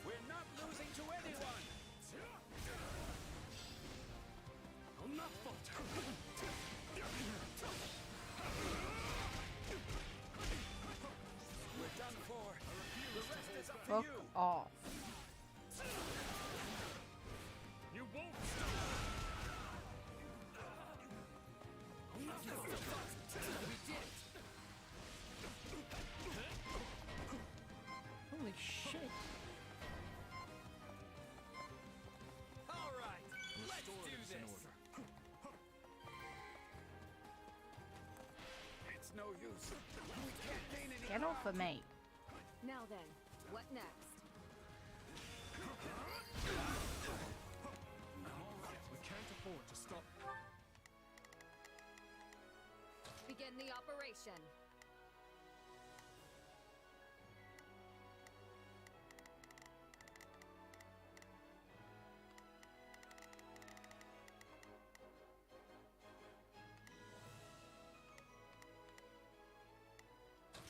Speaker 12: We're not losing to anyone.
Speaker 5: I'll not falter.
Speaker 12: We're done for. The rest is up to
Speaker 1: Fuck
Speaker 12: you.
Speaker 1: off.
Speaker 5: You won't
Speaker 1: Holy shit.
Speaker 16: All right, let's do this.
Speaker 12: It's no use. We can't gain any
Speaker 1: Get off of me.
Speaker 10: Now then, what next?
Speaker 5: We can't afford to stop.
Speaker 10: Begin the operation.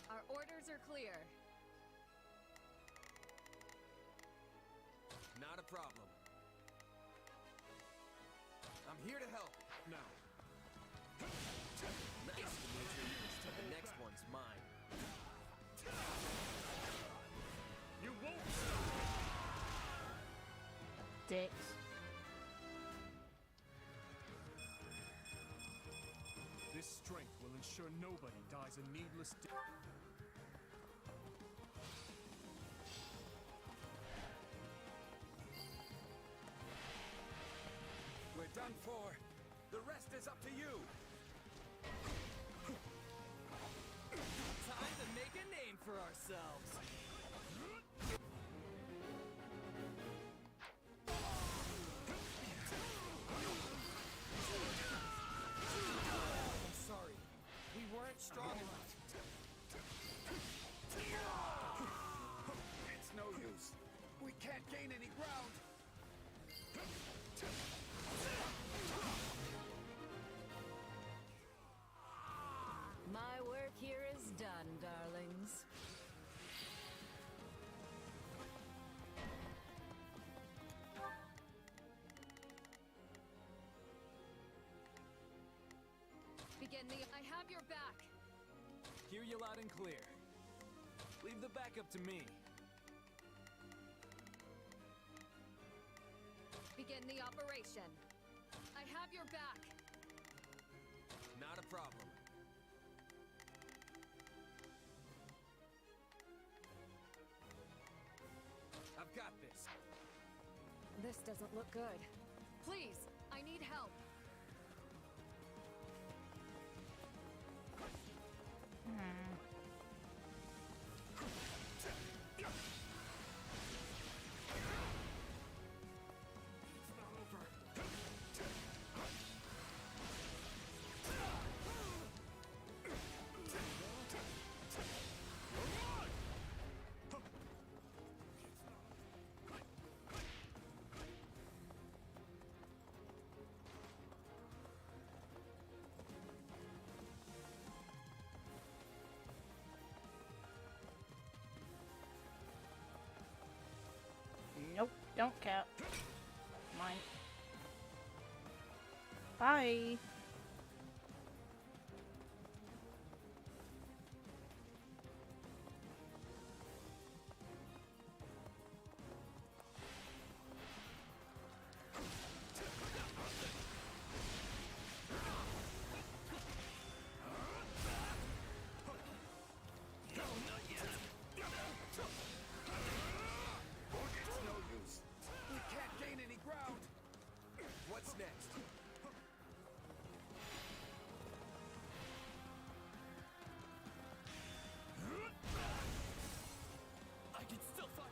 Speaker 10: Our orders are clear.
Speaker 16: Not a problem. I'm here to help.
Speaker 5: Now.
Speaker 16: Nice, Dimitri. The next one's mine.
Speaker 5: You won't.
Speaker 1: Dicks.
Speaker 5: This strength will ensure nobody dies a needless death.
Speaker 12: We're done for. The rest is up to you.
Speaker 16: Time to make a name for ourselves. I'm sorry. We weren't strong enough.
Speaker 12: It's no use. We can't gain any ground.
Speaker 18: My work here is done, darlings.
Speaker 10: Begin the... I have your back.
Speaker 5: Hear you loud and clear. Leave the backup to me.
Speaker 10: Begin the operation. I have your back.
Speaker 16: Not a problem.
Speaker 5: this.
Speaker 10: This doesn't look good. Please, I need help.
Speaker 1: Nope, don't count. Mine. Bye.
Speaker 16: What's next?
Speaker 5: I can still fight.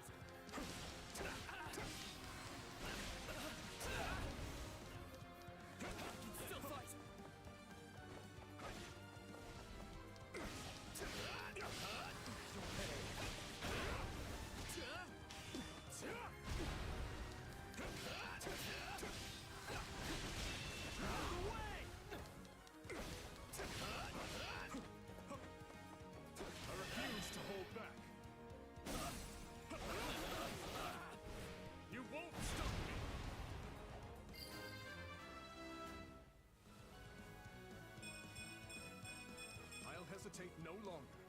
Speaker 5: Hesitate no longer.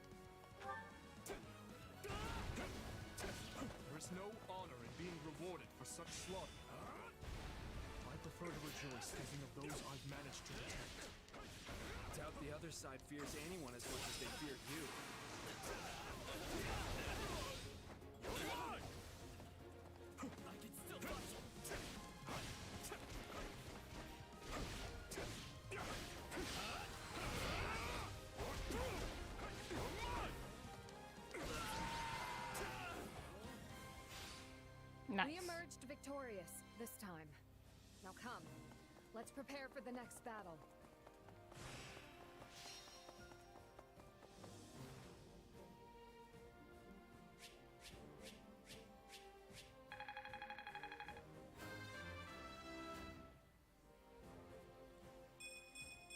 Speaker 5: There is no honor in being rewarded for such slaughter. I prefer to rejoice thinking of those I've managed to protect.
Speaker 3: Doubt the other side fears anyone as much as they fear you.
Speaker 5: I can still fight.
Speaker 1: Nice.
Speaker 10: We emerged victorious this time. Now come, let's prepare for the next battle.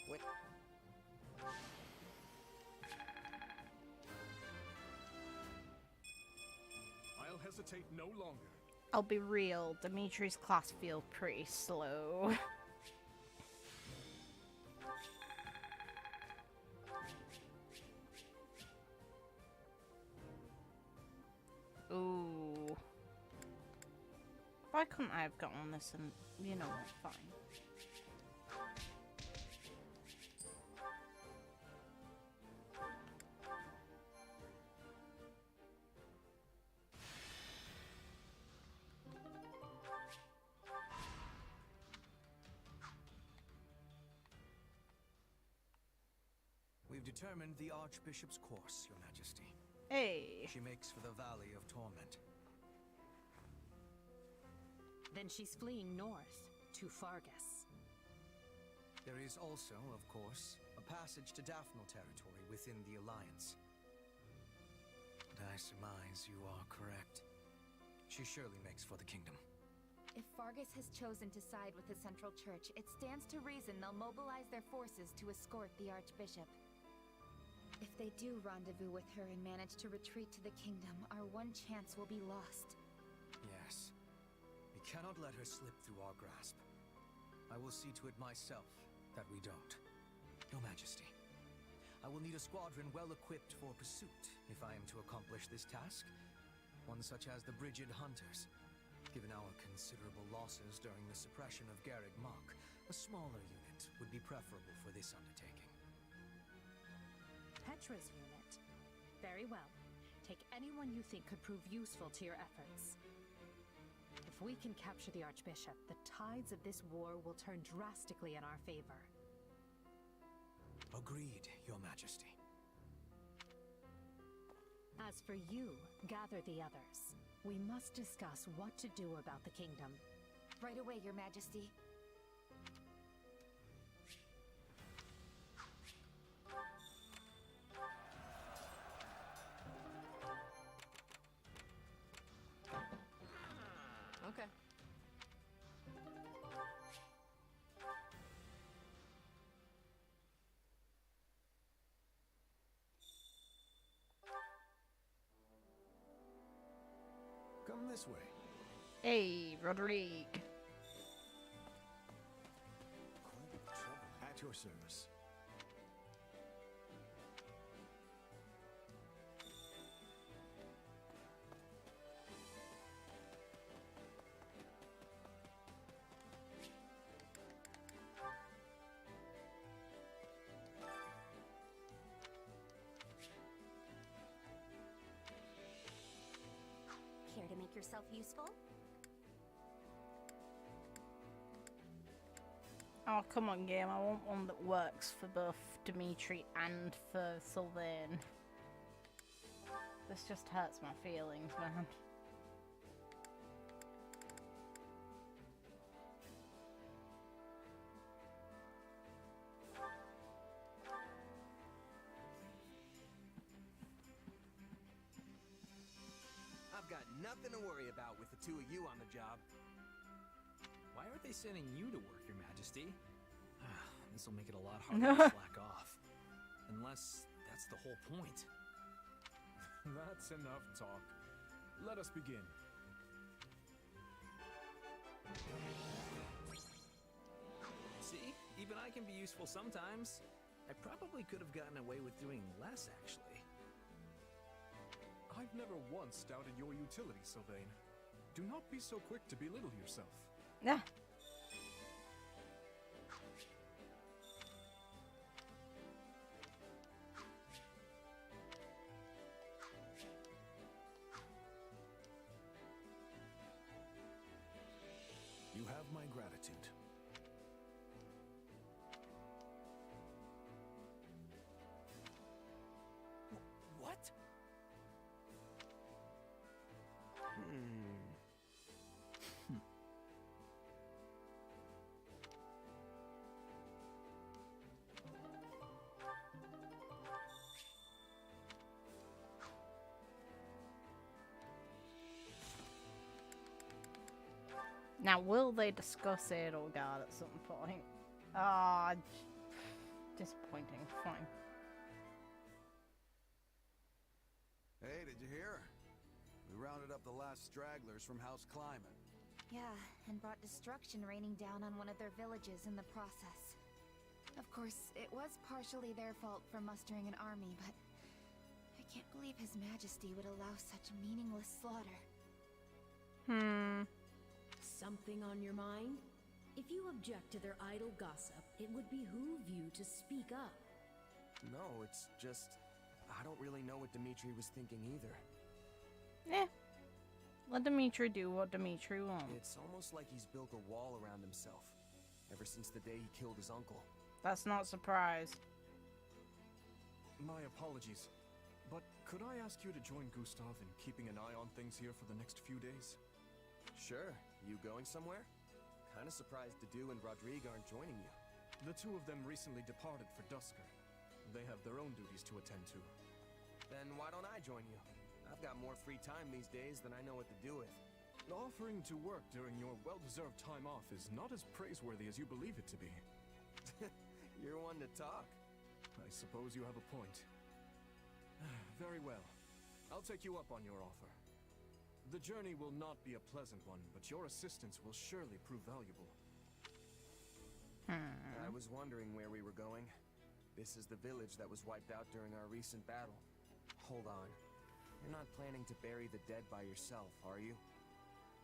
Speaker 16: Wait.
Speaker 5: I'll hesitate no longer.
Speaker 1: I'll be real, Dimitri's class feels pretty slow. Ooh. Why couldn't I have gotten this and, you know what, fine.
Speaker 8: We've determined the Archbishop's course, Your Majesty.
Speaker 1: Hey.
Speaker 8: She makes for the Valley of Torment.
Speaker 18: Then she's fleeing north, to Fargus.
Speaker 8: There is also, of course, a passage to Daphnal territory within the Alliance. But I surmise you are correct. She surely makes for the kingdom.
Speaker 15: If Fargus has chosen to side with the Central Church, it stands to reason they'll mobilize their forces to escort the Archbishop. If they do rendezvous with her and manage to retreat to the kingdom, our one chance will be lost.
Speaker 8: Yes. We cannot let her slip through our grasp. I will see to it myself that we don't. Your Majesty, I will need a squadron well equipped for pursuit if I am to accomplish this task. One such as the Brigid Hunters. Given our considerable losses during the suppression of Garreg Mach, a smaller unit would be preferable for this undertaking.
Speaker 18: Petra's unit. Very well. Take anyone you think could prove useful to your efforts. If we can capture the Archbishop, the tides of this war will turn drastically in our favor.
Speaker 8: Agreed, Your Majesty.
Speaker 18: As for you, gather the others. We must discuss what to do about the kingdom.
Speaker 15: Right away, Your Majesty.
Speaker 4: Okay.
Speaker 2: Come this way.
Speaker 1: Hey, Rodrigue.
Speaker 2: At your service.
Speaker 9: Care to make yourself useful?
Speaker 1: Oh, come on, game. I want one that works for both Dimitri and for Sylvain. This just hurts my feelings, man.
Speaker 3: I've got nothing to worry about with the two of you on the job.
Speaker 8: Why aren't they sending you to work, Your Majesty? This will make it a lot harder to slack off. Unless that's the whole point.
Speaker 5: That's enough talk. Let us begin.
Speaker 8: See? Even I can be useful sometimes. I probably could have gotten away with doing less, actually.
Speaker 5: I've never once doubted your utility, Sylvain. Do not be so quick to belittle yourself.
Speaker 1: Yeah.
Speaker 2: You have my gratitude.
Speaker 3: What?
Speaker 1: Now, will they discuss Edelgard at some point? Ah, disappointing. Fine.
Speaker 19: Hey, did you hear? We rounded up the last stragglers from House Climate.
Speaker 15: Yeah, and brought destruction raining down on one of their villages in the process. Of course, it was partially their fault for mustering an army, but I can't believe His Majesty would allow such meaningless slaughter.
Speaker 7: Something on your mind? If you object to their idle gossip, it would behoove you to speak up.
Speaker 3: No, it's just... I don't really know what Dimitri was thinking either.
Speaker 1: Eh. Let Dimitri do what Dimitri wants.
Speaker 3: It's almost like he's built a wall around himself, ever since the day he killed his uncle.
Speaker 1: That's not a surprise.
Speaker 5: My apologies, but could I ask you to join Gustav in keeping an eye on things here for the next few days?
Speaker 3: Sure. You going somewhere? Kinda surprised Dedu and Rodrigue aren't joining you.
Speaker 5: The two of them recently departed for Dusker. They have their own duties to attend to.
Speaker 3: Then why don't I join you? I've got more free time these days than I know what to do with.
Speaker 5: Offering to work during your well-deserved time off is not as praiseworthy as you believe it to be.
Speaker 3: You're one to talk.
Speaker 5: I suppose you have a point. Very well. I'll take you up on your offer. The journey will not be a pleasant one, but your assistance will surely prove valuable.
Speaker 3: I was wondering where we were going. This is the village that was wiped out during our recent battle. Hold on. You're not planning to bury the dead by yourself, are you?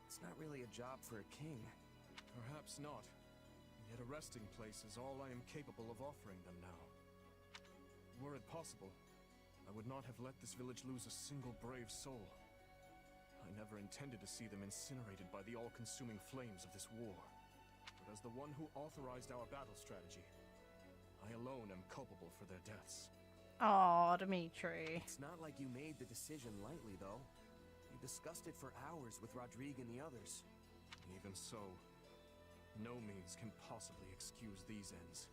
Speaker 3: It's not really a job for a king.
Speaker 5: Perhaps not. Yet a resting place is all I am capable of offering them now. Were it possible, I would not have let this village lose a single brave soul. I never intended to see them incinerated by the all-consuming flames of this war. But as the one who authorized our battle strategy, I alone am culpable for their deaths.
Speaker 1: Aw, Dimitri.
Speaker 16: It's not like you made the decision lightly, though. You discussed it for hours with Rodrigue and the others.
Speaker 5: Even so, no means can possibly excuse these ends.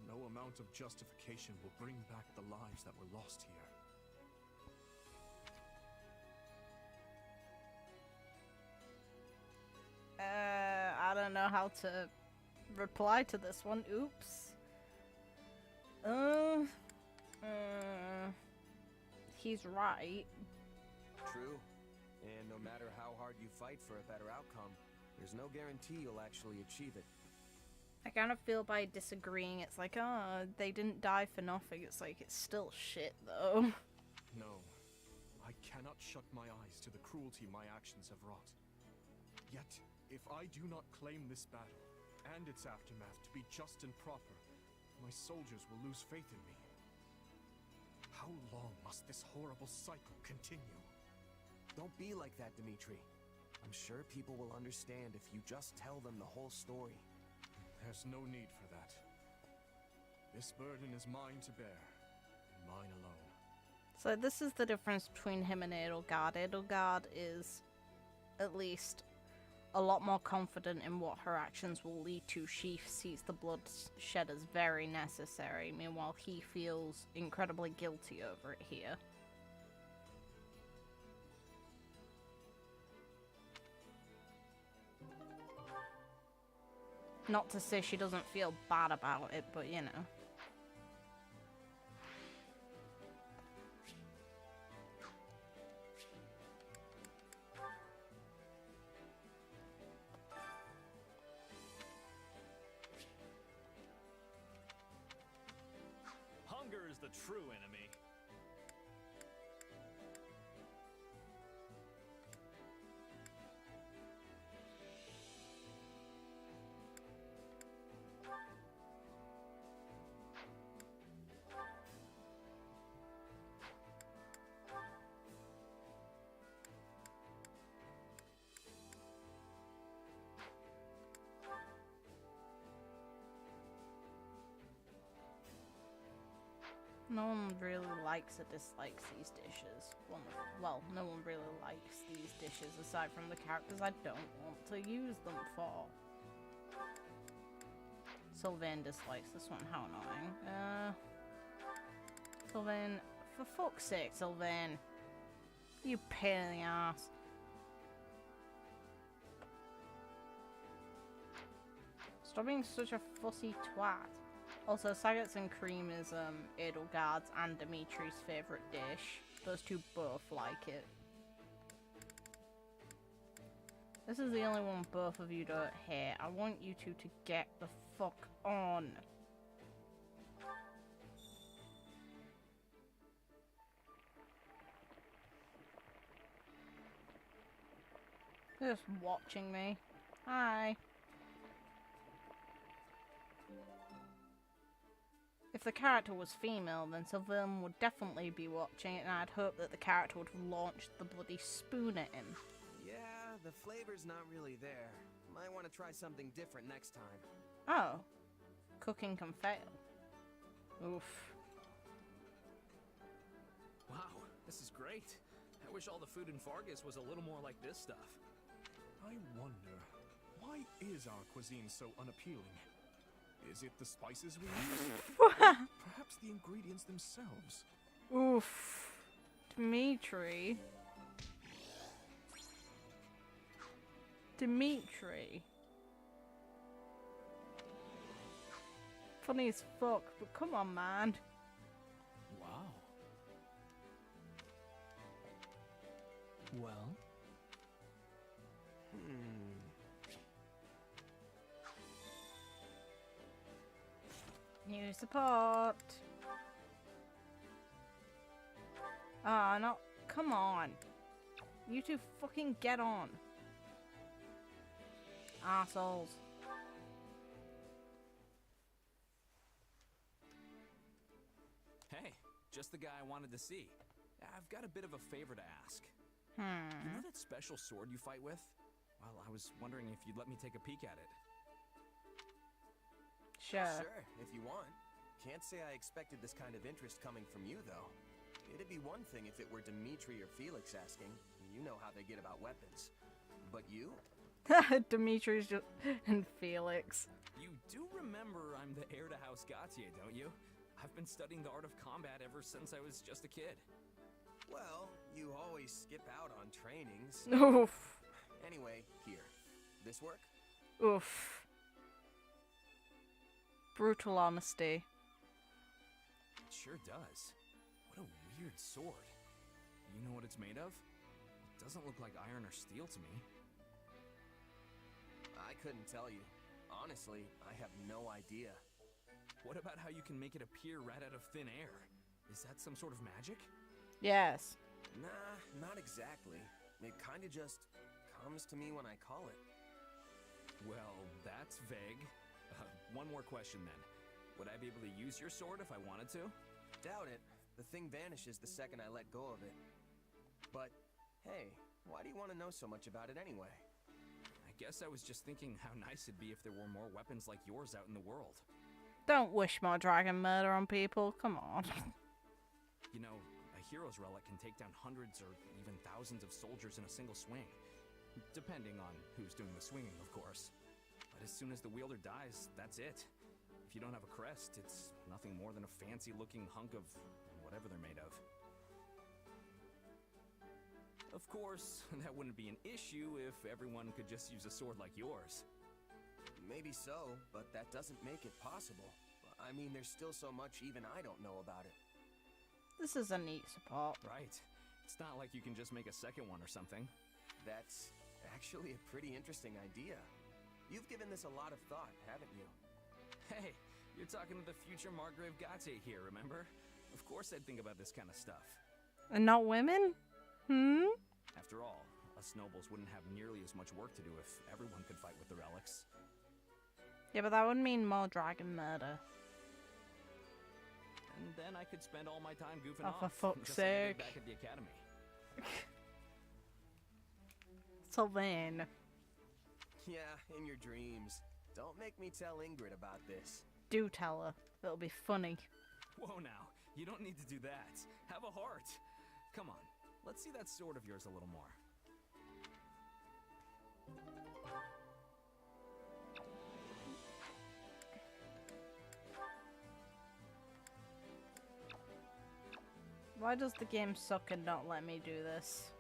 Speaker 5: No amount of justification will bring back the lives that were lost here.
Speaker 1: I don't know how to reply to this one. Oops. He's right.
Speaker 16: True. And no matter how hard you fight for a better outcome, there's no guarantee you'll actually achieve it.
Speaker 1: I kind of feel by disagreeing, it's like, oh, they didn't die for nothing. It's like, it's still shit, though.
Speaker 5: No, I cannot shut my eyes to the cruelty my actions have wrought. Yet, if I do not claim this battle, and its aftermath to be just and proper, my soldiers will lose faith in me. How long must this horrible cycle continue?
Speaker 16: Don't be like that, Dimitri. I'm sure people will understand if you just tell them the whole story.
Speaker 5: There's no need for that. This burden is mine to bear, and mine alone.
Speaker 1: So this is the difference between him and Edelgard. Edelgard is at least a lot more confident in what her actions will lead to. She sees the bloodshed as very necessary. Meanwhile, he feels incredibly guilty over it here. Not to say she doesn't feel bad about it, but you know.
Speaker 11: Hunger is the true enemy.
Speaker 1: No one really likes or dislikes these dishes. Well, no one really likes these dishes aside from the characters I don't want to use them for. Sylvain dislikes this one. How annoying. Sylvain, for fuck's sake, Sylvain. You pain in the ass. Stop being such a fussy twat. Also, Sagat's and cream is Edelgard's and Dimitri's favourite dish. Those two both like it. This is the only one both of you don't hate. I want you two to get the fuck on. They're just watching me. Hi. If the character was female, then Sylvain would definitely be watching it, and I'd hope that the character would have launched the bloody spoon at him.
Speaker 16: Yeah, the flavor's not really there. Might want to try something different next time.
Speaker 1: Oh. Cooking can fail. Oof.
Speaker 11: Wow, this is great. I wish all the food in Fargus was a little more like this stuff.
Speaker 5: I wonder, why is our cuisine so unappealing? Is it the spices we use? Perhaps the ingredients themselves.
Speaker 1: Oof. Dimitri. Funny as fuck, but come on, man.
Speaker 11: Wow.
Speaker 14: Well?
Speaker 1: New support. Ah, no. Come on. You two fucking get on. Assholes.
Speaker 11: Hey, just the guy I wanted to see. I've got a bit of a favor to ask.
Speaker 13: You know that special sword you fight with? Well, I was wondering if you'd let me take a peek at it.
Speaker 1: Sure.
Speaker 3: Sure, if you want. Can't say I expected this kind of interest coming from you, though. It'd be one thing if it were Dimitri or Felix asking. You know how they get about weapons. But you?
Speaker 1: Dimitri's just... and Felix.
Speaker 13: You do remember I'm the heir to House Gautier, don't you? I've been studying the art of combat ever since I was just a kid.
Speaker 3: Well, you always skip out on trainings.
Speaker 1: Oof.
Speaker 3: Anyway, here. This work?
Speaker 1: Oof. Brutal honesty.
Speaker 13: It sure does. What a weird sword. You know what it's made of? It doesn't look like iron or steel to me.
Speaker 3: I couldn't tell you. Honestly, I have no idea.
Speaker 13: What about how you can make it appear right out of thin air? Is that some sort of magic?
Speaker 1: Yes.
Speaker 3: Nah, not exactly. It kinda just comes to me when I call it.
Speaker 13: Well, that's vague. One more question then. Would I be able to use your sword if I wanted to?
Speaker 3: Doubt it. The thing vanishes the second I let go of it. But, hey, why do you want to know so much about it anyway?
Speaker 13: I guess I was just thinking how nice it'd be if there were more weapons like yours out in the world.
Speaker 1: Don't wish more dragon murder on people. Come on.
Speaker 13: You know, a hero's relic can take down hundreds or even thousands of soldiers in a single swing. Depending on who's doing the swinging, of course. But as soon as the wielder dies, that's it. If you don't have a crest, it's nothing more than a fancy-looking hunk of whatever they're made of. Of course, that wouldn't be an issue if everyone could just use a sword like yours.
Speaker 3: Maybe so, but that doesn't make it possible. I mean, there's still so much even I don't know about it.
Speaker 1: This is a neat support.
Speaker 13: Right. It's not like you can just make a second one or something.
Speaker 3: That's actually a pretty interesting idea. You've given this a lot of thought, haven't you?
Speaker 13: Hey, you're talking to the future Margrave Gautier here, remember? Of course I'd think about this kind of stuff.
Speaker 1: And not women?
Speaker 13: After all, us nobles wouldn't have nearly as much work to do if everyone could fight with the relics.
Speaker 1: Yeah, but that would mean more dragon murder.
Speaker 13: And then I could spend all my time goofing
Speaker 1: Oh,
Speaker 13: off.
Speaker 1: for fuck's
Speaker 13: just like I did
Speaker 1: sake.
Speaker 13: back at the academy.
Speaker 1: Sylvain.
Speaker 3: Yeah, in your dreams. Don't make me tell Ingrid about this.
Speaker 1: Do tell her. It'll be funny.
Speaker 13: Whoa now, you don't need to do that. Have a heart. Come on, let's see that sword of yours a little more.
Speaker 1: Why does the game suck and not let me do this?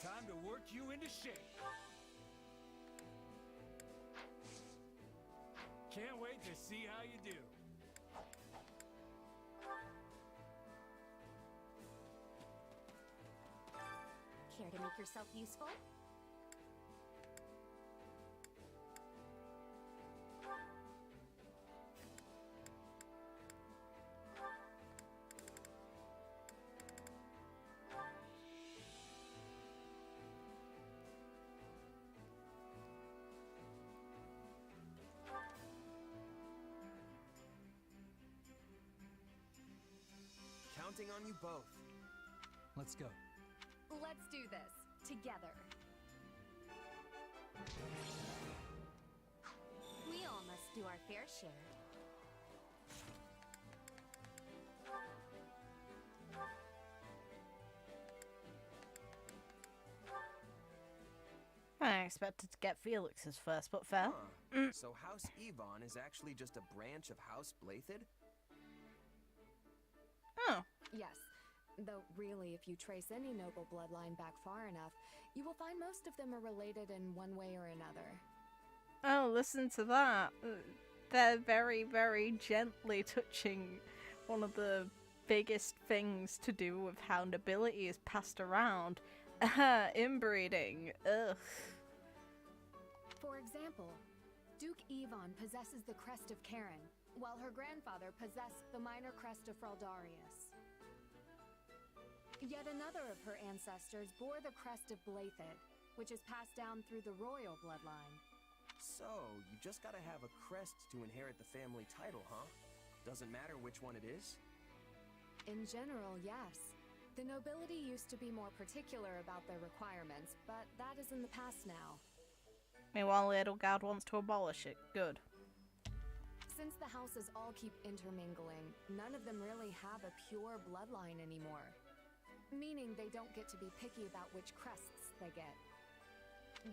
Speaker 22: Time to work you into shape. Can't wait to see how you do.
Speaker 10: Care to make yourself useful?
Speaker 3: Counting on you both.
Speaker 14: Let's go.
Speaker 15: Let's do this together. We all must do our fair share.
Speaker 1: I expected to get Felix's first, but fair.
Speaker 3: Huh. So House Yvonne is actually just a branch of House Blathid?
Speaker 1: Oh.
Speaker 10: Yes. Though really, if you trace any noble bloodline back far enough, you will find most of them are related in one way or another.
Speaker 1: Oh, listen to that. They're very, very gently touching one of the biggest things to do with how nobility is passed around. Inbreeding. Ugh.
Speaker 10: For example, Duke Yvonne possesses the crest of Karen, while her grandfather possessed the minor crest of Fraldarius. Yet another of her ancestors bore the crest of Blathid, which is passed down through the royal bloodline.
Speaker 16: So, you just gotta have a crest to inherit the family title, huh? Doesn't matter which one it is?
Speaker 10: In general, yes. The nobility used to be more particular about their requirements, but that is in the past now.
Speaker 1: Meanwhile, Edelgard wants to abolish it. Good.
Speaker 10: Since the houses all keep intermingling, none of them really have a pure bloodline anymore. Meaning they don't get to be picky about which crests they get.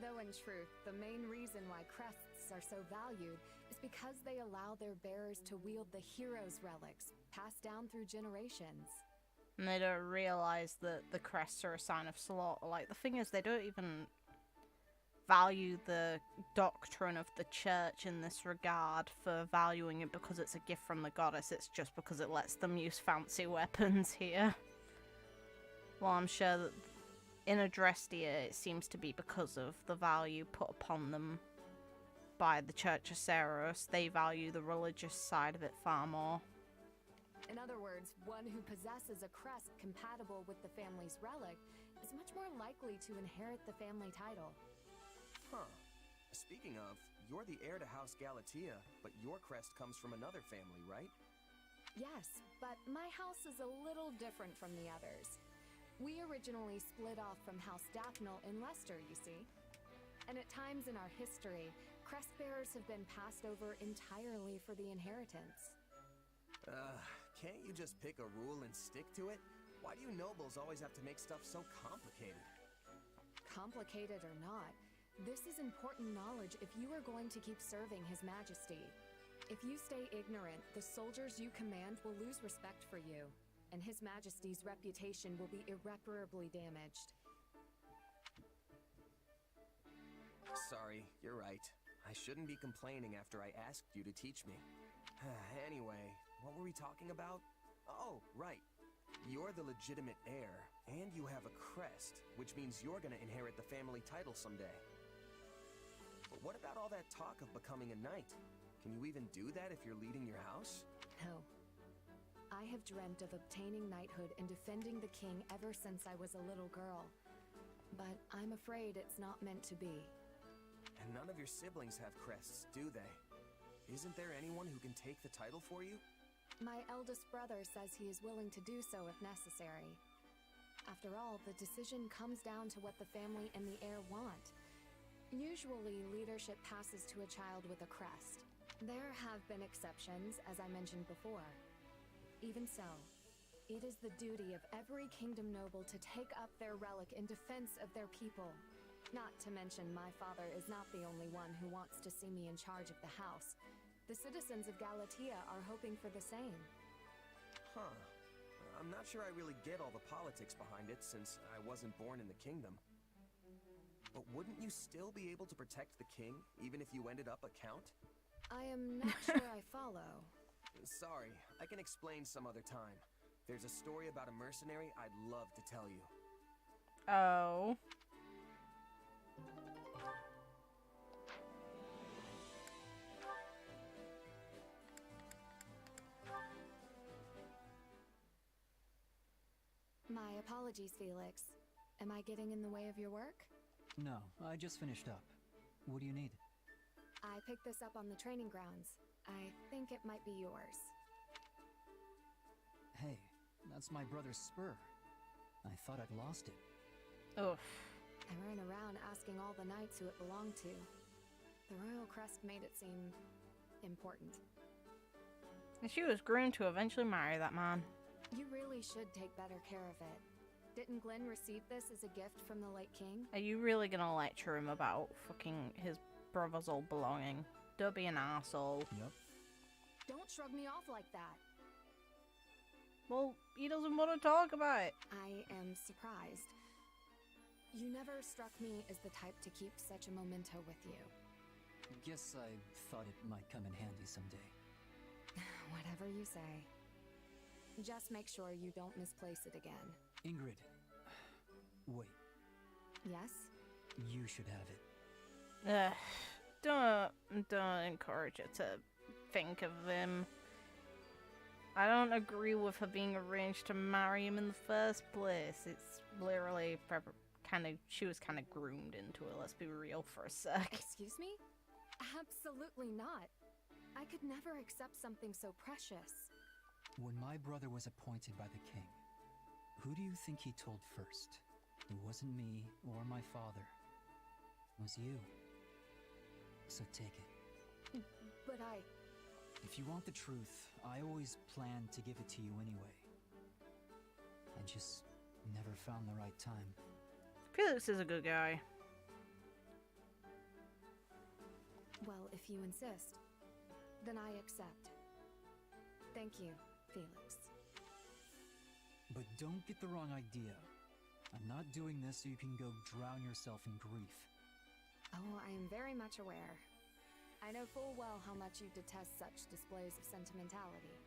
Speaker 10: Though in truth, the main reason why crests are so valued is because they allow their bearers to wield the hero's relics, passed down through generations.
Speaker 1: And they don't realize that the crests are a sign of slaughter. Like, the thing is, they don't even value the doctrine of the church in this regard for valuing it because it's a gift from the goddess. It's just because it lets them use fancy weapons here. Well, I'm sure that in Adrestia it seems to be because of the value put upon them by the Church of Seros. They value the religious side of it far more.
Speaker 10: In other words, one who possesses a crest compatible with the family's relic is much more likely to inherit the family title.
Speaker 16: Huh. Speaking of, you're the heir to House Galatea, but your crest comes from another family, right?
Speaker 10: Yes, but my house is a little different from the others. We originally split off from House Daphnel in Leicester, you see. And at times in our history, crest bearers have been passed over entirely for the inheritance.
Speaker 16: Can't you just pick a rule and stick to it? Why do you nobles always have to make stuff so complicated?
Speaker 10: Complicated or not, this is important knowledge if you are going to keep serving His Majesty. If you stay ignorant, the soldiers you command will lose respect for you, and His Majesty's reputation will be irreparably damaged.
Speaker 16: Sorry, you're right. I shouldn't be complaining after I asked you to teach me. Anyway, what were we talking about? Oh, right. You're the legitimate heir, and you have a crest, which means you're gonna inherit the family title someday. But what about all that talk of becoming a knight? Can you even do that if you're leading your house?
Speaker 10: No. I have dreamt of obtaining knighthood and defending the king ever since I was a little girl. But I'm afraid it's not meant to be.
Speaker 16: And none of your siblings have crests, do they? Isn't there anyone who can take the title for you?
Speaker 10: My eldest brother says he is willing to do so if necessary. After all, the decision comes down to what the family and the heir want. Usually, leadership passes to a child with a crest. There have been exceptions, as I mentioned before. Even so, it is the duty of every kingdom noble to take up their relic in defense of their people. Not to mention, my father is not the only one who wants to see me in charge of the house. The citizens of Galatea are hoping for the same.
Speaker 16: Huh. I'm not sure I really get all the politics behind it, since I wasn't born in the kingdom. But wouldn't you still be able to protect the king, even if you ended up a count?
Speaker 10: I am not sure I follow.
Speaker 16: Sorry, I can explain some other time. There's a story about a mercenary I'd love to tell you.
Speaker 1: Oh.
Speaker 10: My apologies, Felix. Am I getting in the way of your work?
Speaker 14: No, I just finished up. What do you need?
Speaker 10: I picked this up on the training grounds. I think it might be yours.
Speaker 14: Hey, that's my brother's spur. I thought I'd lost it.
Speaker 1: Oof.
Speaker 10: I ran around asking all the knights who it belonged to. The royal crest made it seem important.
Speaker 1: And she was groomed to eventually marry that man.
Speaker 10: You really should take better care of it. Didn't Glenn receive this as a gift from the late king?
Speaker 1: Are you really gonna lecture him about fucking his brother's old belonging? Don't be an asshole.
Speaker 14: Yep.
Speaker 10: Don't shrug me off like that.
Speaker 1: Well, he doesn't want to talk about it.
Speaker 10: I am surprised. You never struck me as the type to keep such a memento with you.
Speaker 14: Guess I thought it might come in handy someday.
Speaker 10: Whatever you say. Just make sure you don't misplace it again.
Speaker 14: Ingrid. Wait.
Speaker 10: Yes?
Speaker 14: You should have it.
Speaker 1: Don't encourage her to think of him. I don't agree with her being arranged to marry him in the first place. It's literally she was kind of groomed into it, let's be real for a sec.
Speaker 10: Excuse me? Absolutely not. I could never accept something so precious.
Speaker 14: When my brother was appointed by the king, who do you think he told first? It wasn't me or my father. It was you. So take it.
Speaker 10: But
Speaker 14: If you want the truth, I always planned to give it to you anyway. I just never found the right time.
Speaker 1: Felix is a good guy.
Speaker 10: Well, if you insist, then I accept. Thank you, Felix.
Speaker 14: But don't get the wrong idea. I'm not doing this so you can go drown yourself in grief.
Speaker 10: Oh, I am very much aware. I know full well how much you detest such displays of sentimentality.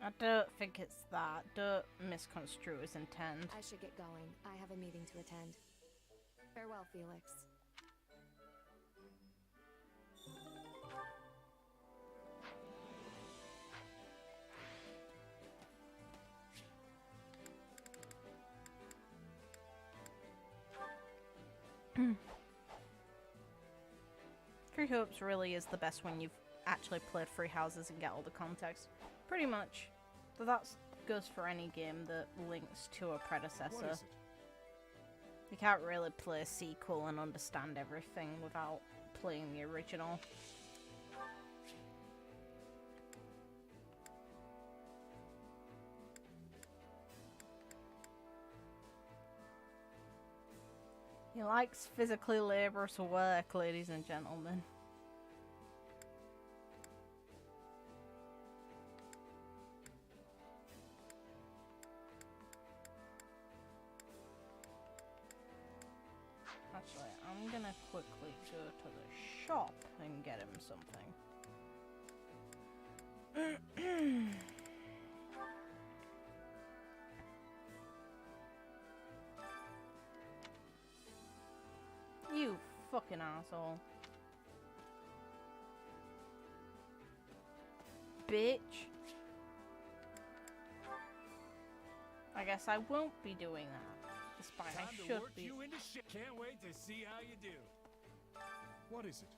Speaker 1: I don't think it's that. Don't misconstrue his intent.
Speaker 10: I should get going. I have a meeting to attend. Farewell, Felix.
Speaker 1: Three Hopes really is the best when you've actually played Three Houses and get all the context. Pretty much. But that goes for any game that links to a predecessor.
Speaker 5: What is it?
Speaker 1: You can't really play a sequel and understand everything without playing the original. He likes physically laborious work, ladies and gentlemen. Actually, I'm gonna quickly go to the shop and get him something. You fucking asshole. Bitch. I guess I won't be doing that. Despite I should
Speaker 22: to work
Speaker 1: be.
Speaker 22: you into shit. Can't wait to see how you do.
Speaker 5: What is it?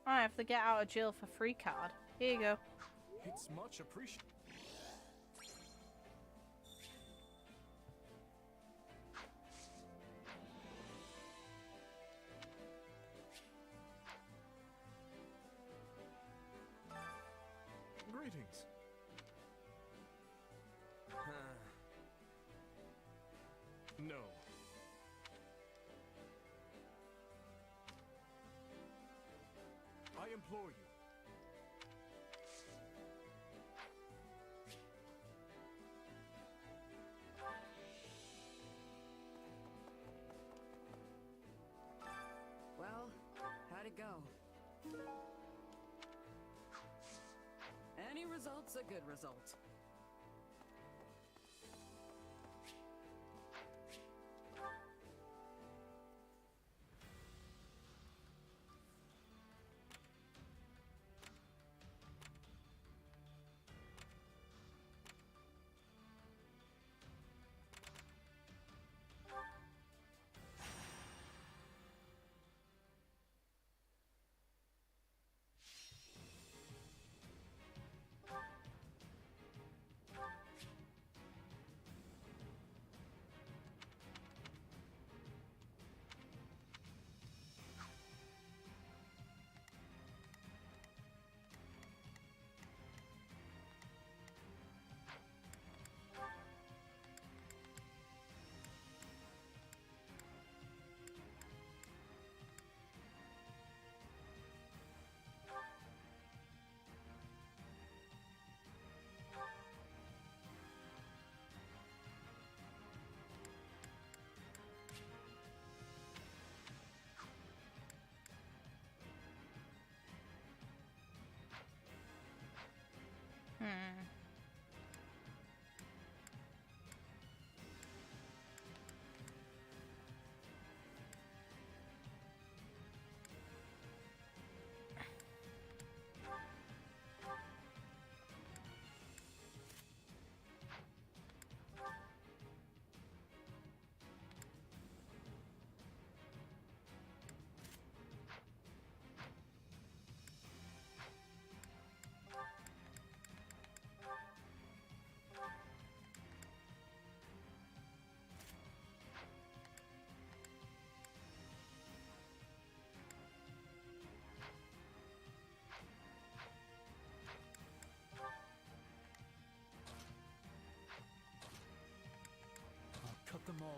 Speaker 1: I have the get out of jail for free card. Here you go.
Speaker 5: It's much appreciated. Greetings. No. I implore you.
Speaker 4: Well, how'd it go? Any result's a good result.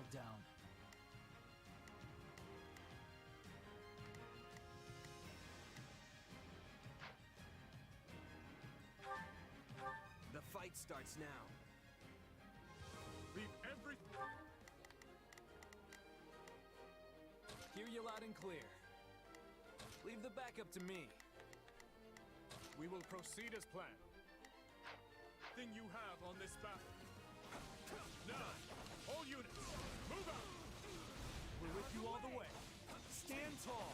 Speaker 14: held down.
Speaker 3: The fight starts now.
Speaker 5: Leave every...
Speaker 13: Hear you loud and clear. Leave the backup to me.
Speaker 5: We will proceed as planned. Thing you have on this battle. Now, all units, move out!
Speaker 13: We're with you all the way. Stand tall.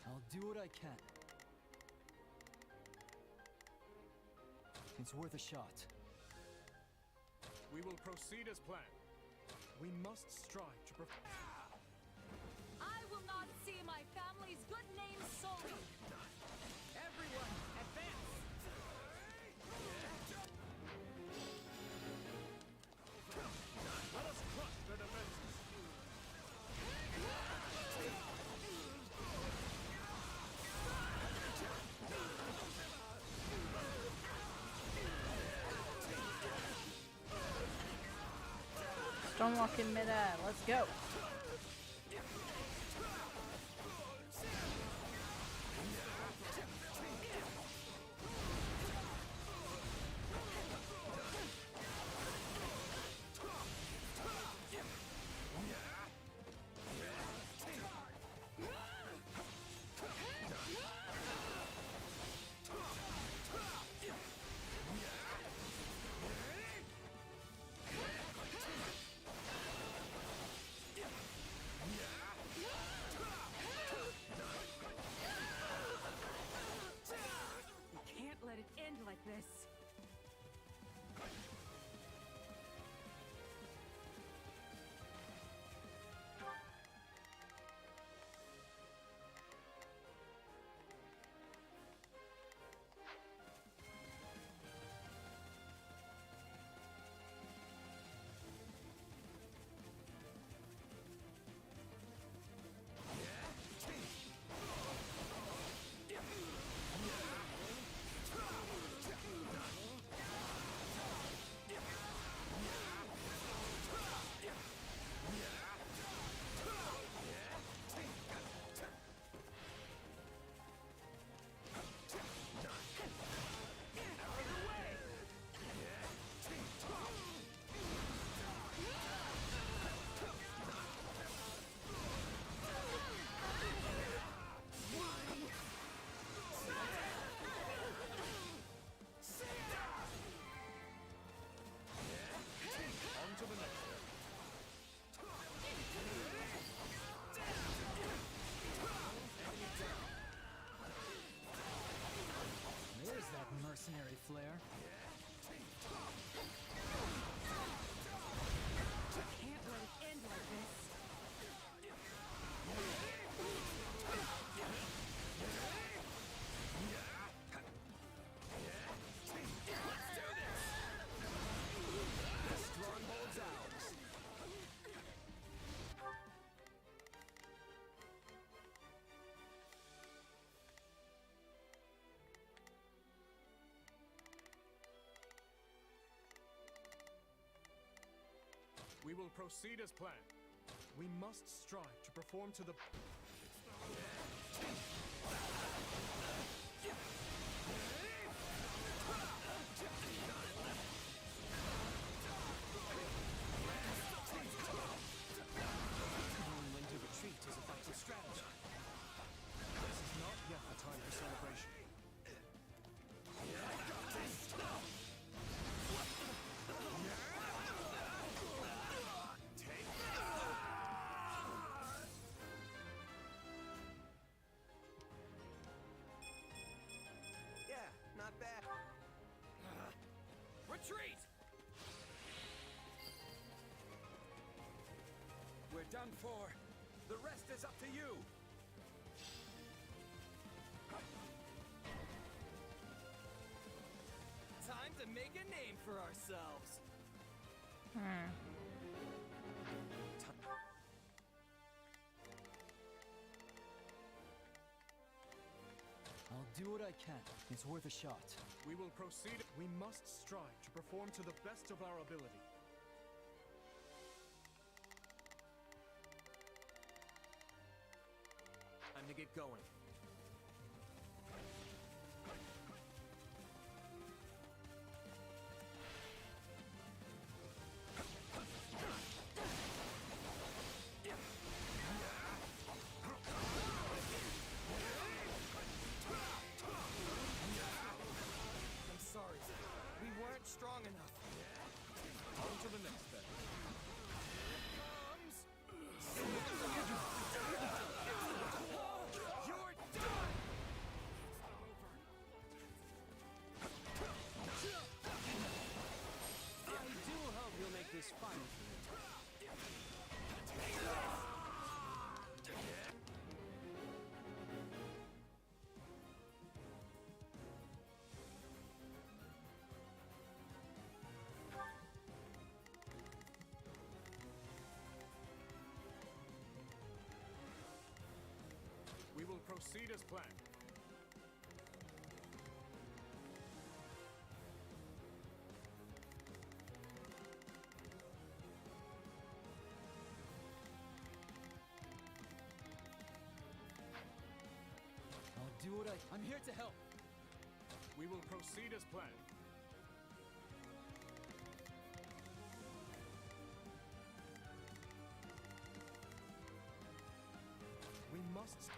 Speaker 14: I'll do what I can. It's worth a shot.
Speaker 5: We will proceed as planned. We must strive to
Speaker 15: I will not see my family's good name sullied.
Speaker 11: Everyone, advance!
Speaker 5: Let us crush their defenses.
Speaker 1: Stonewalk in midair. Let's go.
Speaker 15: This.
Speaker 14: Mercenary flare.
Speaker 15: Can't let it end like this.
Speaker 3: Let's do this! The stronghold's ours.
Speaker 5: We will proceed as planned. We must strive to perform to the...
Speaker 3: Knowing when to retreat is a vital strategy.
Speaker 5: This is not yet the time for celebration.
Speaker 3: Yeah, not bad.
Speaker 11: Retreat!
Speaker 12: We're done for. The rest is up to you.
Speaker 11: Time to make a name for ourselves.
Speaker 14: I'll do what I can. It's worth a shot.
Speaker 5: We will proceed. We must strive to perform to the best of our ability.
Speaker 3: Time to get going.
Speaker 16: I'm sorry. We weren't strong enough.
Speaker 5: On to the next step.
Speaker 14: This final for me.
Speaker 5: We will proceed as planned.
Speaker 14: Do what I'm here to help.
Speaker 5: We will proceed as planned. We must...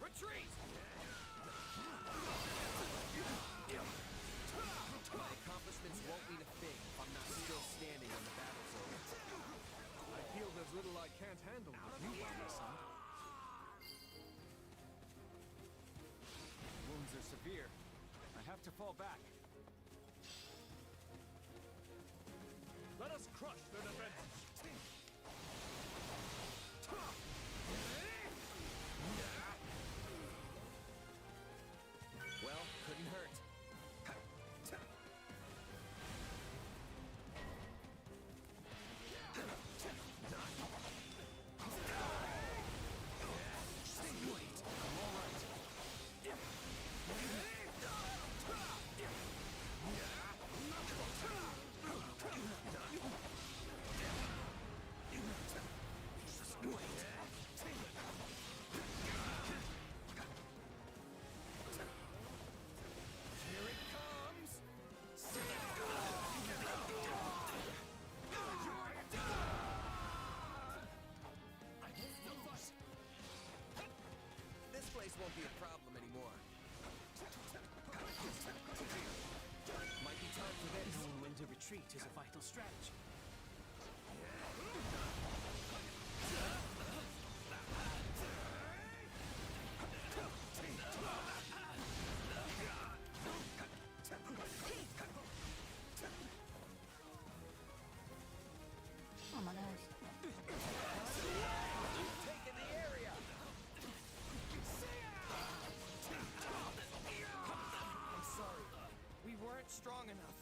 Speaker 16: Retreat! My accomplishments won't mean a thing if I'm not still standing when the battle's over.
Speaker 5: I feel there's little I can't handle with you by my side.
Speaker 13: Wounds are severe. I have to fall back.
Speaker 5: Let us crush their defenses.
Speaker 16: Well, couldn't hurt. Won't be a problem anymore. Might be time for this.
Speaker 14: Knowing when to retreat is a vital strategy.
Speaker 1: Oh my gosh.
Speaker 16: Taking the area. I'm sorry. We weren't strong enough.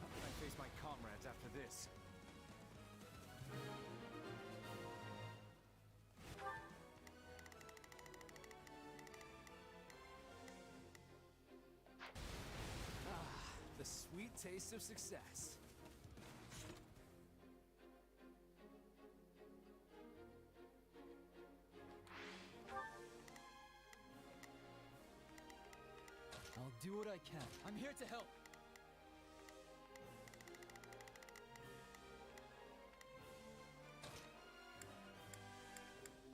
Speaker 13: How can I face my comrades after this? The sweet taste of success.
Speaker 14: I'll do what I can. I'm here to help.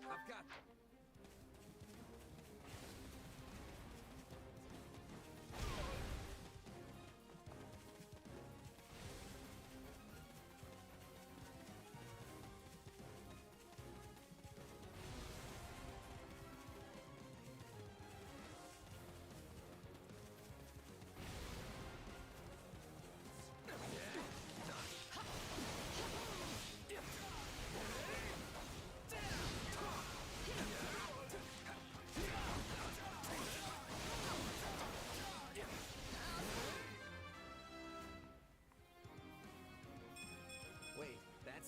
Speaker 16: I've got...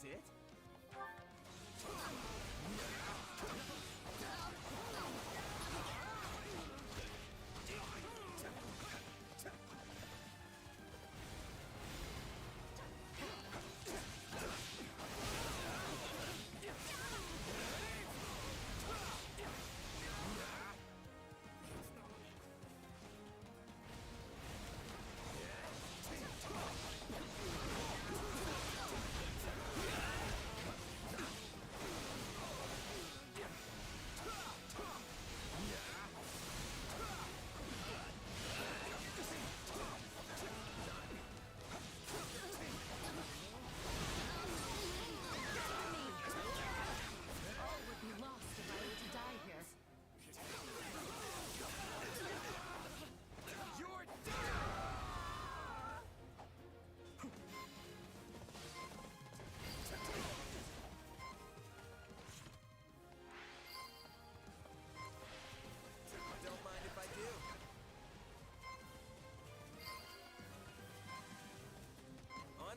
Speaker 3: is it?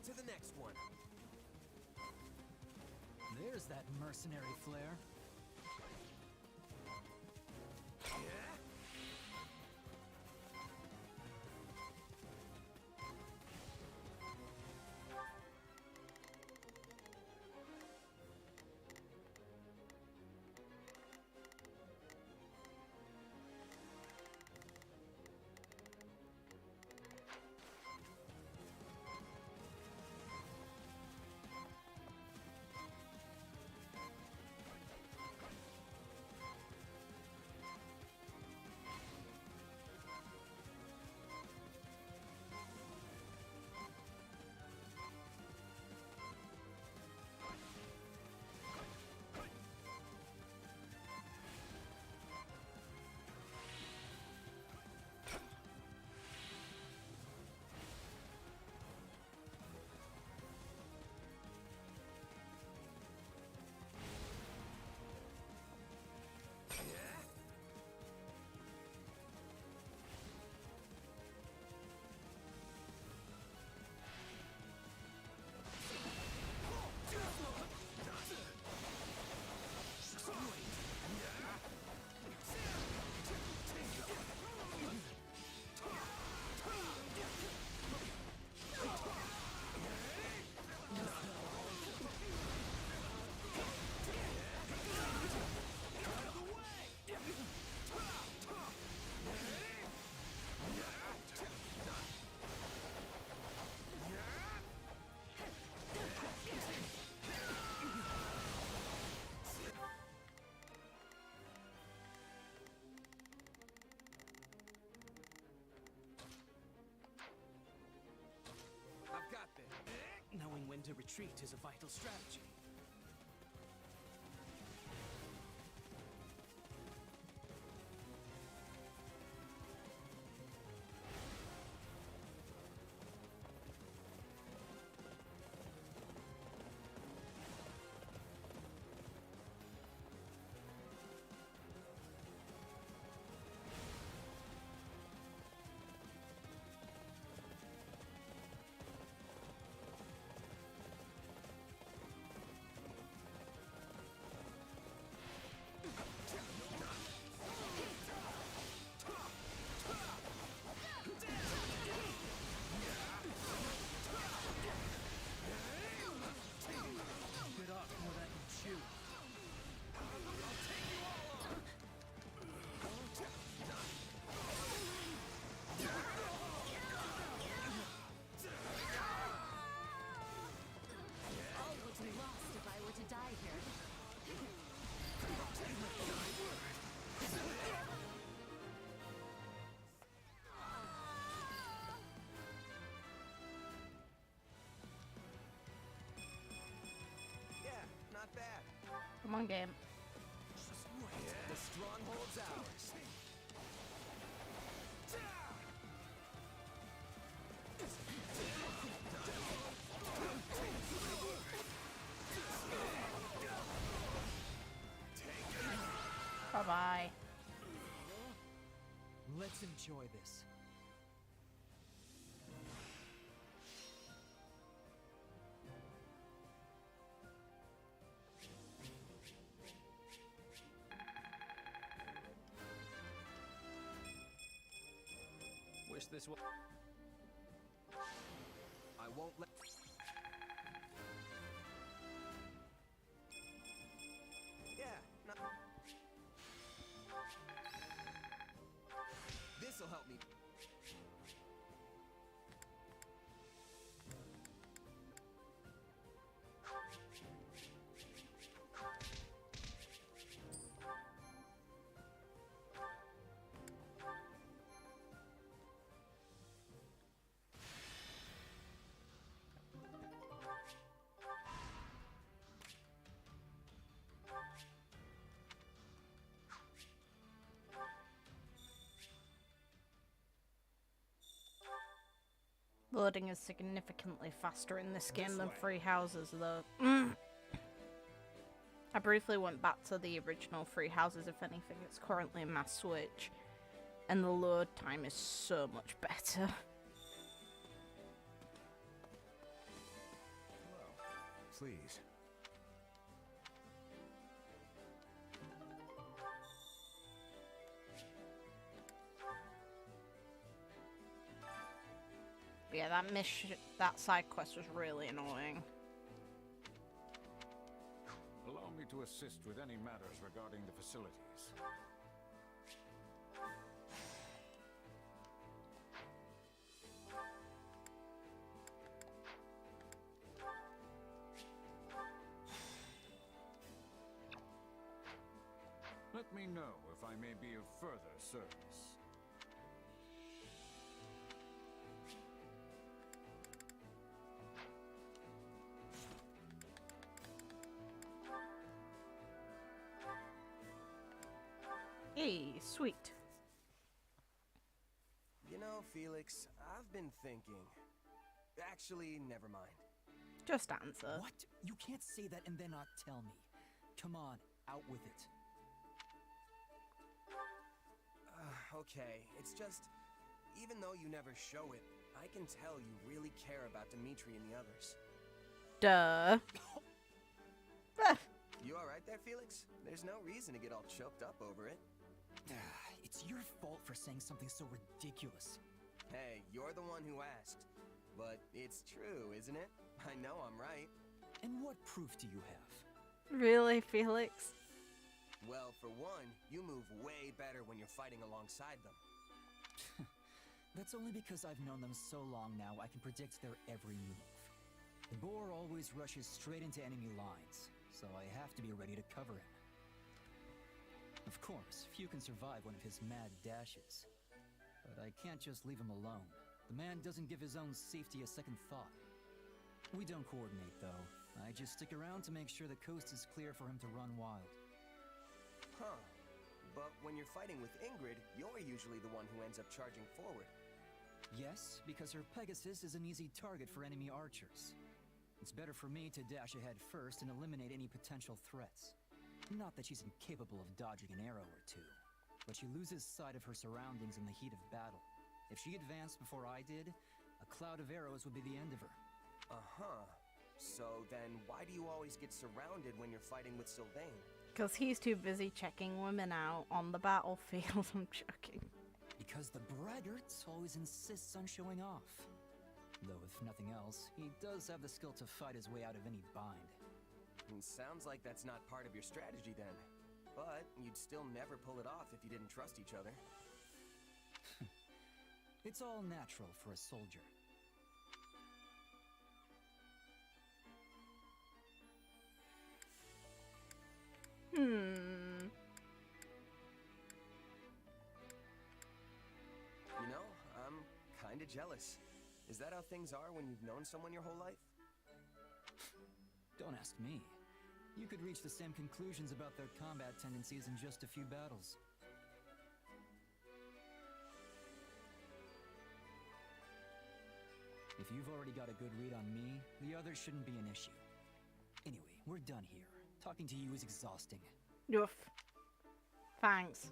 Speaker 3: To the next one.
Speaker 14: There's that mercenary flair.
Speaker 8: Knowing when to retreat is a vital strategy.
Speaker 1: Come on, game.
Speaker 3: The stronghold's ours.
Speaker 1: Bye-bye.
Speaker 14: Let's enjoy this.
Speaker 8: Guess this will... I won't let... Yeah, no... This'll help me.
Speaker 1: Loading is significantly faster in this game than Free Houses, though. I briefly went back to the original Free Houses, if anything. It's currently in my Switch, and the load time is so much better.
Speaker 19: Please.
Speaker 1: Yeah, that side quest was really annoying.
Speaker 17: Allow me to assist with any matters regarding the facilities. Let me know if I may be of further service.
Speaker 1: Hey, sweet.
Speaker 16: You know, Felix, I've been thinking. Actually, never mind.
Speaker 1: Just answer.
Speaker 14: What? You can't say that and then not tell me. Come on, out with it.
Speaker 16: Okay, it's just, even though you never show it, I can tell you really care about Dimitri and the others.
Speaker 1: Duh.
Speaker 16: You alright there, Felix? There's no reason to get all choked up over it.
Speaker 14: It's your fault for saying something so ridiculous.
Speaker 16: Hey, you're the one who asked. But it's true, isn't it? I know I'm right.
Speaker 14: And what proof do you have?
Speaker 1: Really, Felix?
Speaker 16: Well, for one, you move way better when you're fighting alongside them.
Speaker 14: That's only because I've known them so long now I can predict their every move. The boar always rushes straight into enemy lines, so I have to be ready to cover him. Of course, few can survive one of his mad dashes. But I can't just leave him alone. The man doesn't give his own safety a second thought. We don't coordinate, though. I just stick around to make sure the coast is clear for him to run wild.
Speaker 16: Huh. But when you're fighting with Ingrid, you're usually the one who ends up charging forward.
Speaker 14: Yes, because her Pegasus is an easy target for enemy archers. It's better for me to dash ahead first and eliminate any potential threats. Not that she's incapable of dodging an arrow or two, but she loses sight of her surroundings in the heat of battle. If she advanced before I did, a cloud of arrows would be the end of her.
Speaker 16: Uh-huh. So then why do you always get surrounded when you're fighting with Sylvain?
Speaker 1: Because he's too busy checking women out on the battlefield. I'm joking.
Speaker 14: Because the braggart always insists on showing off. Though if nothing else, he does have the skill to fight his way out of any bind.
Speaker 16: Sounds like that's not part of your strategy then. But you'd still never pull it off if you didn't trust each other.
Speaker 14: It's all natural for a soldier.
Speaker 16: You know, I'm kinda jealous. Is that how things are when you've known someone your whole life?
Speaker 14: Don't ask me. You could reach the same conclusions about their combat tendencies in just a few battles. If you've already got a good read on me, the others shouldn't be an issue. Anyway, we're done here. Talking to you is exhausting.
Speaker 1: Oof. Thanks.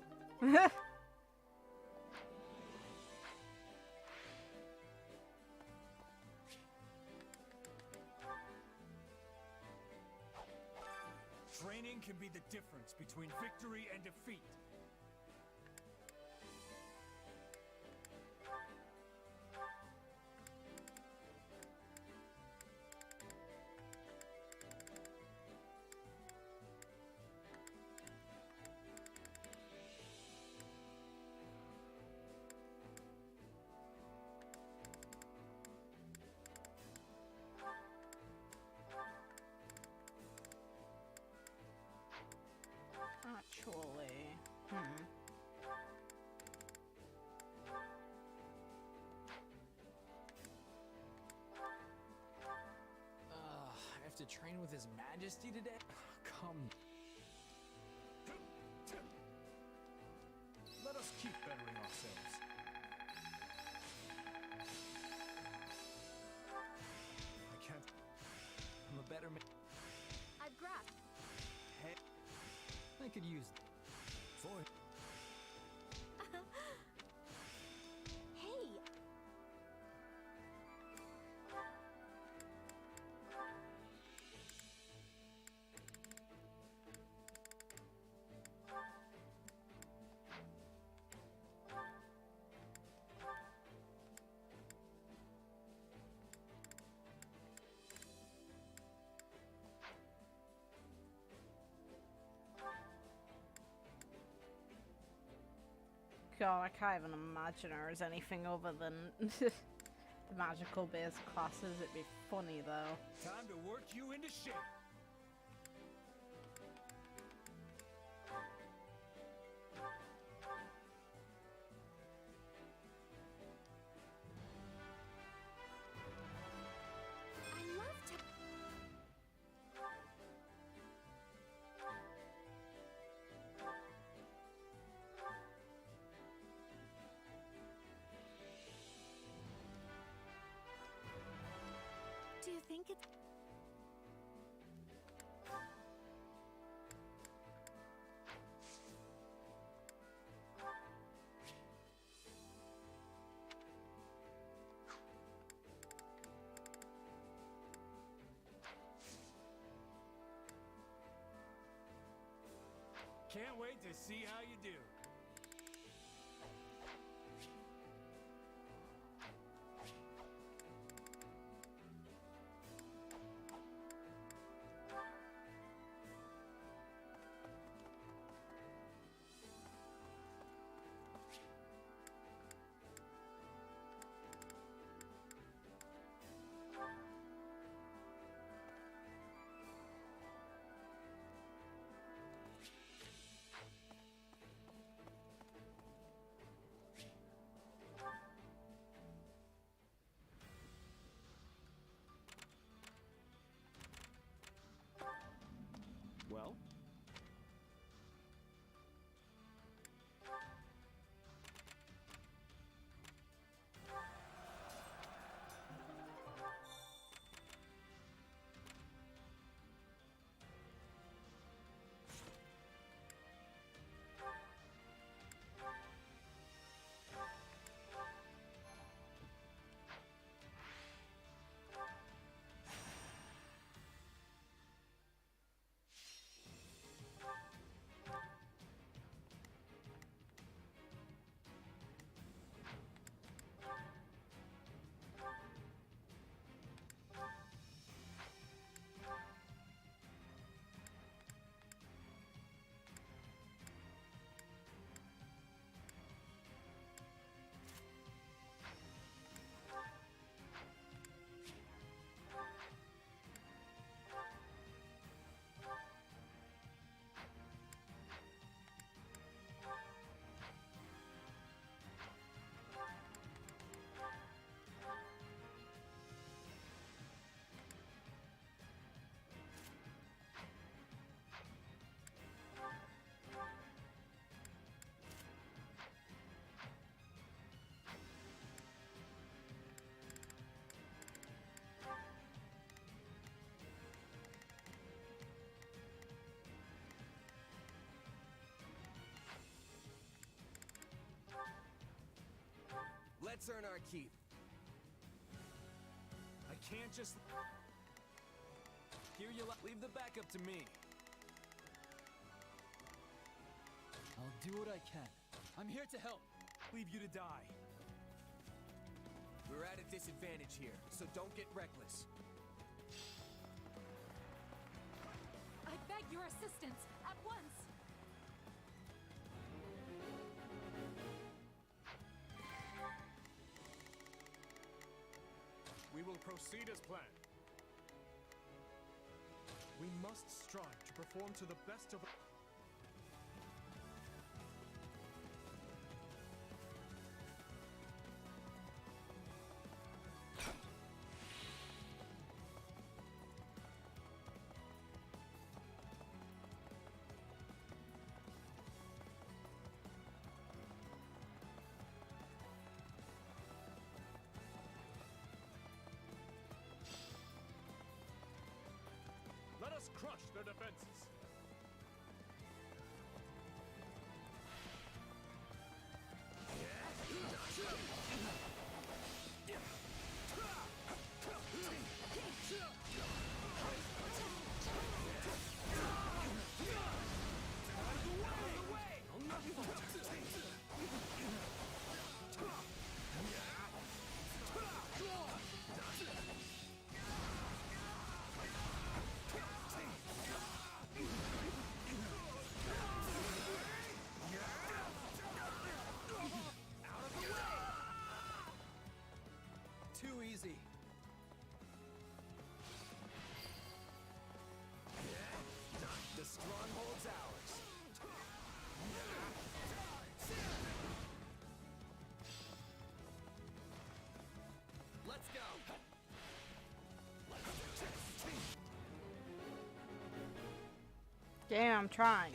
Speaker 22: Training can be the difference between victory and defeat.
Speaker 5: I have to train with His Majesty today? Come. Let us keep bettering ourselves. I can't. I'm a better man.
Speaker 15: I've grabbed.
Speaker 5: Hey.
Speaker 14: I could use it.
Speaker 5: For
Speaker 15: Hey!
Speaker 1: God, I can't even imagine her as anything other than the magical based classes. It'd be funny though.
Speaker 22: Time to work you into shape.
Speaker 15: I love to. Do you think it's...
Speaker 22: Can't wait to see how you do.
Speaker 5: well.
Speaker 3: Let's earn our keep.
Speaker 5: I can't just... Here you leave the backup to me.
Speaker 14: I'll do what I can. I'm here to help.
Speaker 5: Leave you to die.
Speaker 3: We're at a disadvantage here, so don't get reckless.
Speaker 18: I beg your assistance at once.
Speaker 5: We will proceed as planned. We must strive to perform to the best of... their defenses.
Speaker 3: Too easy. The stronghold's ours. Let's go.
Speaker 1: Damn, I'm trying.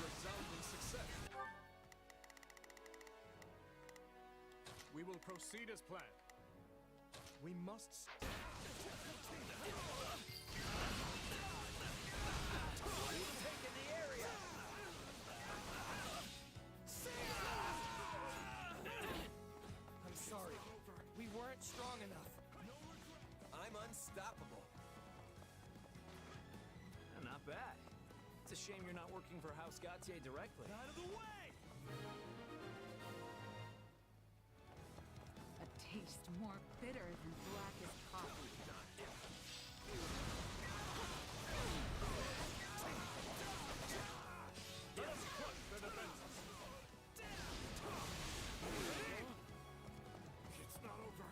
Speaker 5: Resounding success. We will proceed as planned. We must.
Speaker 3: We've taken the area. I'm sorry. We weren't strong enough. I'm unstoppable.
Speaker 13: Not bad. It's a shame you're not working for House Gautier directly.
Speaker 5: Out of the way!
Speaker 20: A taste more bitter than blackest coffee.
Speaker 5: Let us crush their defenses. It's not over.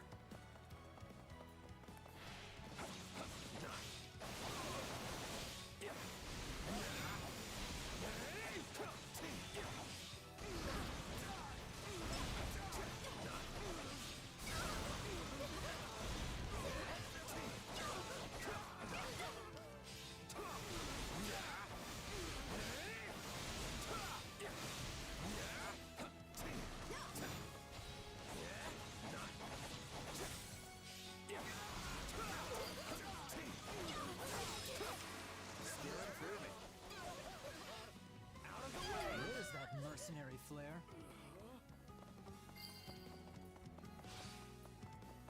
Speaker 14: There's that mercenary flair.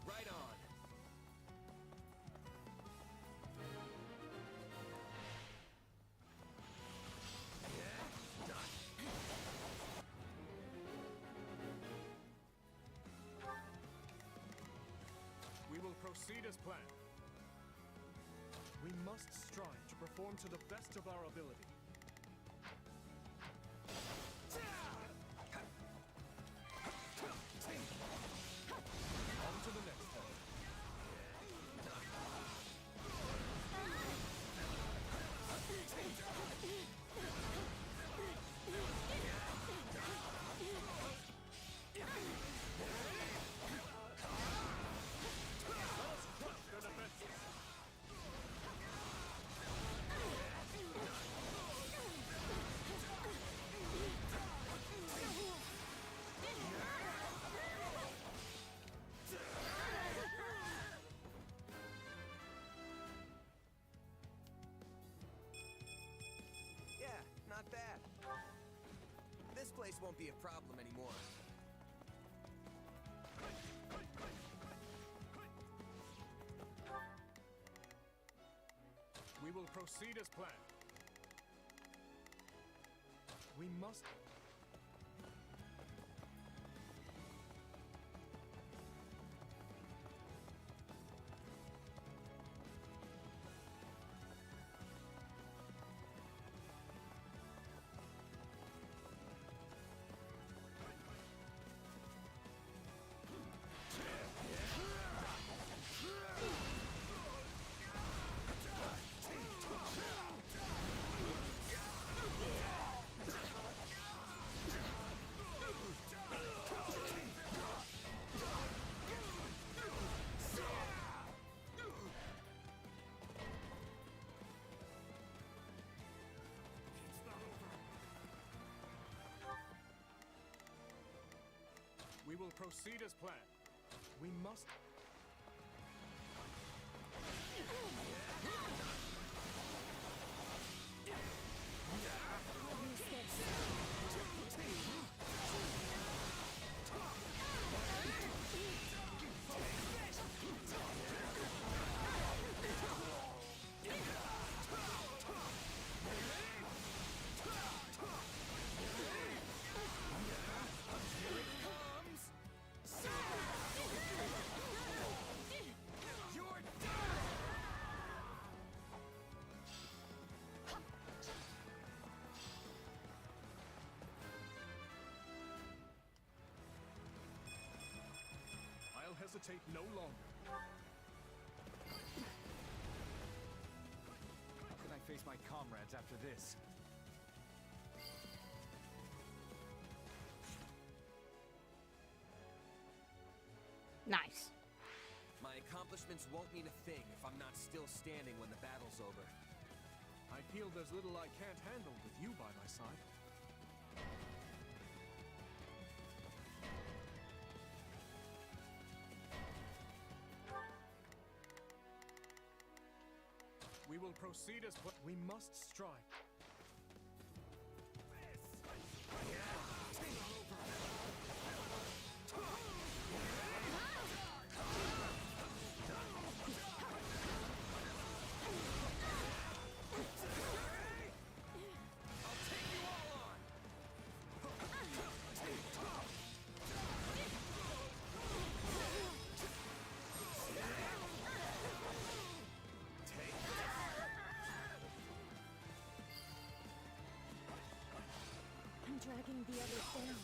Speaker 3: Right on.
Speaker 5: We will proceed as planned. We must strive to perform to the best of our ability. On to the next one. Let us crush their defenses.
Speaker 3: Yeah, not bad. This place won't be a problem anymore.
Speaker 5: We will proceed as planned. We must. will proceed as planned. We must... I'll hesitate no longer.
Speaker 17: How can I face my comrades after this?
Speaker 1: Nice.
Speaker 16: My accomplishments won't mean a thing if I'm not still standing when the battle's over.
Speaker 5: I feel there's little I can't handle with you by my side. We will proceed as we must strike.
Speaker 18: I'm dragging the others down.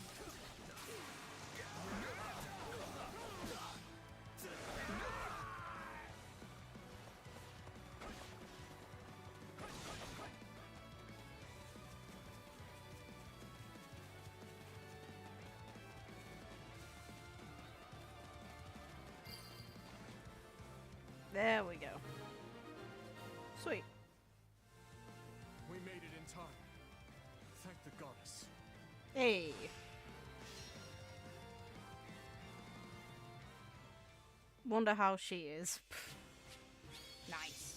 Speaker 1: There we go. Sweet.
Speaker 5: We made it in time. Thank the goddess.
Speaker 1: Hey. Wonder how she is. Nice.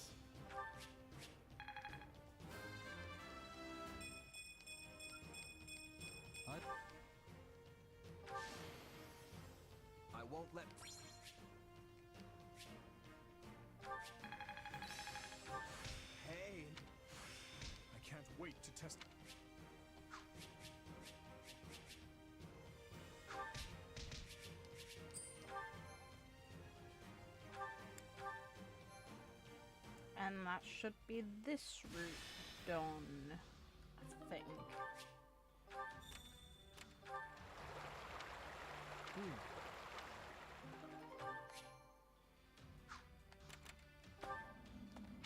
Speaker 16: I won't let...
Speaker 5: Hey! I can't wait to test...
Speaker 1: And that should be this route done, I think.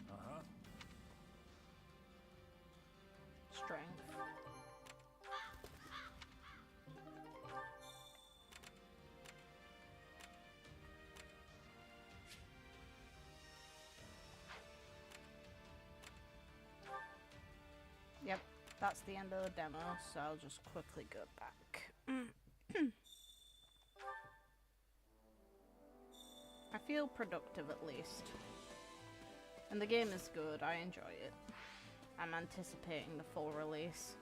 Speaker 5: Uh-huh.
Speaker 1: Strength. Yep, that's the end of the demo, so I'll just quickly go back. I feel productive at least. And the game is good, I enjoy it. I'm anticipating the full release.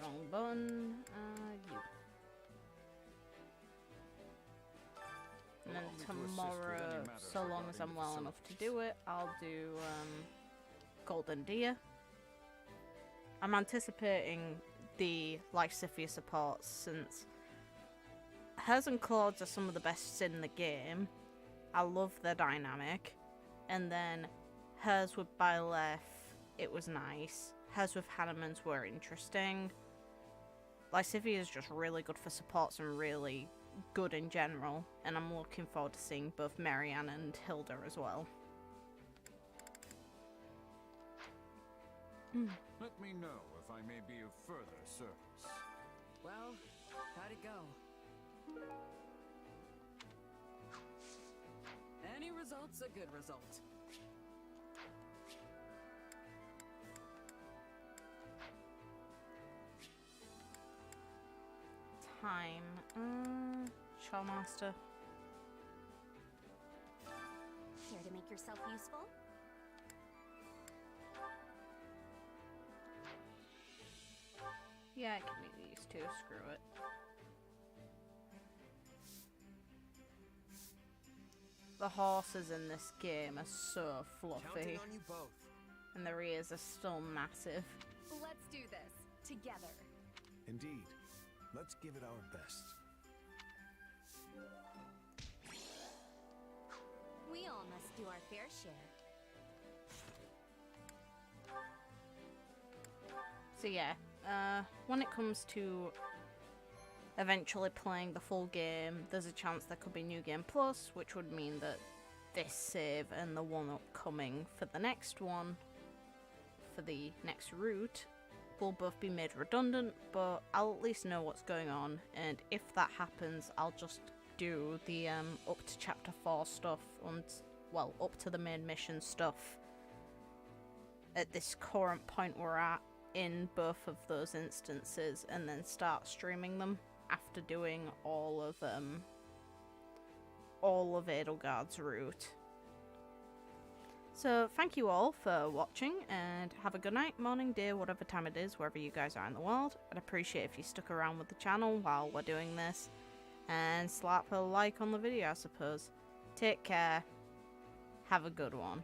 Speaker 1: Wrong button, you. And then tomorrow, so long as I'm well enough to do it, I'll do Golden Deer. I'm anticipating the Lysithia supports since hers and Claude's are some of the best in the game. I love their dynamic. And then hers with Byleth, it was nice. Hers with Hanneman's were interesting. Lysithia is just really good for supports and really good in general. And I'm looking forward to seeing both Marianne and Hilda as well.
Speaker 17: Let me know if I may be of further service.
Speaker 4: Well, how'd it go? Any result's a good result.
Speaker 1: Time Charmaster.
Speaker 9: Care to make yourself useful?
Speaker 1: Yeah, it can be these two. Screw it. The horses in this game are so fluffy.
Speaker 16: Counting on you both.
Speaker 1: And their ears are still massive.
Speaker 15: Let's do this together.
Speaker 2: Indeed. Let's give it our best.
Speaker 15: We all must do our fair share.
Speaker 1: So yeah, when it comes to eventually playing the full game, there's a chance there could be New Game Plus, which would mean that this save and the one upcoming for the next one, for the next route, will both be made redundant, but I'll at least know what's going on, and if that happens, I'll just do the up to chapter 4 stuff, and well, up to the main mission stuff at this current point we're at in both of those instances, and then start streaming them after doing all of Edelgard's route. So thank you all for watching, and have a good night, morning, day, whatever time it is, wherever you guys are in the world. I'd appreciate if you stuck around with the channel while we're doing this, and slap a like on the video, I suppose. Take care. Have a good one.